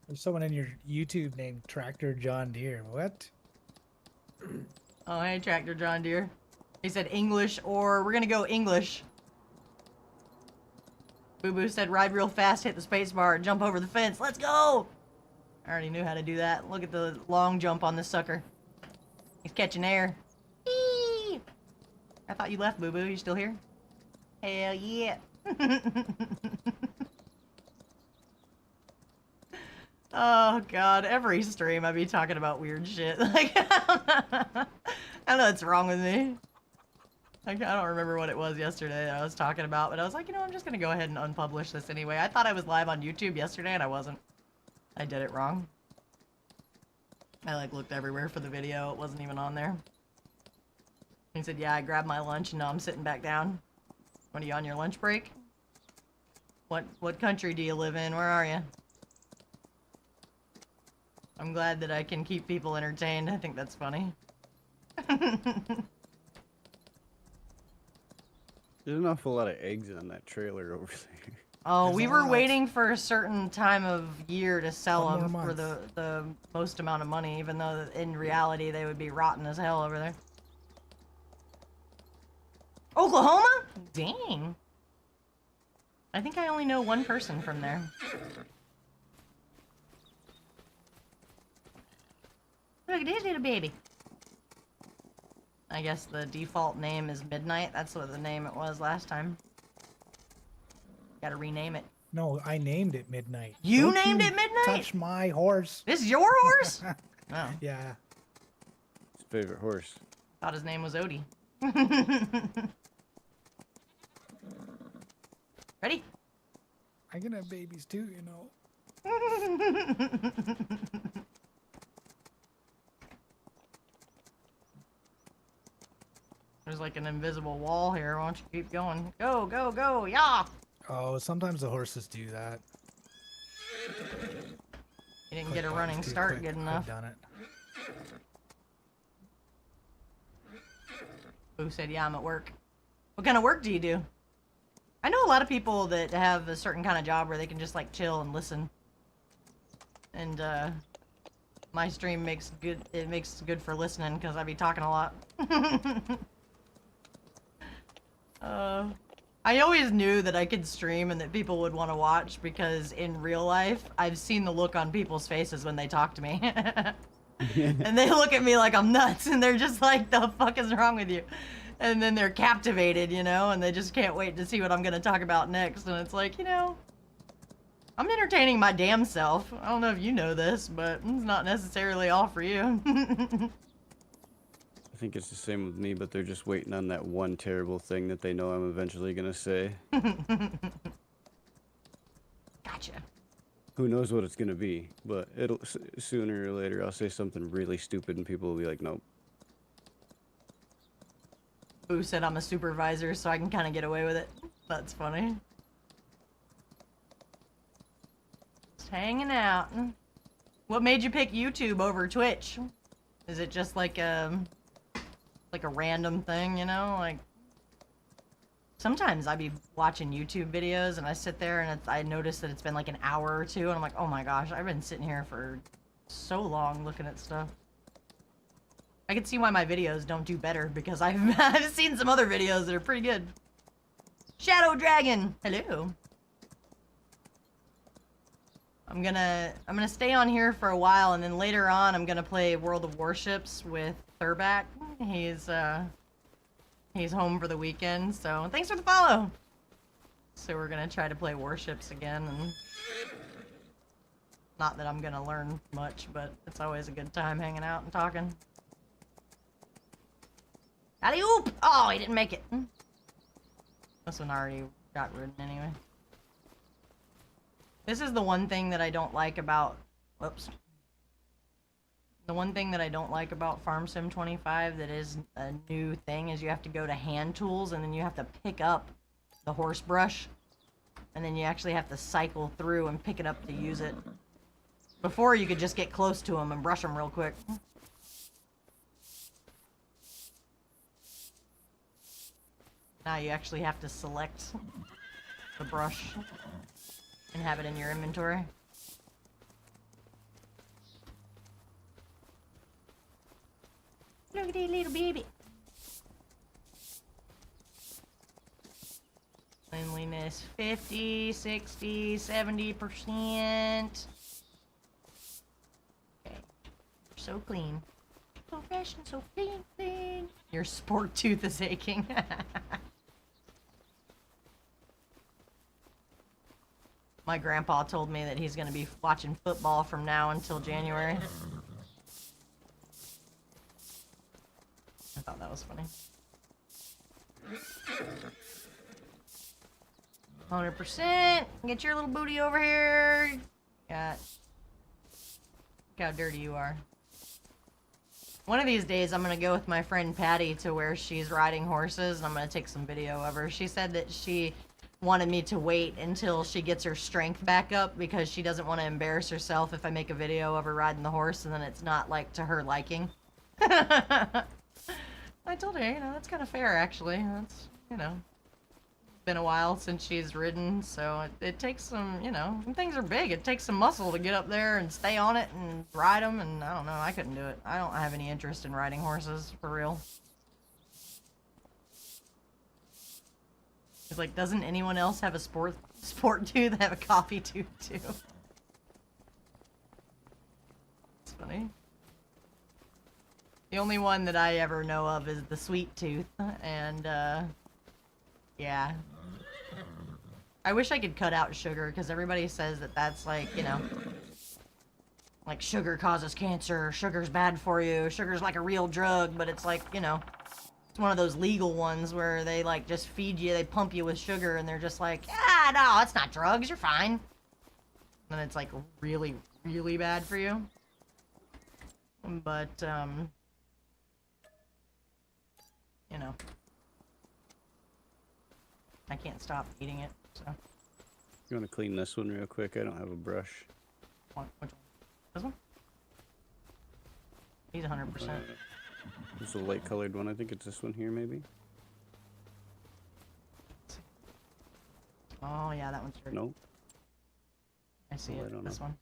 There's someone in your YouTube named Tractor John Deere. What? Oh, hey, Tractor John Deere. He said English, or we're gonna go English. Boo Boo said ride real fast, hit the space bar, jump over the fence. Let's go! I already knew how to do that. Look at the long jump on this sucker. He's catching air. Eee! I thought you left, Boo Boo. You still here? Hell yeah. Oh god, every stream I be talking about weird shit. Like, I don't know what's wrong with me. Like, I don't remember what it was yesterday that I was talking about, but I was like, you know, I'm just gonna go ahead and unpublish this anyway. I thought I was live on YouTube yesterday and I wasn't. I did it wrong. I like looked everywhere for the video. It wasn't even on there. He said, yeah, I grabbed my lunch and now I'm sitting back down. What, are you on your lunch break? What country do you live in? Where are you? I'm glad that I can keep people entertained. I think that's funny. There's an awful lot of eggs on that trailer over there. Oh, There's we a were lot. waiting for a certain time of year to sell One them more for month. the most amount of money, even though in reality they would be rotten as hell over there. Oklahoma? Dang. I think I only know one person from there. Look at this little baby. I guess the default name is Midnight. That's what the name it was last time. Gotta rename it. No, I named it Midnight. You Don't named you it Midnight? Touch my horse. This is your horse? Oh, Yeah. His favorite horse. thought his name was Odie. Ready? I can have babies too, you know. There's like an invisible wall here. Why don't you keep going? Go, go, go, yeah! Oh, sometimes the horses do that. You didn't get a running Too start quick. good I've enough. done it. Who said, yeah, I'm at work. What kind of work do you do? I know a lot of people that have a certain kind of job where they can just like chill and listen. And my stream makes good, it makes good for listening because I be talking a lot. I always knew that I could stream and that people would want to watch because in real life, I've seen the look on people's faces when they talk to me. And they look at me like I'm nuts and they're just like, the fuck is wrong with you? And then they're captivated, you know, and they just can't wait to see what I'm going to talk about next. And it's like, you know, I'm entertaining my damn self. I don't know if you know this, but it's not necessarily all for you. I think it's the same with me, but they're just waiting on that one terrible thing that they know I'm eventually gonna say. Gotcha. Who knows what it's gonna be, but it'll sooner or later I'll say something really stupid and people will be like, nope. Boo said I'm a supervisor, so I can kind of get away with it. That's funny. Just hanging out. What made you pick YouTube over Twitch? Is it just like a random thing, you know? Like, sometimes I be watching YouTube videos and I sit there and I notice that it's been like an hour or two and I'm like, oh my gosh, I've been sitting here for so long looking at stuff. I can see why my videos don't do better because I've seen some other videos that are pretty good. Shadow Dragon, hello. I'm gonna stay on here for a while and then later on I'm gonna play World of Warships with Thurback. He's home for the weekend, so thanks for the follow. So we're gonna try to play Warships again, and not that I'm gonna learn much, but it's always a good time hanging out and talking. Alley-oop! Oh, he didn't make it. This one already got ridden anyway. This is the one thing that I don't like about... Whoops. The one thing that I don't like about Farm Sim 25 that is a new thing is you have to go to hand tools and then you have to pick up the horse brush. And then you actually have to cycle through and pick it up to use it. Before you could just get close to them and brush them real quick. Now you actually have to select the brush. and have it in your inventory. Look at that little baby. Cleanliness 50, 60, 70%. Okay. So clean. So fresh and so clean. Your sport tooth is aching. My grandpa told me that he's going to be watching football from now until January. I thought that was funny. 100%. Get your little booty over here. Got. Look how dirty you are. One of these days, I'm gonna go with my friend Patty to where she's riding horses, and I'm gonna take some video of her. She said that she wanted me to wait until she gets her strength back up because she doesn't want to embarrass herself if I make a video of her riding the horse, and then it's not like to her liking. I told her, you know, that's kind of fair, actually. That's, you know, been a while since she's ridden, so it takes some, you know, when things are big, it takes some muscle to get up there and stay on it and ride them, and I don't know, I couldn't do it. I don't have any interest in riding horses, for real. It's like, doesn't anyone else have a sport tooth? Have a coffee tooth, too. It's funny. The only one that I ever know of is the sweet tooth, and, yeah. I wish I could cut out sugar, because everybody says that that's like, you know, like sugar causes cancer, sugar's bad for you, sugar's like a real drug, but it's like, you know, it's one of those legal ones where they like just feed you, they pump you with sugar, and they're just like, ah, no, it's not drugs, you're fine. And it's like really, really bad for you. But, you know. I can't stop eating it, so. You want to clean this one real quick? I don't have a brush. Which one? This one? He's 100%. This is a light colored one. I think it's this one here, maybe. Oh, yeah, that one's dirty. Nope. I see Oh, it. I don't This know. one.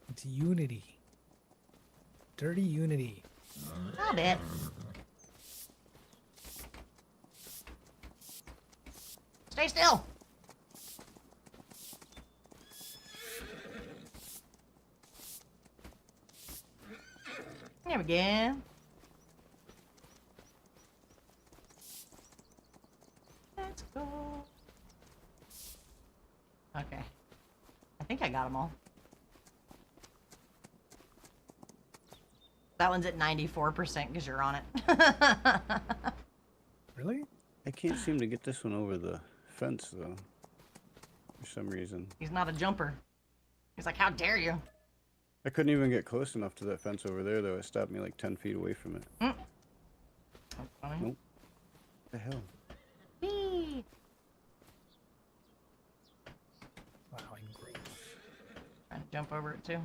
It's Unity. Dirty Unity. Stop it. Stay still. There we go. Let's go. Okay. I think I got them all. That one's at 94% because you're on it. Really? I can't seem to get this one over the fence, though. For some reason. He's not a jumper. He's like, how dare you? I couldn't even get close enough to that fence over there, though. It stopped me like 10 feet away from it. That's funny. Nope. What the hell? Whee! Plowing growth. Trying to jump over it too.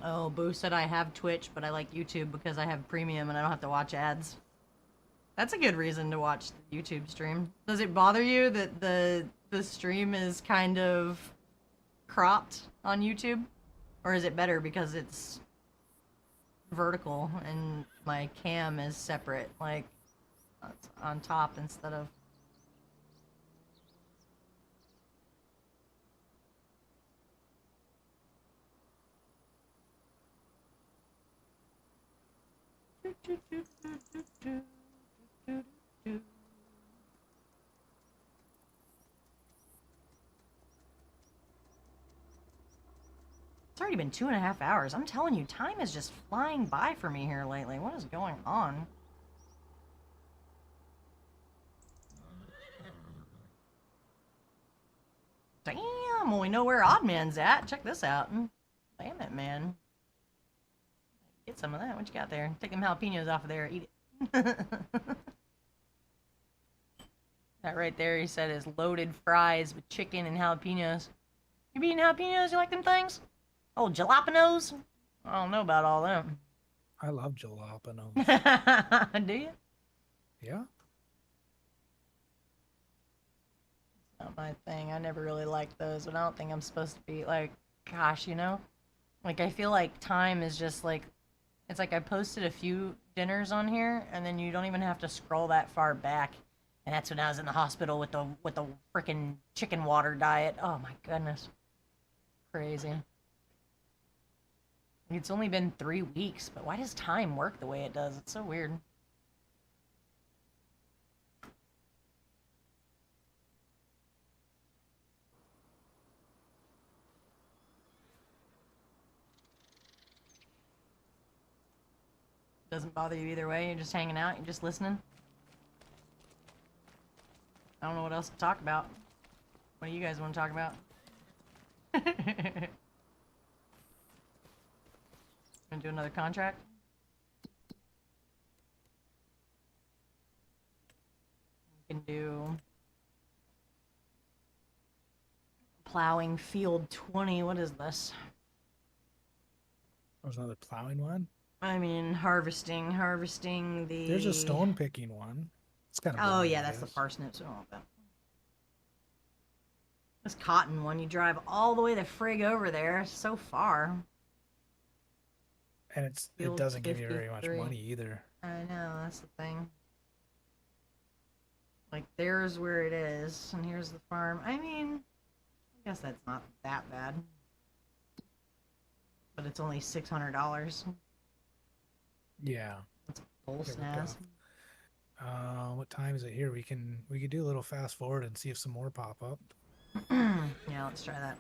Oh, Boo said I have Twitch, but I like YouTube because I have premium and I don't have to watch ads. That's a good reason to watch the YouTube stream. Does it bother you that the stream is kind of cropped on YouTube? Or is it better because it's vertical and my cam is separate, like it's on top instead of... It's already been 2.5 hours. I'm telling you, time is just flying by for me here lately. What is going on? Damn, well, we know where Oddman's at. Check this out. Damn it, man. Get some of that. What you got there? Take them jalapenos off of there. Eat it. That right there, he said, is loaded fries with chicken and jalapenos. You be eating jalapenos? You like them things? Oh, jalapenos? I don't know about all them. I love jalapenos. Do you? Yeah. Not my thing. I never really liked those, and I don't think I'm supposed to be like, gosh, you know? Like, I feel like time is just like, it's like I posted a few dinners on here, and then you don't even have to scroll that far back. And that's when I was in the hospital with the freaking chicken water diet. Oh my goodness. Crazy. It's only been 3 weeks, but why does time work the way it does? It's so weird. Doesn't bother you either way. You're just hanging out. You're just listening. I don't know what else to talk about. What do you guys want to talk about? Gonna do another contract? We can do plowing field 20. What is this? There's another plowing one. I mean, harvesting the... There's a stone picking one. It's kind of. Oh, boring, yeah, I that's the guess. parsnips. We don't want that. This cotton one, you drive all the way the frig over there. So far. And it Field doesn't give you very much 53. money either. I know, that's the thing. Like, there's where it is, and here's the farm. I mean, I guess that's not that bad. But it's only $600. Yeah. That's bull There we snaz. What time is it here? We could do a little fast forward and see if some more pop up. Yeah, let's try that.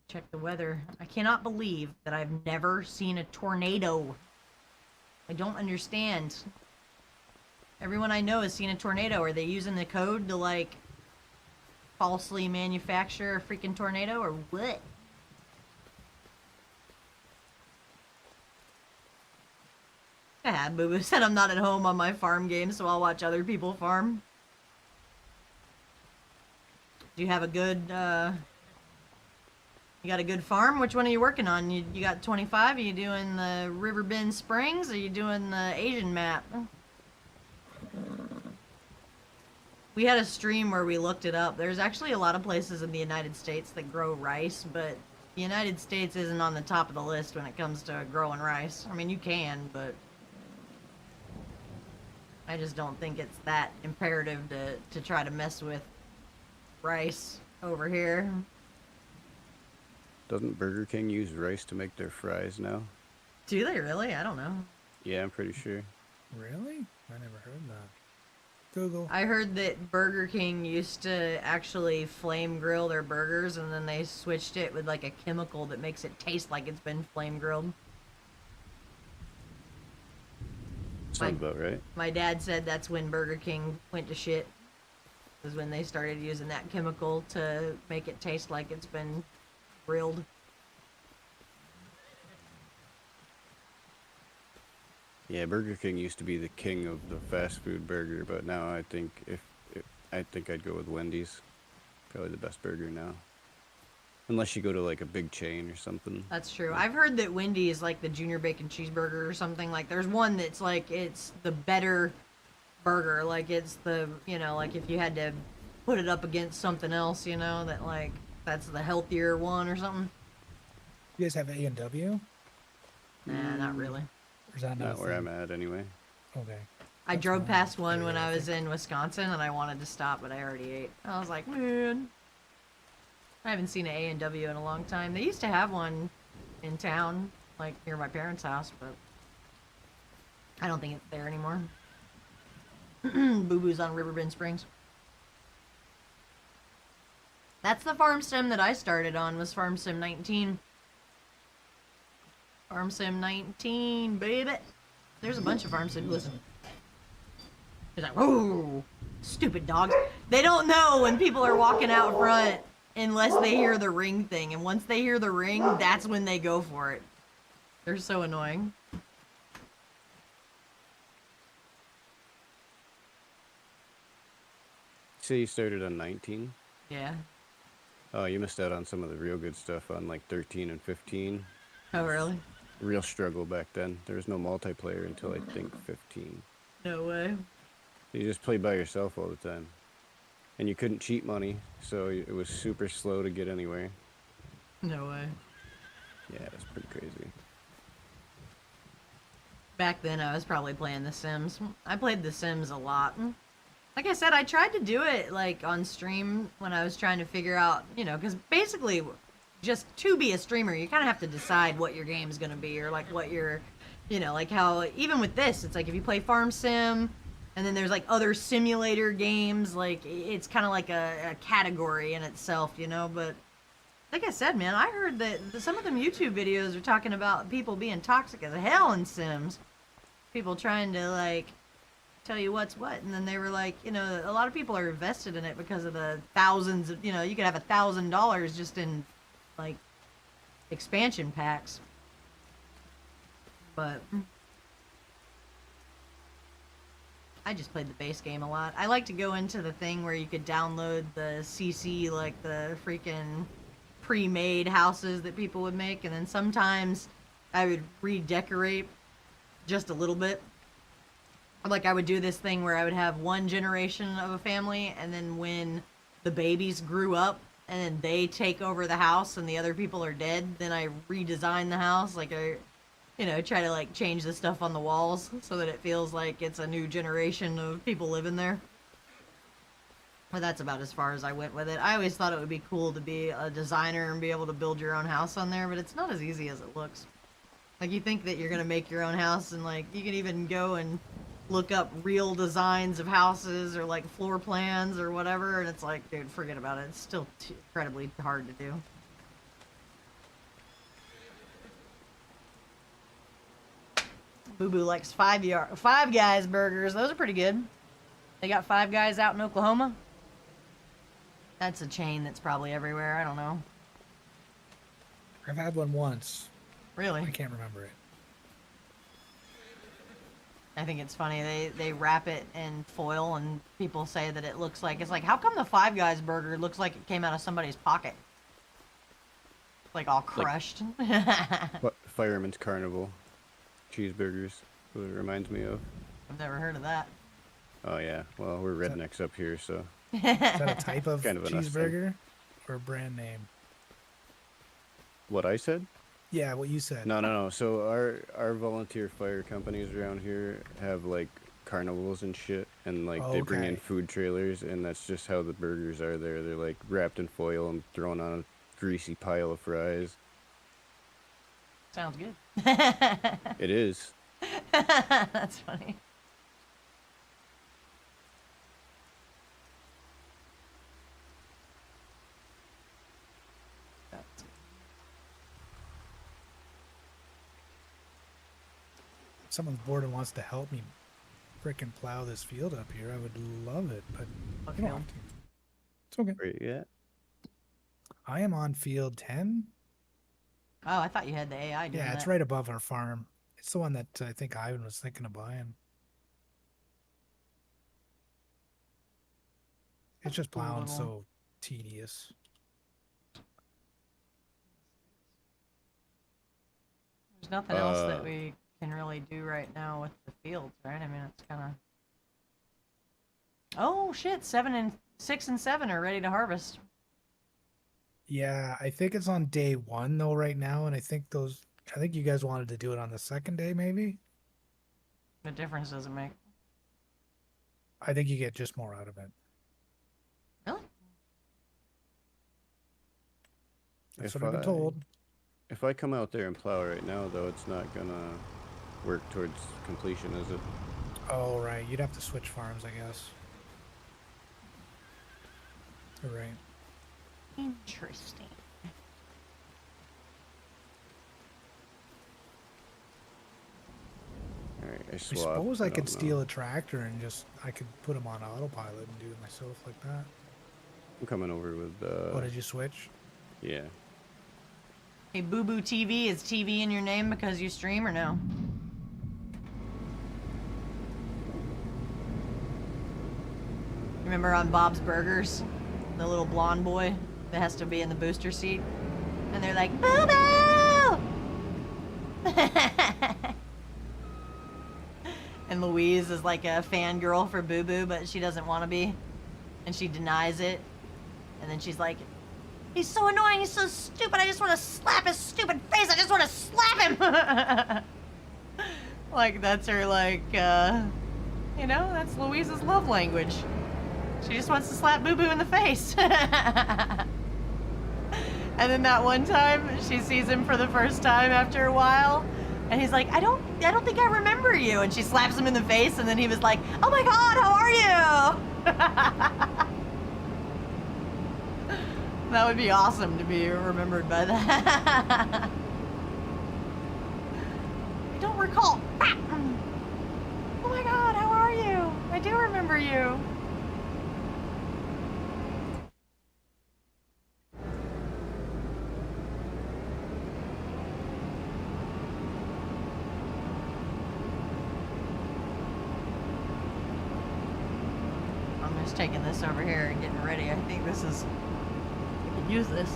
Check the weather. I cannot believe that I've never seen a tornado. I don't understand. Everyone I know has seen a tornado. Are they using the code to, like, falsely manufacture a freaking tornado, or what? Ah, Boo Boo said I'm not at home on my farm game, so I'll watch other people farm. Do you have a good, you got a good farm? Which one are you working on? You got 25? Are you doing the Riverbend Springs? Or are you doing the Asian map? We had a stream where we looked it up. There's actually a lot of places in the United States that grow rice, but the United States isn't on the top of the list when it comes to growing rice. I mean, you can, but I just don't think it's that imperative to try to mess with rice over here. Doesn't Burger King use rice to make their fries now? Do they really? I don't know. Yeah, I'm pretty sure. Really? I never heard that. Google. I heard that Burger King used to actually flame grill their burgers, and then they switched it with like a chemical that makes it taste like it's been flame grilled. Sounds about right. My dad said that's when Burger King went to shit. Was when they started using that chemical to make it taste like it's been grilled. Yeah, Burger King used to be the king of the fast food burger, but now I think I think I'd go with Wendy's. Probably the best burger now. Unless you go to like a big chain or something. That's true. I've heard that Wendy is like the junior bacon cheeseburger or something. Like, there's one that's like, it's the better burger. Like, it's the, you know, like if you had to put it up against something else, you know, that like, that's the healthier one or something. You guys have A&W? Nah, not really. Or is that Not where I'm at anyway. Okay. I That's drove fine. past one when Yeah, I I was in Wisconsin and I wanted to stop, but I already ate. I was like, man. I haven't seen an A&W in a long time. They used to have one in town, like near my parents' house, but I don't think it's there anymore. Boo Boo's on Riverbend Springs. That's the farm sim that I started on, was Farm Sim 19. Farm Sim 19, baby. There's a bunch of Farm Sim. Listen. He's like, whoa, stupid dogs. They don't know when people are walking out front unless they hear the ring thing. And once they hear the ring, that's when they go for it. They're so annoying. say you started on 19. Yeah. Oh, you missed out on some of the real good stuff on like 13 and 15. Oh, really? Real struggle back then. There was no multiplayer until I think 15. No way. You just played by yourself all the time. And you couldn't cheat money, so it was super slow to get anywhere. No way. Yeah, it was pretty crazy. Back then, I was probably playing The Sims. I played The Sims a lot. Like I said, I tried to do it like on stream when I was trying to figure out, you know, because basically, just to be a streamer, you kind of have to decide what your game's gonna be, or like what your, you know, like how even with this, it's like if you play Farm Sim, and then there's like other simulator games, like it's kind of like a category in itself, you know. But like I said, man, I heard that some of them YouTube videos are talking about people being toxic as hell in Sims. People trying to like tell you what's what, and then they were like, you know, a lot of people are invested in it because of the thousands of, you know, you could have $1,000 just in like expansion packs. But I just played the base game a lot. I like to go into the thing where you could download the CC, like the freaking pre-made houses that people would make, and then sometimes I would redecorate just a little bit. Like I would do this thing where I would have one generation of a family, and then when the babies grew up and then they take over the house and the other people are dead, then I redesign the house. Like I, you know, try to like change the stuff on the walls so that it feels like it's a new generation of people living there. But that's about as far as I went with it. I always thought it would be cool to be a designer and be able to build your own house on there, but it's not as easy as it looks. Like you think that you're gonna make your own house, and like you can even go and look up real designs of houses or like floor plans or whatever, and it's like, dude, forget about it. It's still incredibly hard to do. Boo Boo likes Five Guys burgers. Those are pretty good. They got Five Guys out in Oklahoma. That's a chain that's probably everywhere. I don't know. I've had one once. Really? I can't remember it. I think it's funny. They wrap it in foil, and people say that it looks like, it's like, how come the Five Guys burger looks like it came out of somebody's pocket? Like all crushed. What Fireman's Carnival cheeseburgers? What it reminds me of. I've never heard of that. Oh yeah. Well, we're rednecks up here, so. Is that a type of Kind of an us thing. cheeseburger or a brand name? What I said? Yeah, what you said. No. So our volunteer fire companies around here have like carnivals and shit, and like they bring in Okay. food trailers, and that's just how the burgers are there. They're like wrapped in foil and thrown on a greasy pile of fries. Sounds good. It is. That's funny. That's good. If someone's bored and wants to help me frickin' plow this field up here, I would love it, but What you don't field? have to. It's okay. Right, yeah. I am on field 10. Oh, I thought you had the AI doing Yeah, it's that. right above our farm. It's the one that I think Ivan was thinking of buying. It's just cool plowing little- so tedious. There's nothing else that we can really do right now with the fields, right? I mean, it's kind of. Oh shit! 6 and 7 are ready to harvest. Yeah, I think it's on day 1 though right now, and I think you guys wanted to do it on the second day maybe. The difference doesn't make. I think you get just more out of it. Really? That's If what I've been told. If I come out there and plow right now, though, it's not gonna work towards completion, is it? Oh right, you'd have to switch farms, I guess. You're right. Interesting. Alright, I I swapped. suppose I don't could know. steal a tractor and I could put them on autopilot and do it myself like that. I'm coming over with. Oh, did you switch? Yeah. Hey, Boo Boo TV, is TV in your name because you stream or no? Remember on Bob's Burgers, the little blonde boy that has to be in the booster seat, and they're like, Boo Boo! And Louise is like a fangirl for Boo Boo, but she doesn't want to be, and she denies it, and then she's like, he's so annoying, he's so stupid, I just want to slap his stupid face, I just want to slap him! Like, that's her, like, you know, that's Louise's love language. She just wants to slap Boo Boo in the face. And then that one time, she sees him for the first time after a while, and he's like, I don't think I remember you. And she slaps him in the face, and then he was like, oh my God, how are you? That would be awesome to be remembered by that. I don't recall. Oh my God, how are you? I do remember you. I'm just taking this over here and getting ready. I think this is, I could use this.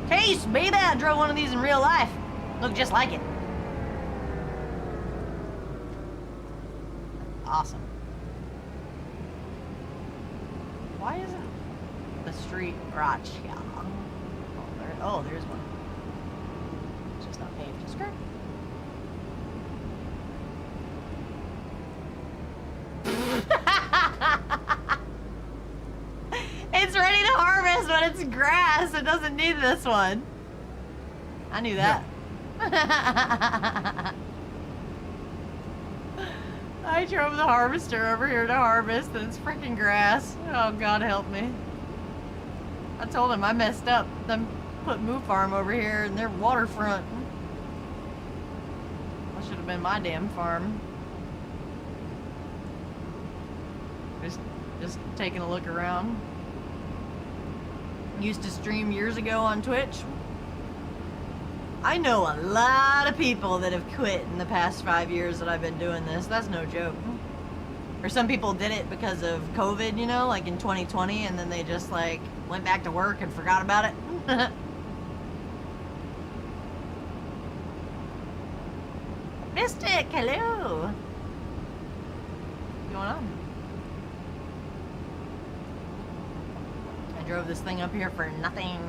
Case, baby, I drove one of these in real life. Look just like it. Awesome. Why isn't the street garage? Yeah. Oh, there's one. It's just not paved. Just correct. It's ready to harvest, but it's grass. It doesn't need this one. I knew that. Yeah. I drove the harvester over here to harvest, and it's freaking grass. Oh, God help me. I told him I messed up. Them put Moo Farm over here in their waterfront. That should have been my damn farm. Just taking a look around. Used to stream years ago on Twitch. I know a lot of people that have quit in the past 5 years that I've been doing this. That's no joke. Or some people did it because of COVID, you know, like in 2020, and then they just like went back to work and forgot about it. Mystic, hello. What's going on? I drove this thing up here for nothing.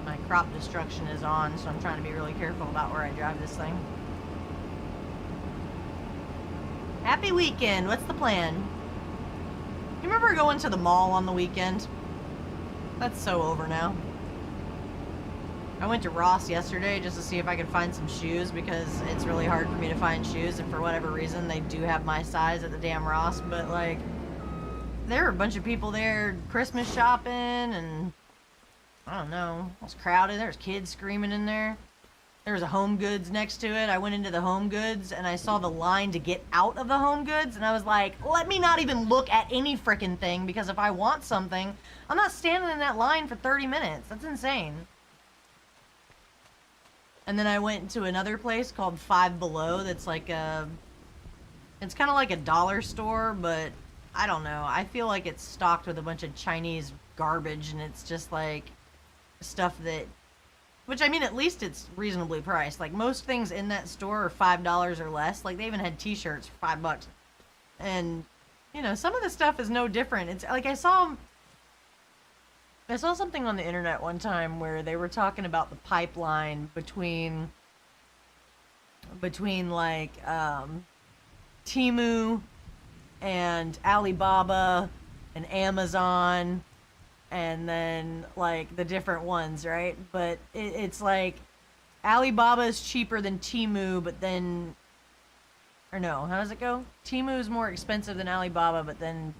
My crop destruction is on, so I'm trying to be really careful about where I drive this thing. Happy weekend. What's the plan? You remember going to the mall on the weekend? That's so over now. I went to Ross yesterday just to see if I could find some shoes because it's really hard for me to find shoes, and for whatever reason they do have my size at the damn Ross, but like there were a bunch of people there Christmas shopping, and I don't know, it was crowded. There was kids screaming in there. There was a Home Goods next to it. I went into the Home Goods and I saw the line to get out of the Home Goods, and I was like, let me not even look at any frickin' thing, because if I want something, I'm not standing in that line for 30 minutes. That's insane. And then I went to another place called Five Below that's like it's kind of like a dollar store, but I don't know. I feel like it's stocked with a bunch of Chinese garbage, and it's just like stuff that, which I mean, at least it's reasonably priced. Like most things in that store are $5 or less. Like they even had t-shirts for $5. And, you know, some of the stuff is no different. It's like I saw something on the internet one time where they were talking about the pipeline between like Temu and Alibaba and Amazon, and then like the different ones, right? But it's like Alibaba is cheaper than Temu, but then, or no, how does it go? Temu is more expensive than Alibaba, but then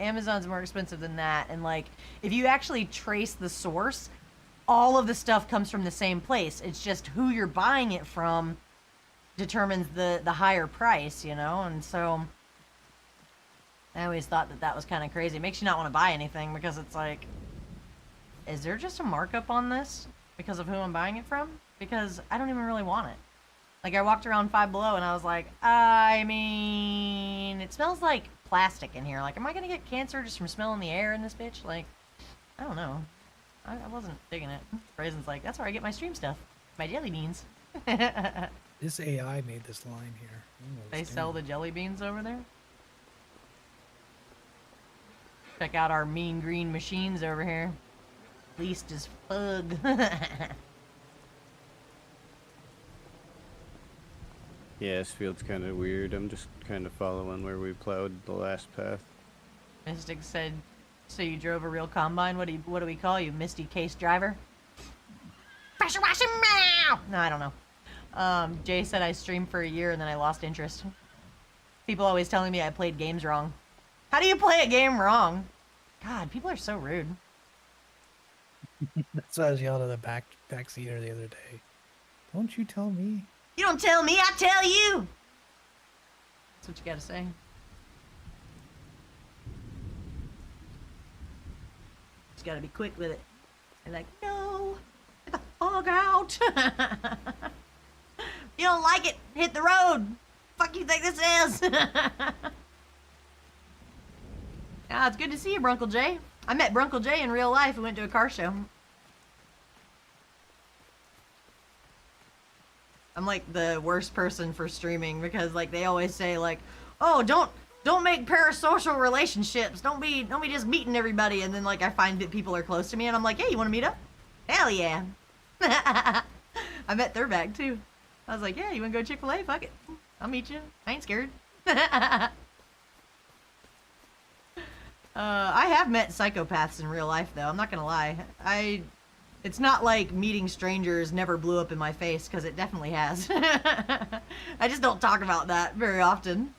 Amazon's more expensive than that. And like if you actually trace the source, all of the stuff comes from the same place. It's just who you're buying it from determines the higher price, you know? And so I always thought that was kind of crazy. It makes you not want to buy anything because it's like, is there just a markup on this because of who I'm buying it from? Because I don't even really want it. Like, I walked around Five Below and I was like, I mean, it smells like plastic in here. Like, am I going to get cancer just from smelling the air in this bitch? Like, I don't know. I wasn't digging it. Raisin's like, that's where I get my stream stuff. My jelly beans. This AI made this line here. I don't They understand. sell the jelly beans over there. Check out our mean green machines over here. Least as fug. Yeah, this field's kind of weird. I'm just kind of following where we plowed the last path. Mystic said, so you drove a real combine? What do we call you? Misty Case Driver? Pressure washing meow! No, I don't know. Jay said I streamed for a year and then I lost interest. People always telling me I played games wrong. How do you play a game wrong? God, people are so rude. That's what I was yelling at the backseater the other day. Don't you tell me. You don't tell me, I tell you! That's what you gotta say. Just gotta be quick with it. You're like, no, get the fog out. You don't like it, hit the road. Fuck you think this is? Yeah, it's good to see you, Brunkle J. I met Brunkle J in real life. We went to a car show. I'm like the worst person for streaming because like they always say like, oh, don't make parasocial relationships. Don't be just meeting everybody. And then like I find that people are close to me and I'm like, hey, you want to meet up? Hell yeah. I met Thurback too. I was like, yeah, you want to go Chick-fil-A? Fuck it. I'll meet you. I ain't scared. I have met psychopaths in real life though. I'm not gonna lie. It's not like meeting strangers never blew up in my face, because it definitely has. I just don't talk about that very often.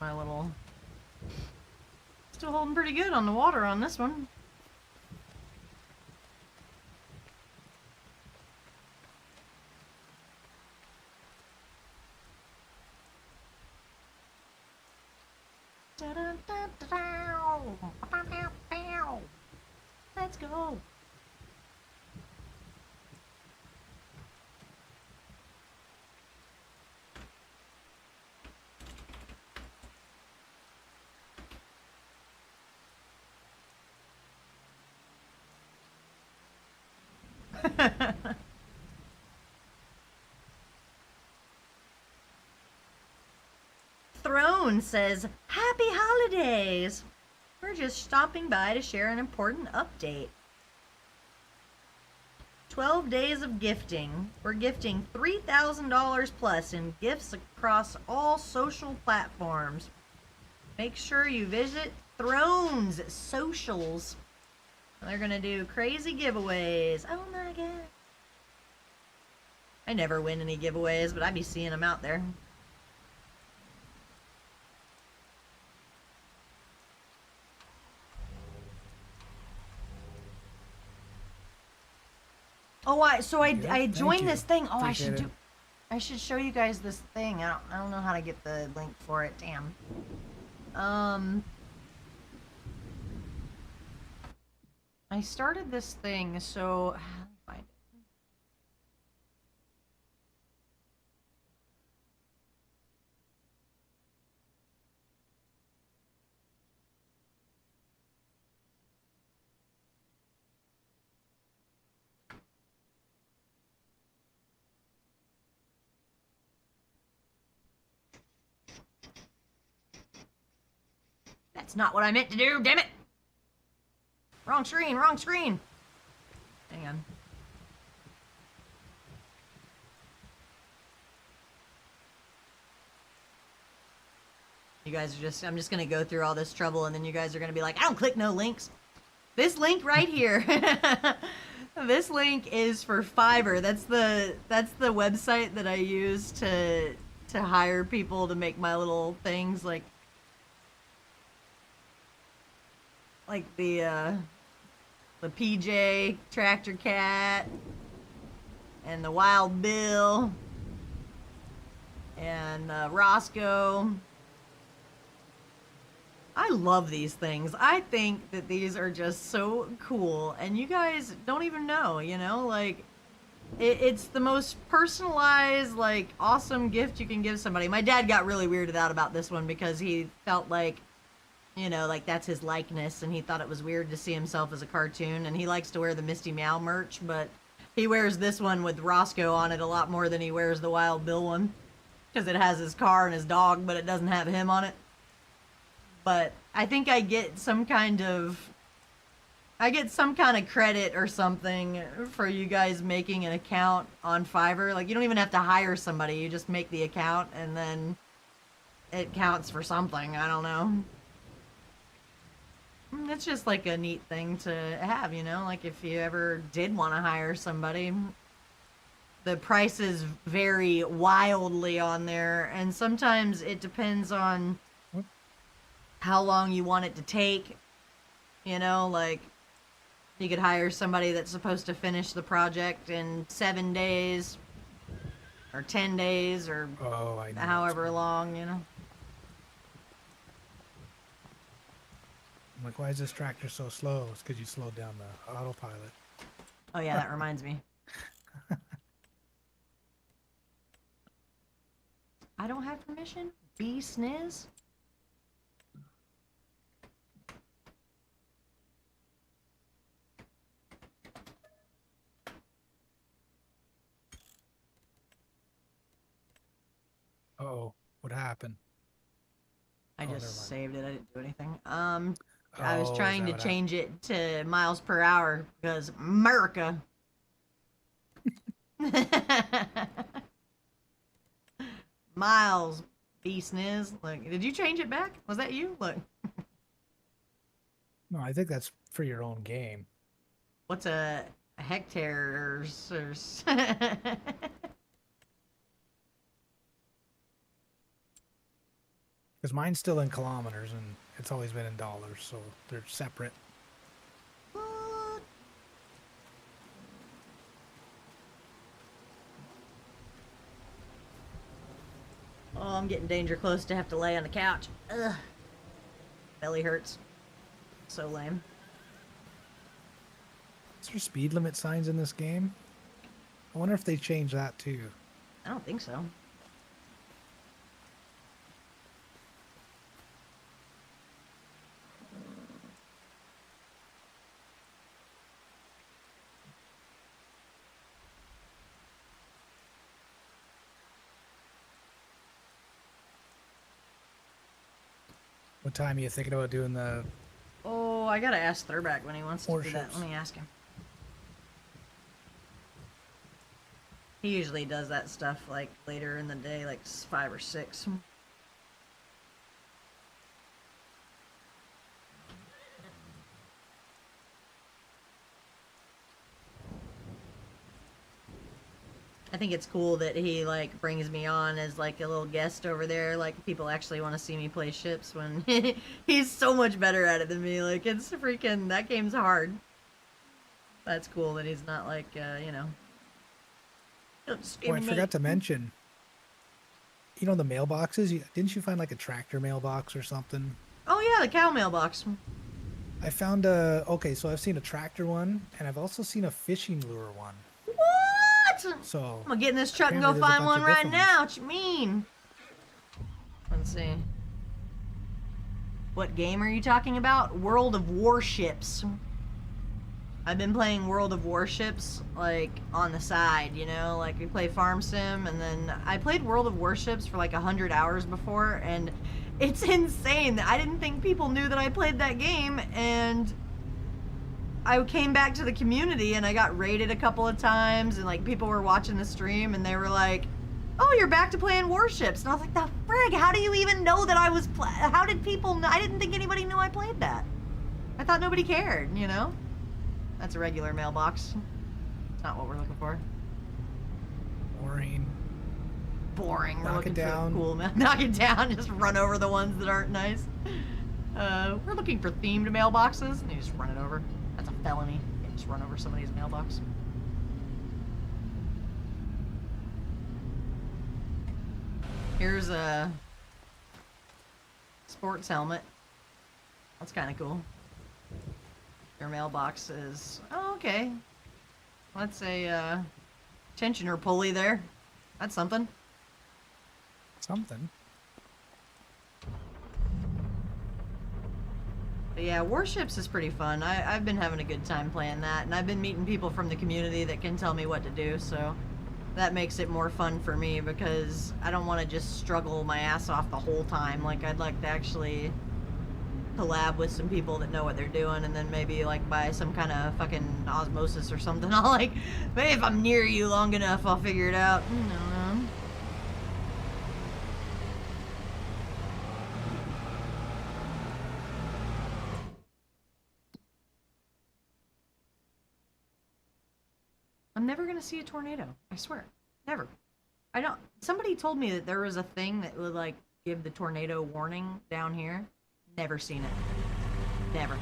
My little... Still holding pretty good on the water on this one. Let's go. Throne says, Happy holidays! We're just stopping by to share an important update. 12 days of gifting. We're gifting $3,000 plus in gifts across all social platforms. Make sure you visit Throne's socials. They're gonna do crazy giveaways. Oh my god. I never win any giveaways, but I be seeing them out there. Oh, I Thank joined you. this thing. Oh, Appreciate it. I should show you guys this thing. I don't know how to get the link for it. Damn. I started this thing, so let me find it. That's not what I meant to do, damn it! Wrong screen, wrong screen! Hang on. You guys are just, I'm just gonna go through all this trouble and then you guys are gonna be like, I don't click no links. This link right here. This link is for Fiverr. That's the website that I use to hire people to make my little things like the PJ Tractor Cat and the Wild Bill and Roscoe. I love these things. I think that these are just so cool, and you guys don't even know, you know, like it's the most personalized, like awesome gift you can give somebody. My dad got really weirded out about this one because he felt like, you know, like that's his likeness, and he thought it was weird to see himself as a cartoon, and he likes to wear the Misty Meow merch, but he wears this one with Roscoe on it a lot more than he wears the Wild Bill one because it has his car and his dog, but it doesn't have him on it. But I think I get some kind of credit or something for you guys making an account on Fiverr. Like, you don't even have to hire somebody. You just make the account and then it counts for something. I don't know. It's just like a neat thing to have, you know? Like, if you ever did want to hire somebody, the prices vary wildly on there. And sometimes it depends on how long you want it to take, you know, like you could hire somebody that's supposed to finish the project in 7 days or 10 days or I know however long, you know. I'm like, why is this tractor so slow? It's because you slowed down the autopilot. Oh yeah, that reminds me. I don't have permission? B sniz? Uh-oh, what happened? I Oh, never just mind. saved it. I didn't do anything. I was Oh, is trying that to what change it to miles per hour because America. Miles, B sniz. Look, did you change it back? Was that you? Look, No, I think that's for your own game. what's a hectare or Because mine's still in kilometers and it's always been in dollars, so they're separate. What? Oh, I'm getting danger close to have to lay on the couch. Ugh. Belly hurts. So lame. Is there speed limit signs in this game? I wonder if they changed that too. I don't think so. What time are you thinking about doing the... Oh, I gotta ask Thurback when he wants to do that. Warships. Let me ask him. He usually does that stuff like later in the day, like 5 or 6. I think it's cool that he like brings me on as like a little guest over there. Like people actually want to see me play ships when he's so much better at it than me. Like it's freaking, that game's hard. That's cool that he's not like, you know. Don't Oh, I discriminate. forgot to mention. You know the mailboxes? Didn't you find like a tractor mailbox or something? Oh yeah, the cow mailbox. I found a... Okay, so I've seen a tractor one, and I've also seen a fishing lure one. What? So... I'm gonna get in this truck and go Apparently there's a find bunch one of right different now. What you mean? Let's see. What game are you talking about? World of Warships. I've been playing World of Warships, like, on the side, you know? Like, we play Farm Sim, and then I played World of Warships for like 100 hours before, and it's insane. I didn't think people knew that I played that game, and I came back to the community, and I got raided a couple of times, and, like, people were watching the stream, and they were like, oh, you're back to playing Warships. And I was like, the frig, how do you even know that I was how did people know? I didn't think anybody knew I played that. I thought nobody cared, you know? That's a regular mailbox. not what we're looking for. Boring. Boring. We're Knock looking it down. for cool, man. Knock it down. Just run over the ones that aren't nice. We're looking for themed mailboxes, and you just run it over. That's a felony. You just run over somebody's mailbox. Here's a sports helmet. That's kind of cool. Your mailbox is... Oh, okay. That's a tensioner pulley there. That's something. Something. But yeah, Warships is pretty fun. I've been having a good time playing that, and I've been meeting people from the community that can tell me what to do, so that makes it more fun for me because I don't want to just struggle my ass off the whole time. Like, I'd like to actually collab with some people that know what they're doing, and then maybe like by some kind of fucking osmosis or something, I'll like, maybe if I'm near you long enough, I'll figure it out. I don't know. I'm never gonna see a tornado. I swear. Never. I don't. Somebody told me that there was a thing that would like give the tornado warning down here. Never seen it. Never.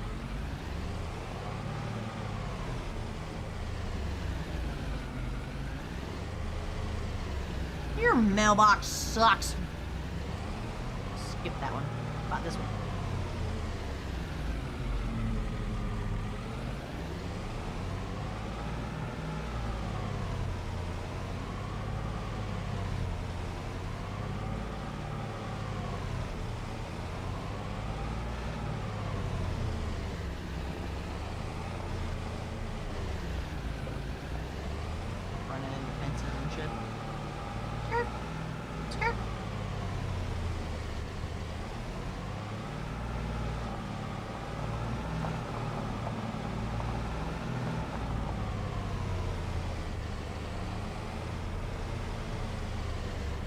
Your mailbox sucks. Skip that one. About this one. Running into fences and shit. Skirt. Skirt.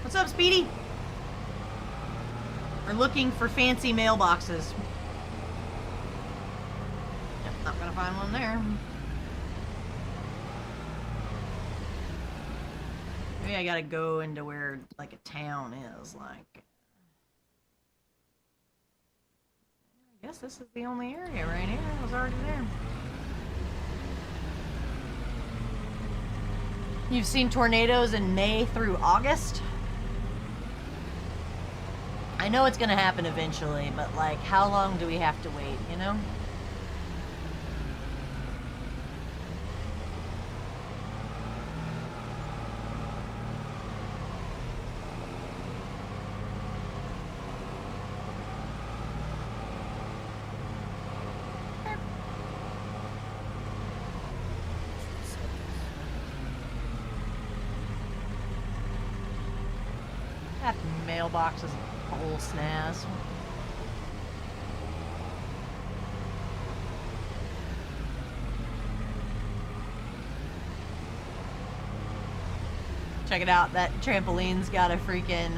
What's up, Speedy? We're looking for fancy mailboxes. Yep, not gonna find one there. Maybe I gotta go into where, like, a town is, like... I guess this is the only area right here. I was already there. You've seen tornadoes in May through August? I know it's gonna happen eventually, but, like, how long do we have to wait, you know? That mailbox is a whole snaz. Check it out, that trampoline's got a freaking,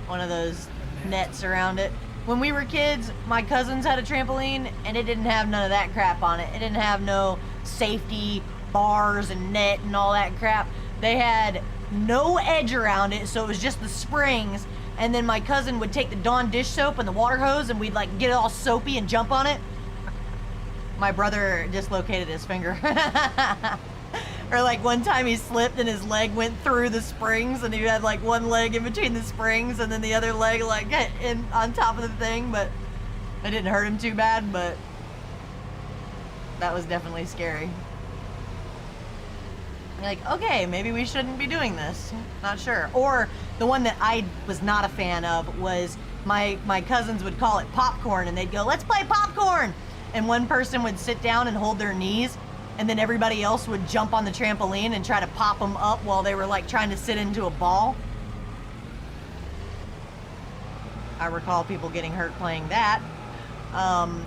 one of those nets around it. When we were kids, my cousins had a trampoline, and it didn't have none of that crap on it. It didn't have no safety bars and net and all that crap. They had no edge around it, so it was just the springs, and then my cousin would take the Dawn dish soap and the water hose, and we'd like get it all soapy and jump on it. My brother dislocated his finger. Or like one time he slipped and his leg went through the springs, and he had like one leg in between the springs and then the other leg like in on top of the thing, but it didn't hurt him too bad, but that was definitely scary. Like, okay, maybe we shouldn't be doing this. Not sure. Or the one that I was not a fan of was my cousins would call it popcorn, and they'd go, let's play popcorn! And one person would sit down and hold their knees, and then everybody else would jump on the trampoline and try to pop them up while they were like trying to sit into a ball. I recall people getting hurt playing that.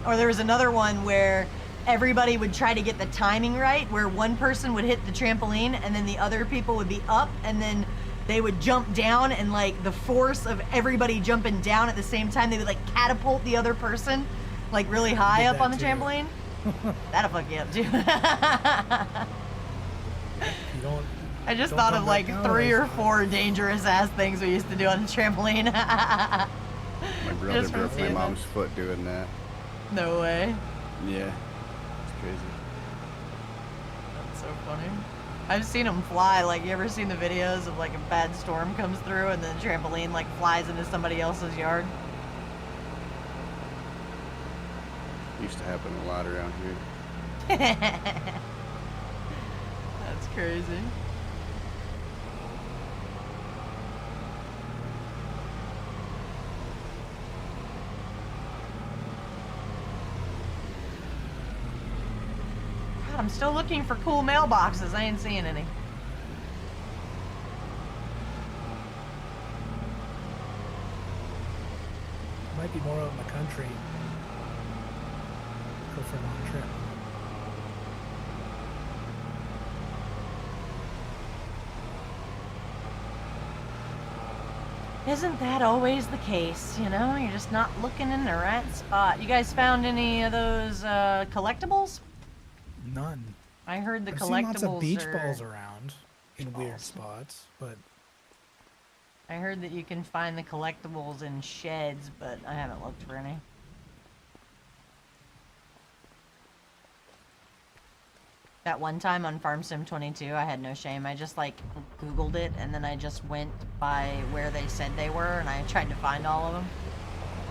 Or there was another one where everybody would try to get the timing right, where one person would hit the trampoline and then the other people would be up, and then they would jump down, and like the force of everybody jumping down at the same time, they would like catapult the other person like really high up on the trampoline. That'll fuck you up too. You don't. I just Don't thought come of back like down, 3 or it's 4 dangerous ass things we used to do on the trampoline. My brother Just from broke my seeing mom's foot doing that. No way. Yeah, it's crazy. That's so funny. I've seen them fly. Like, you ever seen the videos of like a bad storm comes through and then the trampoline like flies into somebody else's yard? Used to happen a lot around here. That's crazy. God, I'm still looking for cool mailboxes. I ain't seeing any. Might be more out in the country. Go for a long trip. Isn't that always the case, you know? You're just not looking in the right spot. You guys found any of those collectibles? None. I heard the I've collectibles seen lots of beach are... balls around in weird balls. spots, but I heard that you can find the collectibles in sheds, but I haven't looked for any. That one time on Farm Sim 22, I had no shame. I just like Googled it and then I just went by where they said they were and I tried to find all of them.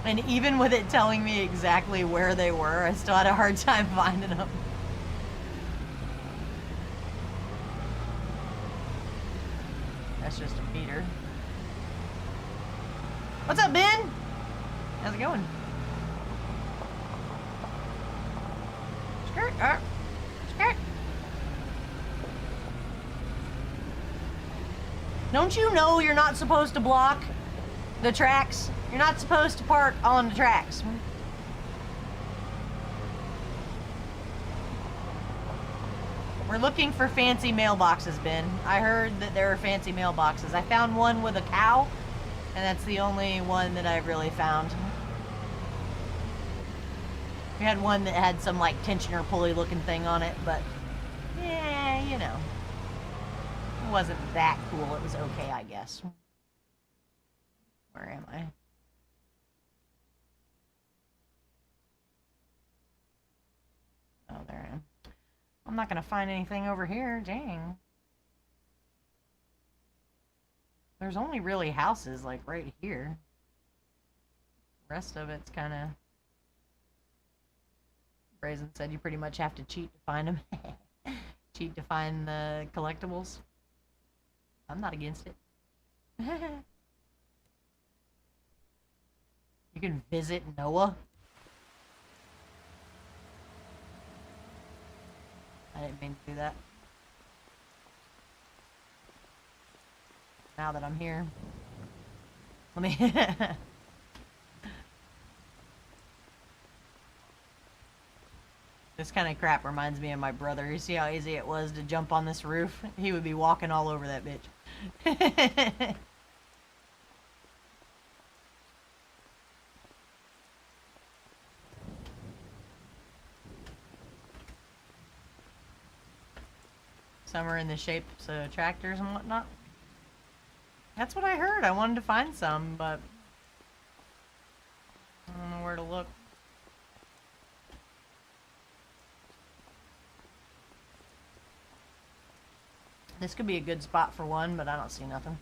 And even with it telling me exactly where they were, I still had a hard time finding them. That's just a feeder. What's up, Ben? How's it going? Skirt, skirt. Don't you know you're not supposed to block the tracks? You're not supposed to park on the tracks. We're looking for fancy mailboxes, Ben. I heard that there are fancy mailboxes. I found one with a cow, and that's the only one that I've really found. We had one that had some like tensioner pulley looking thing on it, but yeah, you know. It wasn't that cool. It was okay, I guess. Where am I? Oh, there I am. I'm not gonna find anything over here. Dang. There's only really houses like right here. The rest of it's kind of... Brazen said you pretty much have to cheat to find them. Cheat to find the collectibles. I'm not against it. You can visit Noah. I didn't mean to do that. Now that I'm here. Let me... This kind of crap reminds me of my brother. You see how easy it was to jump on this roof? He would be walking all over that bitch. Some are in the shapes of tractors and whatnot. That's what I heard. I wanted to find some, but I don't know where to look. This could be a good spot for one, but I don't see nothing.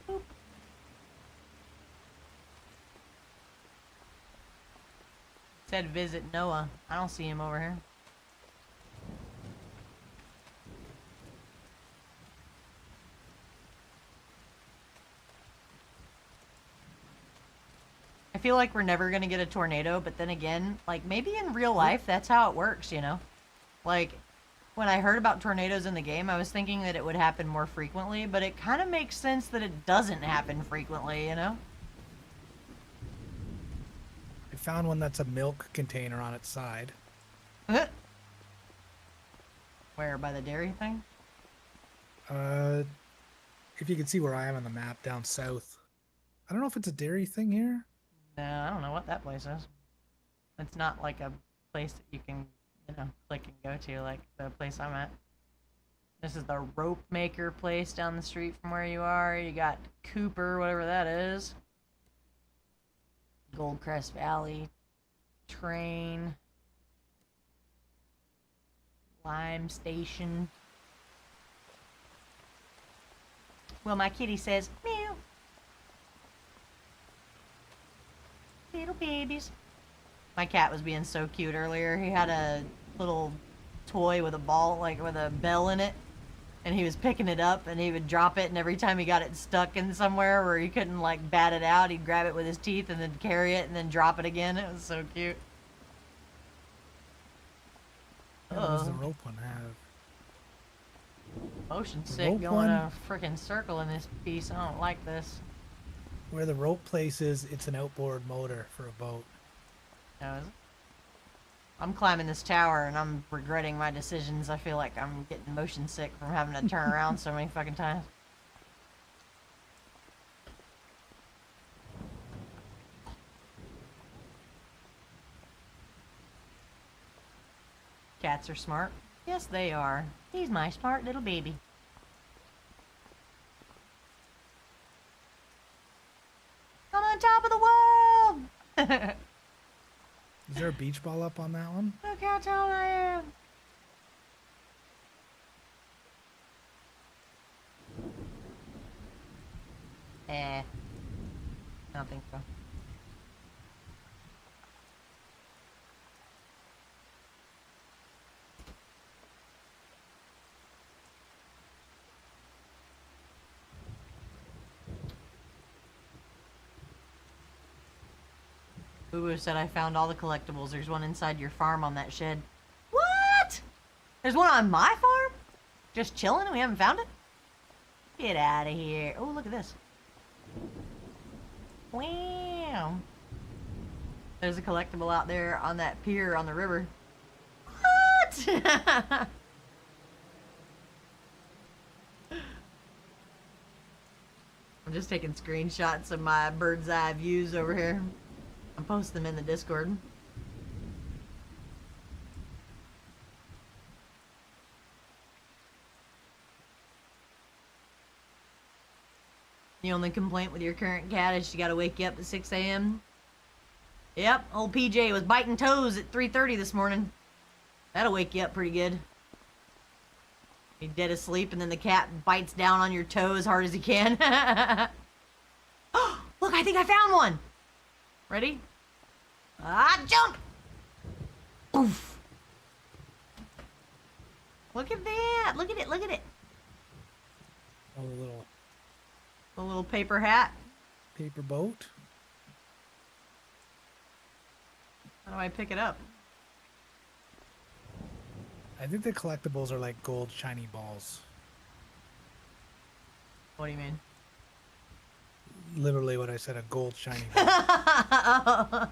Boop. Said visit Noah. I don't see him over here. I feel like we're never gonna get a tornado, but then again, like maybe in real life that's how it works, you know? Like when I heard about tornadoes in the game, I was thinking that it would happen more frequently, but it kind of makes sense that it doesn't happen frequently, you know? I found one that's a milk container on its side. Where, by the dairy thing? If you can see where I am on the map, down south. I don't know if it's a dairy thing here. No, I don't know what that place is. It's not like a place that you can, you know, click and go to, like the place I'm at. This is the rope maker place down the street from where you are. You got Cooper, whatever that is. Goldcrest Valley train. Lime Station. Well, my kitty says, meow. Little babies. My cat was being so cute earlier. He had a little toy with a ball, like with a bell in it. And he was picking it up and he would drop it, and every time he got it stuck in somewhere where he couldn't like bat it out, he'd grab it with his teeth and then carry it and then drop it again. It was so cute. What does the rope one have? Motion The sick rope going one? a freaking circle in this piece. I don't like this. Where the rope place is, it's an outboard motor for a boat. No, is it? I'm climbing this tower and I'm regretting my decisions. I feel like I'm getting motion sick from having to turn around so many fucking times. Cats are smart. Yes, they are. He's my smart little baby. I'm on top of the world! Is there a beach ball up on that one? Look how tall I am! I don't think so. Boo said I found all the collectibles. There's one inside your farm on that shed. What? There's one on my farm? Just chilling and we haven't found it? Get out of here. Oh, look at this. Wow. There's a collectible out there on that pier on the river. What? I'm just taking screenshots of my bird's eye views over here. I'll post them in the Discord. The only complaint with your current cat is she gotta wake you up at 6 a.m. Yep, old PJ was biting toes at 3:30 this morning. That'll wake you up pretty good. You're dead asleep and then the cat bites down on your toe as hard as he can. Oh, look, I think I found one. Ready? Ah, jump! Oof. Look at that. Look at it. Look at it. Oh, the little paper hat. paper boat. How do I pick it up? I think the collectibles are like gold shiny balls. What do you mean? Literally what I said, a gold shiny ball.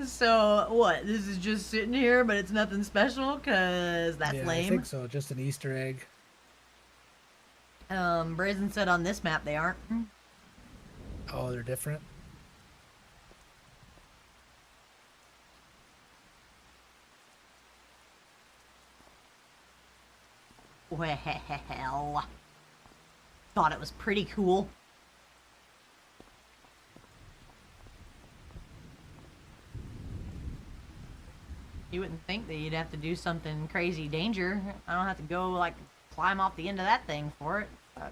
So, what? This is just sitting here, but it's nothing special? Because that's Yeah, lame. I think so. Just an Easter egg. Brazen said on this map they aren't. Oh, they're different? Well, thought it was pretty cool. You wouldn't think that you'd have to do something crazy danger. I don't have to go, like, climb off the end of that thing for it. But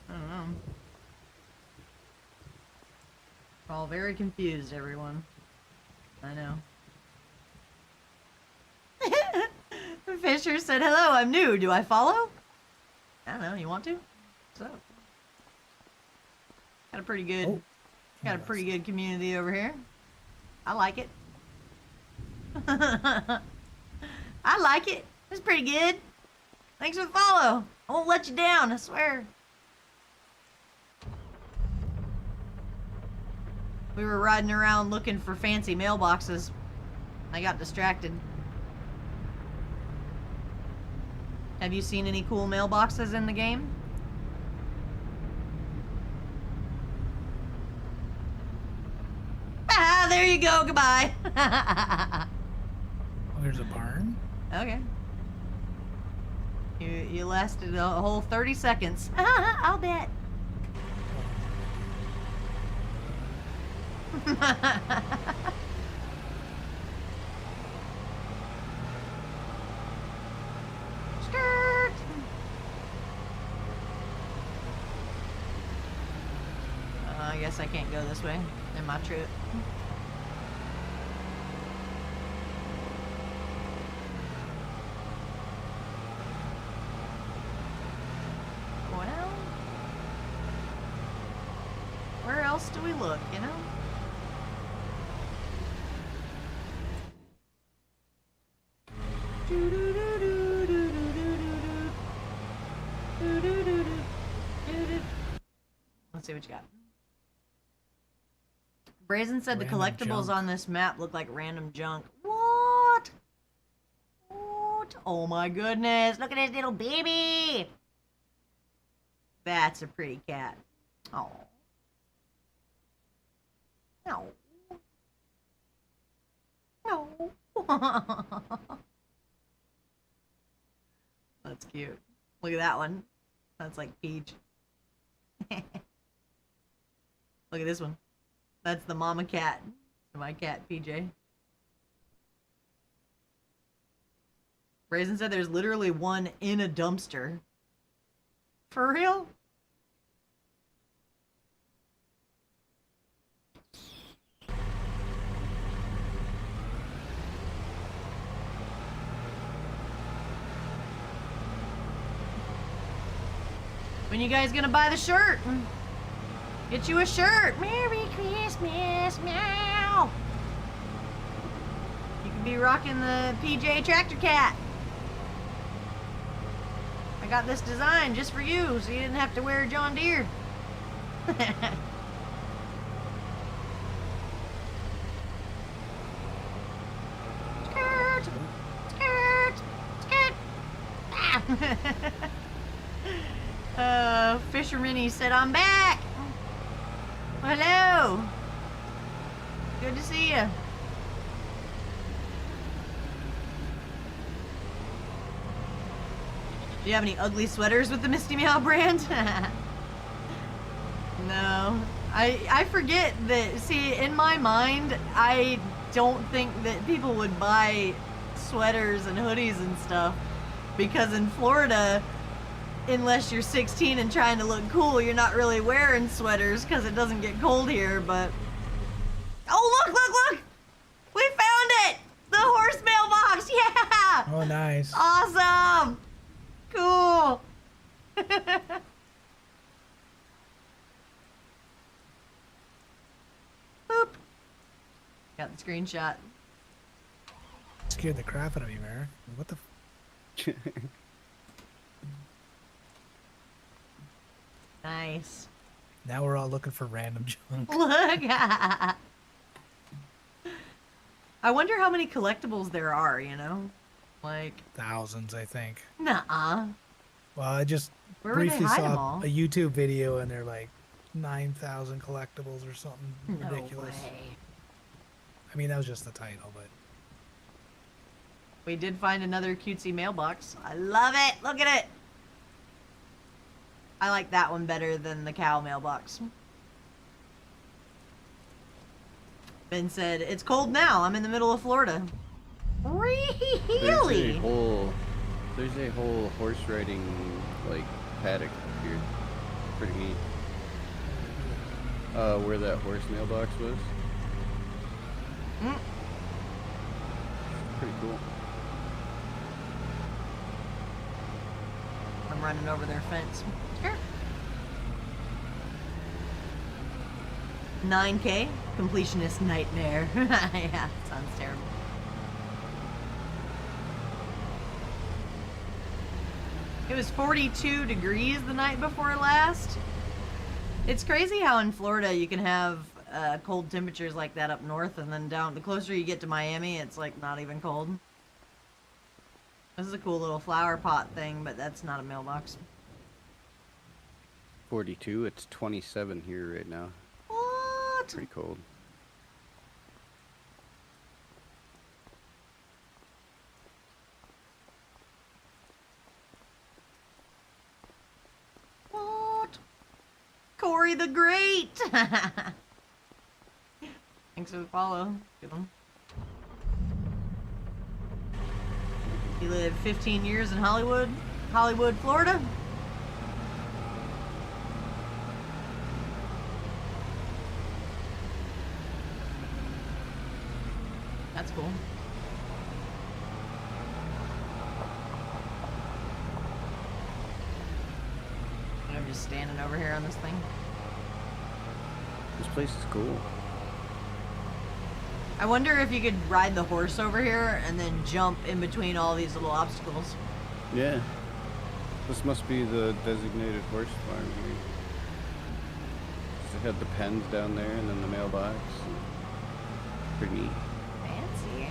I don't know. We're all very confused, everyone. I know. Fisher said, hello, I'm new. Do I follow? I don't know. You want to? So. Got a pretty good, got a pretty good community over here. I like it. I like it. It's pretty good. Thanks for the follow. I won't let you down, I swear. We were riding around looking for fancy mailboxes. I got distracted. Have you seen any cool mailboxes in the game? there you go. Goodbye. Oh, there's a barn? Okay. You lasted a whole 30 seconds. I'll bet. Skirt. I guess I can't go this way in my trip. Well, where else do we look, you know? Let's see what you got. Brazen said the Random collectibles junk. on this map look like random junk. What? What? Oh my goodness. Look at this little baby. That's a pretty cat. Oh. No. No. That's cute. Look at that one. That's like Peach. Look at this one. That's the mama cat. My cat, PJ. Brazen said there's literally one in a dumpster. For real? When you guys gonna buy the shirt? Get you a shirt. Merry Christmas, meow. You can be rocking the PJ Tractor Cat. I got this design just for you, so you didn't have to wear John Deere. Skirt, skirt, skirt. Ah. Fisherman, he said, I'm back. Hello. Good to see you. Do you have any ugly sweaters with the Misty Meow brand? No. I forget that, see, in my mind, I don't think that people would buy sweaters and hoodies and stuff because in Florida, unless you're 16 and trying to look cool, you're not really wearing sweaters because it doesn't get cold here, but... Oh, look, look, look! We found it! The horse mailbox, yeah! Oh, nice. Awesome! Cool! Boop. Got the screenshot. Scared the crap out of me, man. What the? Nice. Now we're all looking for random junk. Look! I wonder how many collectibles there are, you know? Like, Thousands, I think. nuh-uh. Well, I just Where would they briefly hide 'em saw all? a YouTube video and they're like 9,000 collectibles or something No ridiculous. way. I mean, that was just the title, but We did find another cutesy mailbox. I love it! Look at it! I like that one better than the cow mailbox. Ben said, it's cold now. I'm in the middle of Florida. Really? There's a whole horse riding like paddock up here. Pretty neat. Where that horse mailbox was. Mm. Pretty cool. I'm running over their fence. Sure. 9K? Completionist nightmare. Yeah, sounds terrible. It was 42 degrees the night before last. It's crazy how in Florida you can have cold temperatures like that up north, and then down the closer you get to Miami, it's like not even cold. This is a cool little flower pot thing, but that's not a mailbox. 42. It's 27 here right now. What? Pretty cold. Tori the Great! Thanks for the follow. Good one. You lived 15 years in Hollywood, Florida? That's cool. I'm just standing over here on this thing. This place is cool. I wonder if you could ride the horse over here and then jump in between all these little obstacles. Yeah. This must be the designated horse farm here. They had the pens down there and then the mailbox. Pretty neat. Fancy.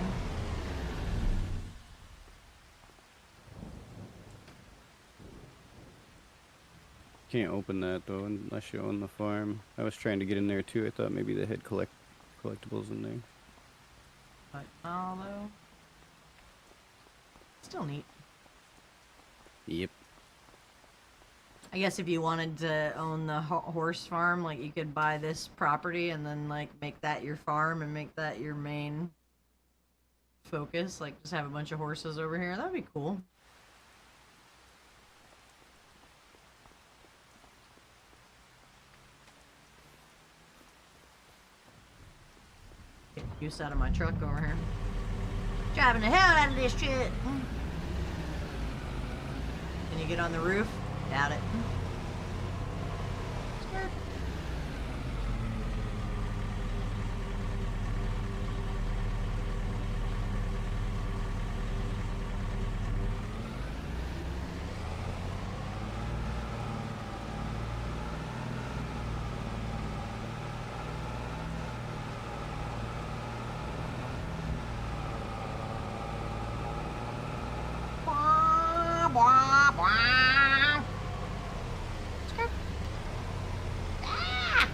Can't open that though unless you own the farm. I was trying to get in there too. I thought maybe they had collectibles in there. But although still neat. Yep. I guess if you wanted to own the horse farm, like you could buy this property and then like make that your farm and make that your main focus. Like just have a bunch of horses over here. That'd be cool. Get use out of my truck over here. Driving the hell out of this shit. Can you get on the roof? Doubt it. Skirt. Bwah, bwah. Skirt. Ah!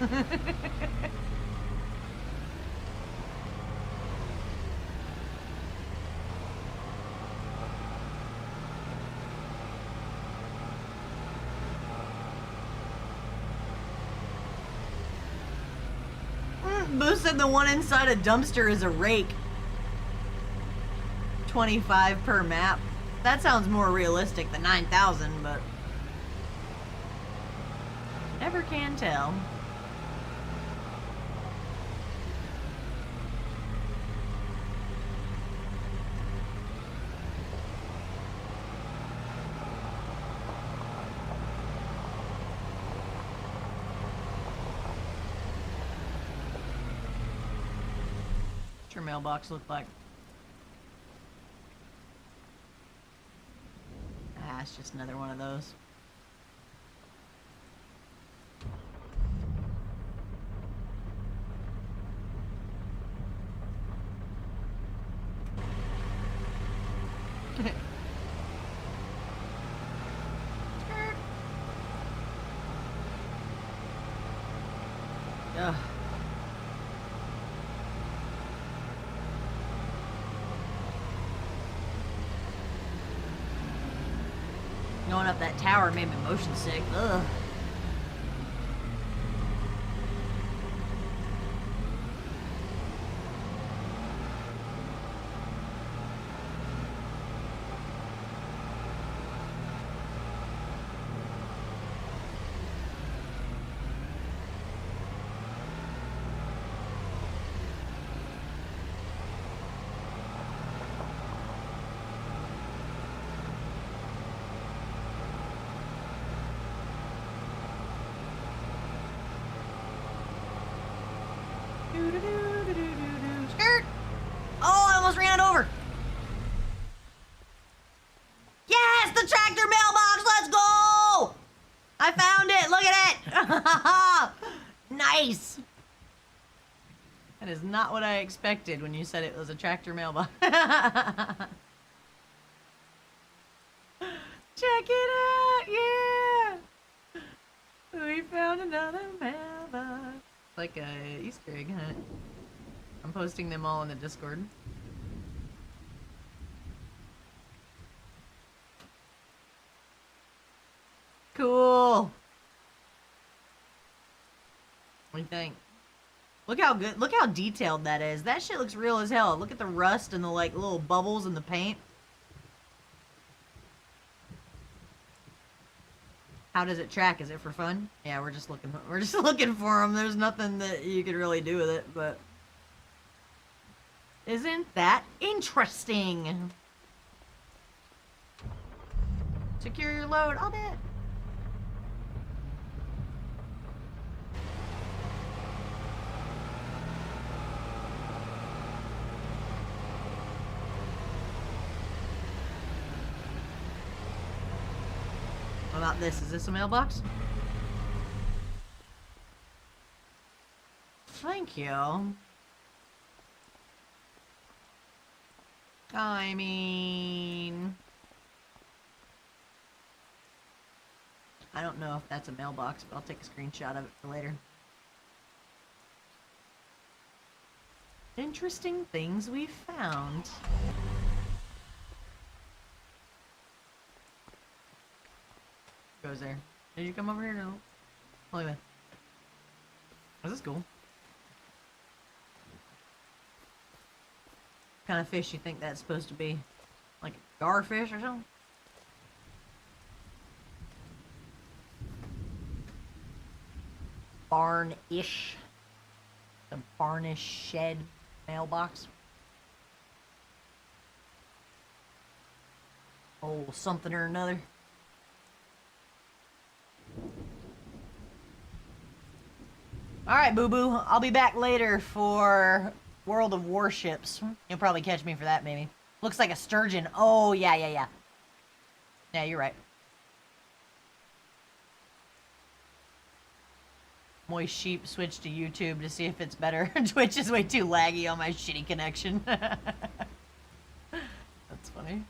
Boo said the one inside a dumpster is a rake. 25 per map. That sounds more realistic than 9,000, but never can tell. What's your mailbox look like? Ah, it's just another one of those. Ugh. Going up that tower made me motion sick. Ugh. Skirt! Oh, I almost ran it over. Yes, the tractor mailbox. Let's go! I found it. Look at it. Nice. That is not what I expected when you said it was a tractor mailbox. Check it out. Yeah. We found another mailbox. Like a Easter egg hunt. I'm posting them all in the Discord. Cool. What do you think? Look how good, look how detailed that is. That shit looks real as hell. Look at the rust and the like little bubbles in the paint. How does it track? Is it for fun? Yeah, we're just looking for them. There's nothing that you could really do with it, but isn't that interesting? Secure your load. I'll bet. What about this? Is this a mailbox? Thank you. I mean, I don't know if that's a mailbox, but I'll take a screenshot of it for later. Interesting things we found. Goes there. Did you come over here? No. Look at that. This is cool. What kind of fish you think that's supposed to be? Like a garfish or something? Barn-ish. The barnish shed mailbox. Oh, something or another. Alright, boo-boo. I'll be back later for World of Warships. You'll probably catch me for that, maybe. Looks like a sturgeon. Oh, yeah. Yeah, you're right. Moist Sheep switched to YouTube to see if it's better. Twitch is way too laggy on my shitty connection. That's funny.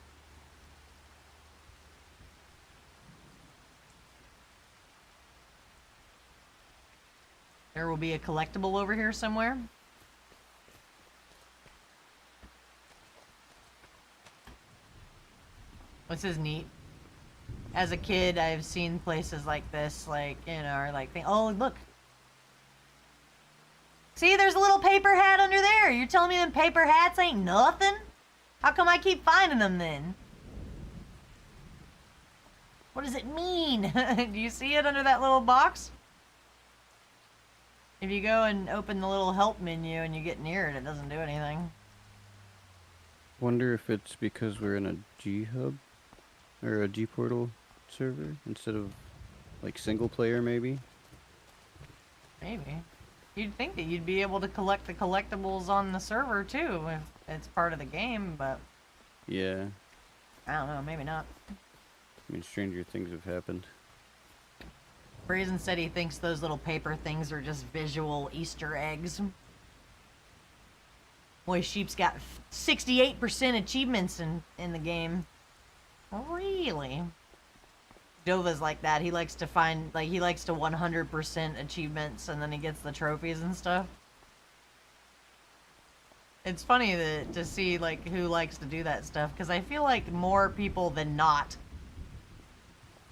There will be a collectible over here somewhere. This is neat. As a kid, I've seen places like this, like, you know, or like, oh, look. See, there's a little paper hat under there. You're telling me them paper hats ain't nothing? How come I keep finding them then? What does it mean? Do you see it under that little box? If you go and open the little help menu and you get near it, it doesn't do anything. Wonder if it's because we're in a G-Hub or a G-Portal server instead of like single player, maybe? Maybe. You'd think that you'd be able to collect the collectibles on the server too if it's part of the game, but Yeah. I don't know, maybe not. I mean, stranger things have happened. Brazen said he thinks those little paper things are just visual Easter eggs. Boy, Sheep's got 68% achievements in the game. Really? Dova's like that. He likes to find, like, he likes to 100% achievements and then he gets the trophies and stuff. It's funny to see, like, who likes to do that stuff, because I feel like more people than not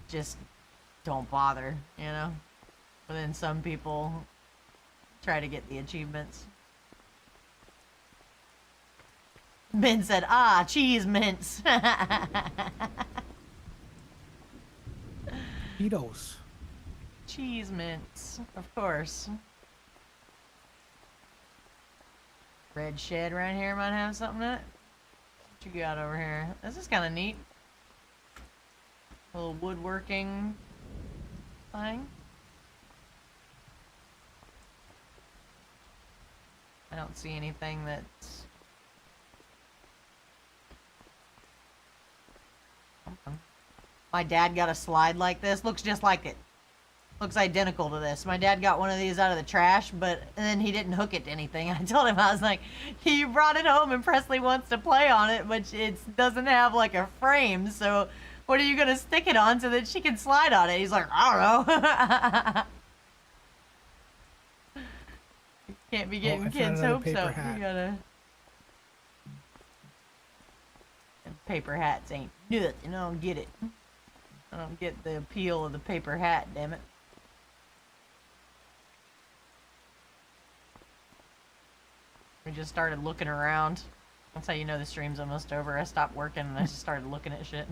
just don't bother, you know? But then some people try to get the achievements. Ben said, ah, cheese mints. Cheetos. Cheese mints, of course. Red shed right here might have something in it. What you got over here? This is kind of neat. Little woodworking thing. I don't see anything that's... My dad got a slide like this. Looks just like it. Looks identical to this. My dad got one of these out of the trash, but then he didn't hook it to anything. I told him, I was like, you brought it home and Presley wants to play on it, but it doesn't have like a frame, so what are you going to stick it on so that she can slide on it? He's like, I don't know. You can't be getting kids' hopes up. You gotta... And paper hats ain't nothing. I don't get it. I don't get the appeal of the paper hat, damn it. We just started looking around. That's how you know the stream's almost over. I stopped working and I just started looking at shit.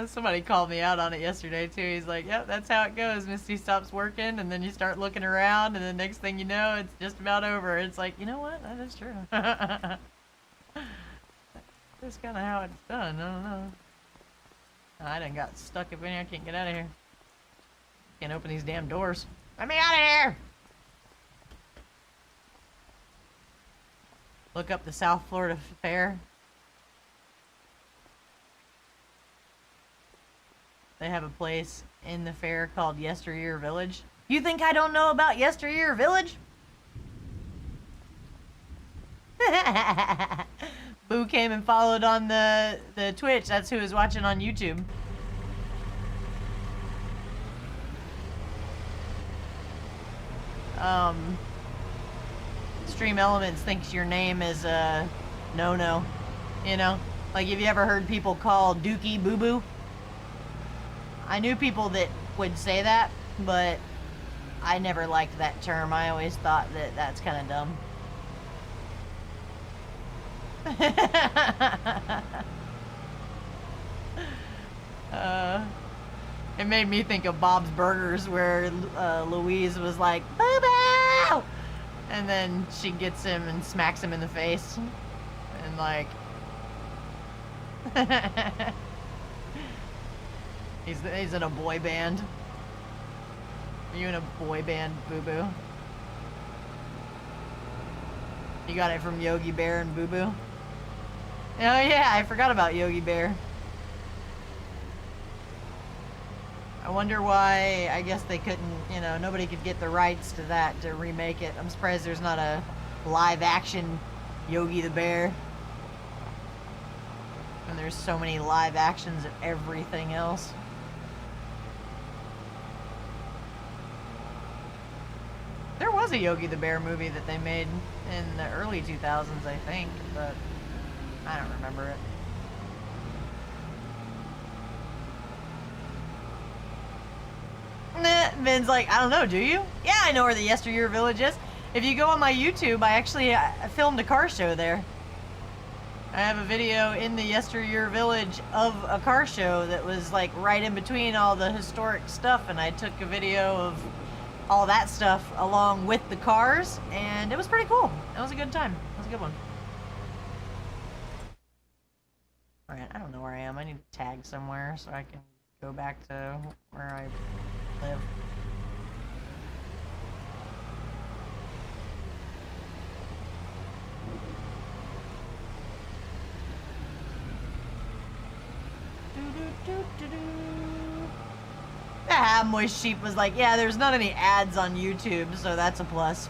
Somebody called me out on it yesterday too. He's like, yep, that's how it goes. Misty stops working and then you start looking around and the next thing you know, it's just about over. It's like, you know what? That is true. That's kind of how it's done. I don't know. I done got stuck up in here. I can't get out of here. Can't open these damn doors. Let me out of here! Look up the South Florida Fair. They have a place in the fair called Yesteryear Village. You think I don't know about Yesteryear Village? Boo came and followed on the Twitch. That's who was watching on YouTube. Stream Elements thinks your name is a no-no. You know? Like, have you ever heard people call Dookie Boo Boo? I knew people that would say that, but I never liked that term. I always thought that that's kind of dumb. It made me think of Bob's Burgers, where Louise was like, "Boo Boo!" and then she gets him and smacks him in the face, and like, he's in a boy band. Are you in a boy band, Boo Boo? You got it from Yogi Bear and Boo Boo? Oh yeah, I forgot about Yogi Bear. I wonder why, I guess they couldn't, you know, nobody could get the rights to that, to remake it. I'm surprised there's not a live action Yogi the Bear. And there's so many live actions of everything else. There was a Yogi the Bear movie that they made in the early 2000s, I think, but I don't remember it. Ben's like, I don't know, do you? Yeah, I know where the Yesteryear Village is. If you go on my YouTube, I actually filmed a car show there. I have a video in the Yesteryear Village of a car show that was like right in between all the historic stuff, and I took a video of all that stuff along with the cars, and it was pretty cool. It was a good time. It was a good one. Alright, I don't know where I am. I need to tag somewhere so I can go back to where I live. Ah, Moist Sheep was like, yeah, there's not any ads on YouTube, so that's a plus.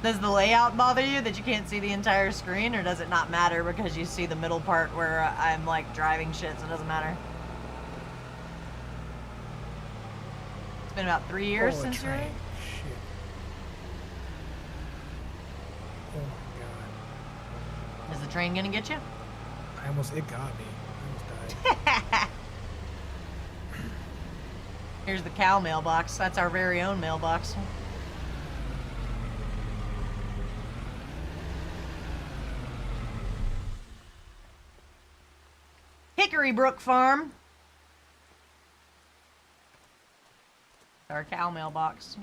Does the layout bother you that you can't see the entire screen, or does it not matter because you see the middle part where I'm like driving shit, so it doesn't matter? It's been about 3 years since you're in? Shit. Oh my god. Is the train gonna get you? It got me. I almost died. Here's the cow mailbox. That's our very own mailbox. Hickory Brook Farm. Our cow mailbox.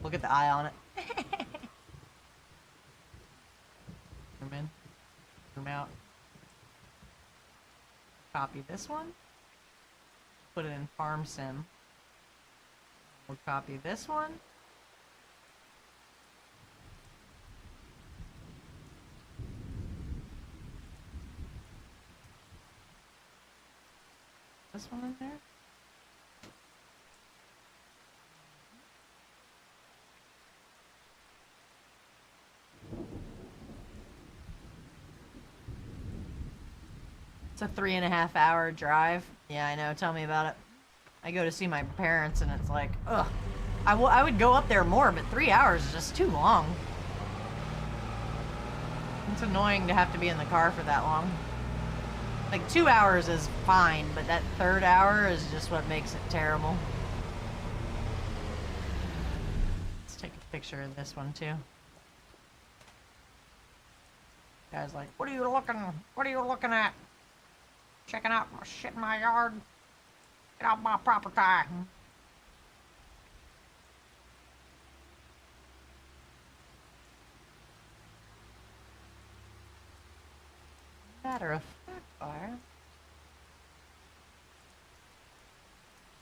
Look at the eye on it. Zoom in. Zoom out. Copy this one. Put it in Farm Sim. We'll copy this one. This one in there. It's a 3.5 hour drive. Yeah, I know. Tell me about it. I go to see my parents and it's like, ugh. I would go up there more, but 3 hours is just too long. It's annoying to have to be in the car for that long. Like 2 hours is fine, but that third hour is just what makes it terrible. Let's take picture of this one too. Guy's like, what are you looking at? Checking out my shit in my yard? Get out my property. Matter of fact, fire.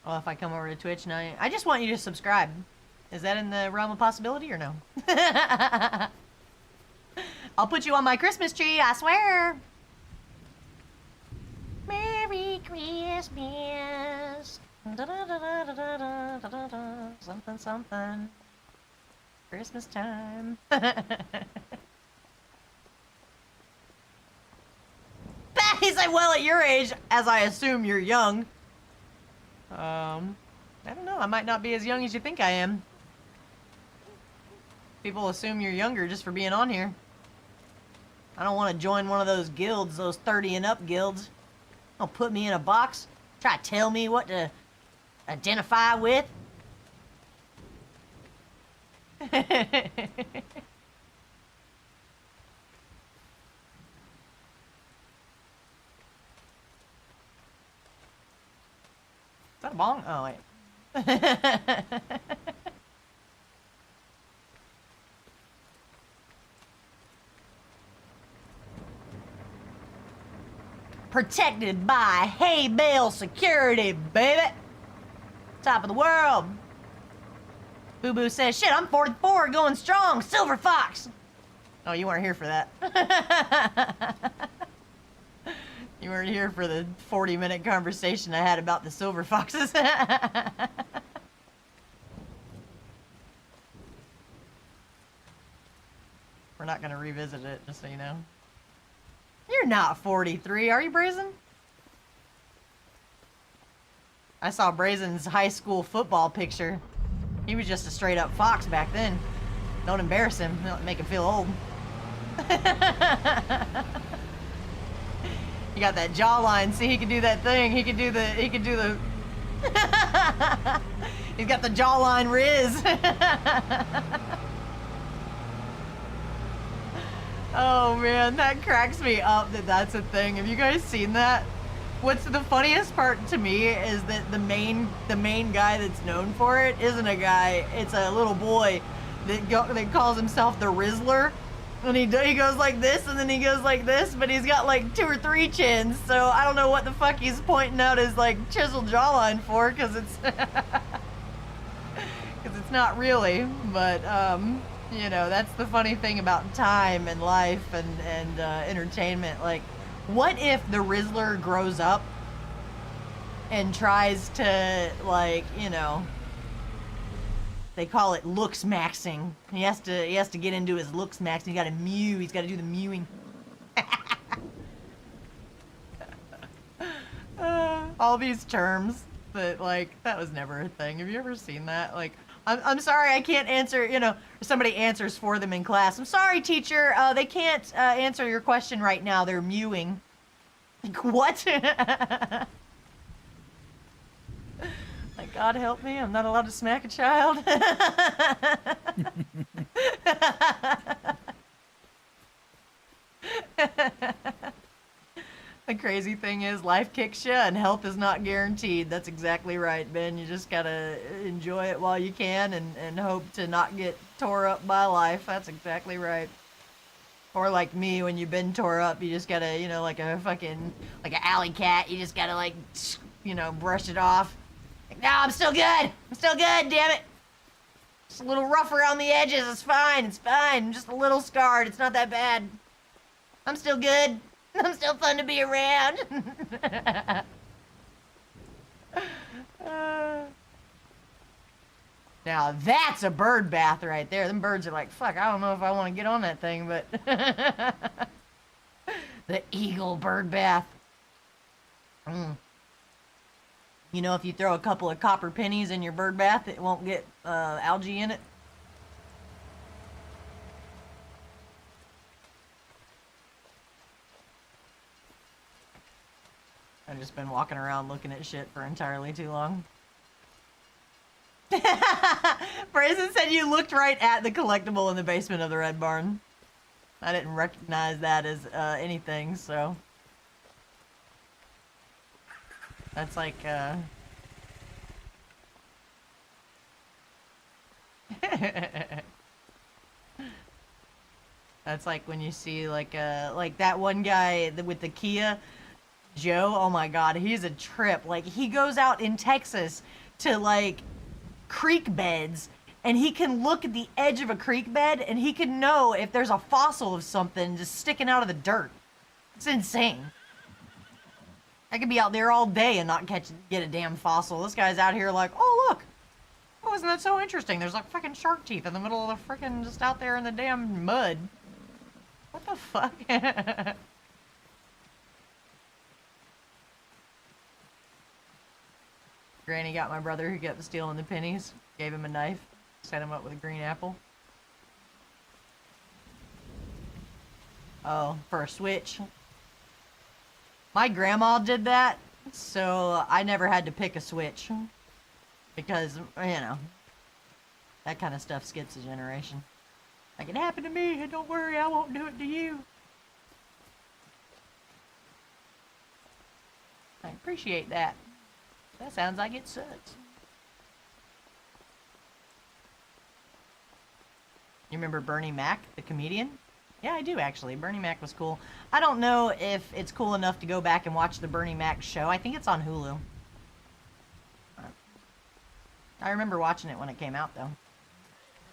Oh, if I come over to Twitch now, I just want you to subscribe. Is that in the realm of possibility or no? I'll put you on my Christmas tree, I swear. Merry Christmas. Something, something. Christmas time. He's like, well, at your age, as I assume you're young. I don't know. I might not be as young as you think I am. People assume you're younger just for being on here. I don't want to join one of those guilds, those 30 and up guilds. Don't put me in a box. Try to tell me what to identify with. Is that a bong? Oh, wait. Protected by Hay Bale Security, baby. Top of the world. Boo Boo says, shit, I'm 44, going strong. Silver Fox. Oh, you weren't here for that. You weren't here for the 40-minute conversation I had about the silver foxes. We're not going to revisit it, just so you know. You're not 43, are you, Brazen? I saw Brazen's high school football picture. He was just a straight-up fox back then. Don't embarrass him. Don't make him feel old. He got that jawline. See, he can do that thing. He can do the... He's got the jawline Riz. Oh, man, that cracks me up that that's a thing. Have you guys seen that? What's the funniest part to me is that the main guy that's known for it isn't a guy. It's a little boy that calls himself the Rizzler. And he goes like this, and then he goes like this, but he's got like 2 or 3 chins, so I don't know what the fuck he's pointing out his like chiseled jawline for, because it's not really, but you know, that's the funny thing about time and life and entertainment. Like, what if the Rizzler grows up and tries to, like, you know, they call it looks maxing. He has to get into his looks maxing. He got to mew. He's got to do the mewing. All these terms that, like, that was never a thing. Have you ever seen that? Like, I'm sorry, I can't answer. You know, somebody answers for them in class. I'm sorry, teacher. They can't answer your question right now. They're mewing. Like, what? Like, God help me, I'm not allowed to smack a child. The crazy thing is, life kicks you and health is not guaranteed. That's exactly right, Ben. You just gotta enjoy it while you can and hope to not get tore up by life. That's exactly right. Or like me, when you've been tore up, you just gotta, you know, like a fucking, like an alley cat, you just gotta, like, you know, brush it off. Like, no, I'm still good. I'm still good, damn it. Just a little rough around the edges. It's fine. It's fine. I'm just a little scarred. It's not that bad. I'm still good. I'm still fun to be around. Now that's a bird bath right there. Them birds are like, fuck, I don't know if I want to get on that thing, but... The eagle bird bath. You know, if you throw a couple of copper pennies in your bird bath, it won't get algae in it. I've just been walking around looking at shit for entirely too long. Brazen said you looked right at the collectible in the basement of the Red Barn. I didn't recognize that as anything, so. That's like, That's like when you see like that one guy with the Kia, Joe. Oh my God, he's a trip. Like he goes out in Texas to like creek beds, and he can look at the edge of a creek bed, and he can know if there's a fossil of something just sticking out of the dirt. It's insane. I could be out there all day and not get a damn fossil. This guy's out here like, oh look. Oh, isn't that so interesting? There's like freaking shark teeth in the middle of the freaking just out there in the damn mud. What the fuck? Granny got my brother who kept stealing the pennies. Gave him a knife. Set him up with a green apple. Oh, for a switch. My grandma did that, so I never had to pick a switch. Because, you know, that kind of stuff skips a generation. Like, it happened to me, and don't worry, I won't do it to you. I appreciate that. That sounds like it sucks. You remember Bernie Mac, the comedian? Yeah, I do, actually. Bernie Mac was cool. I don't know if it's cool enough to go back and watch the Bernie Mac show. I think it's on Hulu. I remember watching it when it came out, though.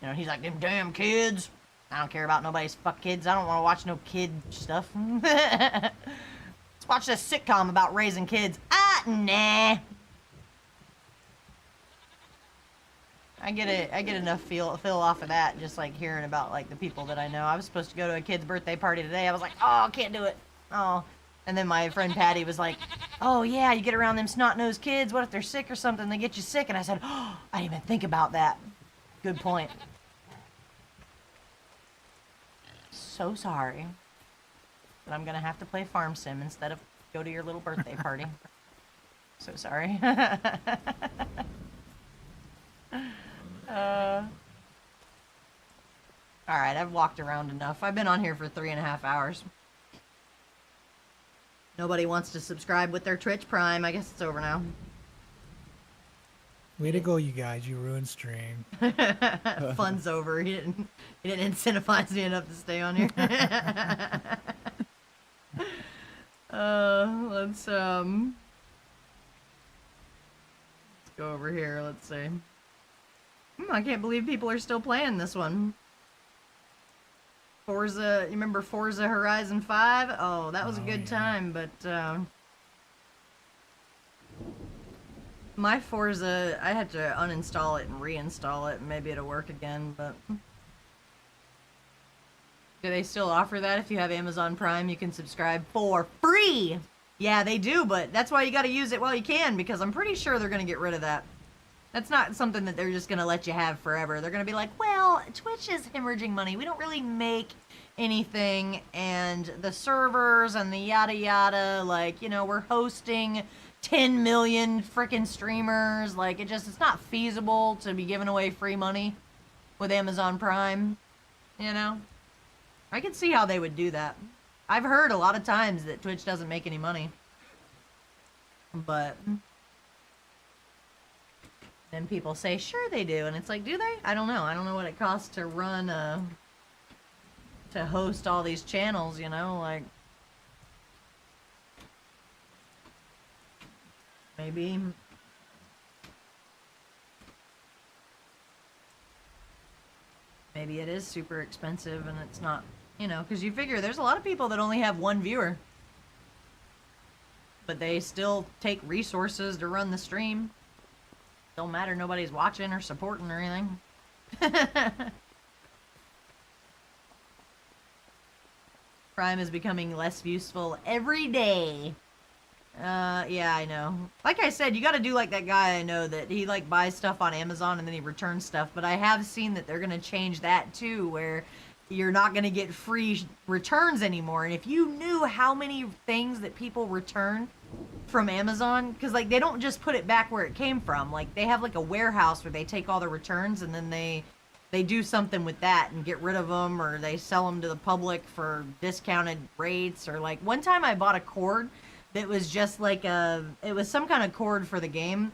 You know, he's like, them damn kids. I don't care about nobody's fuck kids. I don't want to watch no kid stuff. Let's watch this sitcom about raising kids. Ah, nah. I get enough feel off of that, just like hearing about like the people that I know. I was supposed to go to a kid's birthday party today. I was like, oh, can't do it. Oh. And then my friend Patty was like, oh yeah, you get around them snot-nosed kids. What if they're sick or something? They get you sick. And I said, oh, I didn't even think about that. Good point. So sorry. But I'm going to have to play Farm Sim instead of go to your little birthday party. So sorry. Alright, I've walked around enough. I've been on here for 3.5 hours. Nobody wants to subscribe with their Twitch Prime. I guess it's over now. Way to go, you guys. You ruined stream. Fun's over. He didn't incentivize me enough to stay on here. Let's go over here. Let's see. I can't believe people are still playing this one. Forza, you remember Forza Horizon 5? Oh, that was a good time, but my Forza, I had to uninstall it and reinstall it, and maybe it'll work again, but do they still offer that? If you have Amazon Prime, you can subscribe for free. Yeah, they do, but that's why you got to use it while you can, because I'm pretty sure they're going to get rid of that. That's not something that they're just going to let you have forever. They're going to be like, well, Twitch is hemorrhaging money. We don't really make anything, and the servers and the yada yada, like, you know, we're hosting 10 million freaking streamers. Like, it's not feasible to be giving away free money with Amazon Prime, you know? I can see how they would do that. I've heard a lot of times that Twitch doesn't make any money. But then people say, sure they do. And it's like, do they? I don't know. I don't know what it costs to run, to host all these channels, you know? Like, maybe it is super expensive and it's not, you know, because you figure there's a lot of people that only have one viewer. But they still take resources to run the stream. Don't matter, nobody's watching or supporting or anything. Prime is becoming less useful every day. Yeah, I know. Like I said, you gotta do like that guy I know that he like buys stuff on Amazon and then he returns stuff. But I have seen that they're gonna change that too, where you're not gonna get free returns anymore. And if you knew how many things that people return from Amazon, because like they don't just put it back where it came from. Like they have like a warehouse where they take all the returns and then they do something with that and get rid of them, or they sell them to the public for discounted rates. Or like one time I bought a cord that was just like it was some kind of cord for the game,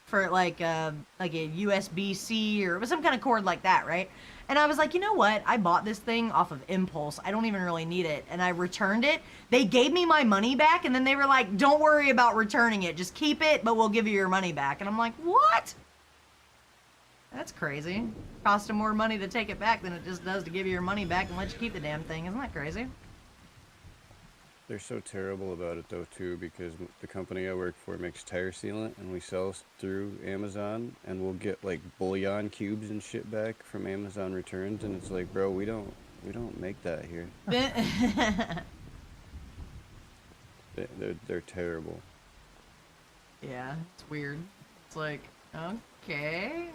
for like a USB-C, or it was some kind of cord like that, right? And I was like, you know what? I bought this thing off of impulse. I don't even really need it. And I returned it. They gave me my money back, and then they were like, don't worry about returning it. Just keep it, but we'll give you your money back. And I'm like, what? That's crazy. Cost them more money to take it back than it just does to give you your money back and let you keep the damn thing. Isn't that crazy? They're so terrible about it though too, because the company I work for makes tire sealant, and we sell through Amazon, and we'll get like bullion cubes and shit back from Amazon returns, and it's like, bro, we don't make that here. They're terrible. Yeah, it's weird. It's like, okay.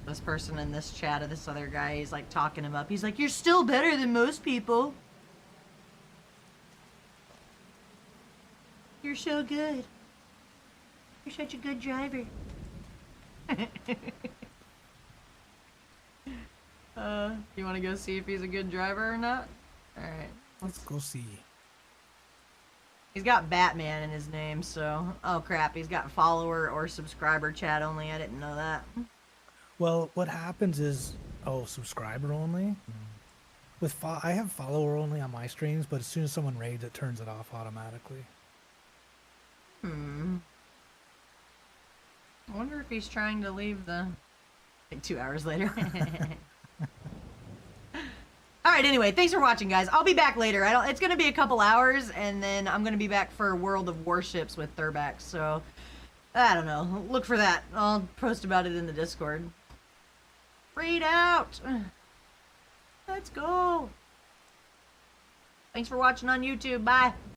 This person in this chat of this other guy, he's like talking him up. He's like, you're still better than most people. You're so good. You're such a good driver. You want to go see if he's a good driver or not? Alright. Let's go see. He's got Batman in his name, so... Oh crap, he's got follower or subscriber chat only. I didn't know that. Well, what happens is, subscriber only. I have follower only on my streams, but as soon as someone raids, it turns it off automatically. I wonder if he's trying to leave the... Like 2 hours later. Alright, anyway, thanks for watching, guys. I'll be back later. It's gonna be a couple hours, and then I'm gonna be back for World of Warships with Thurbax, so... I don't know. Look for that. I'll post about it in the Discord. Raid out! Let's go! Thanks for watching on YouTube. Bye!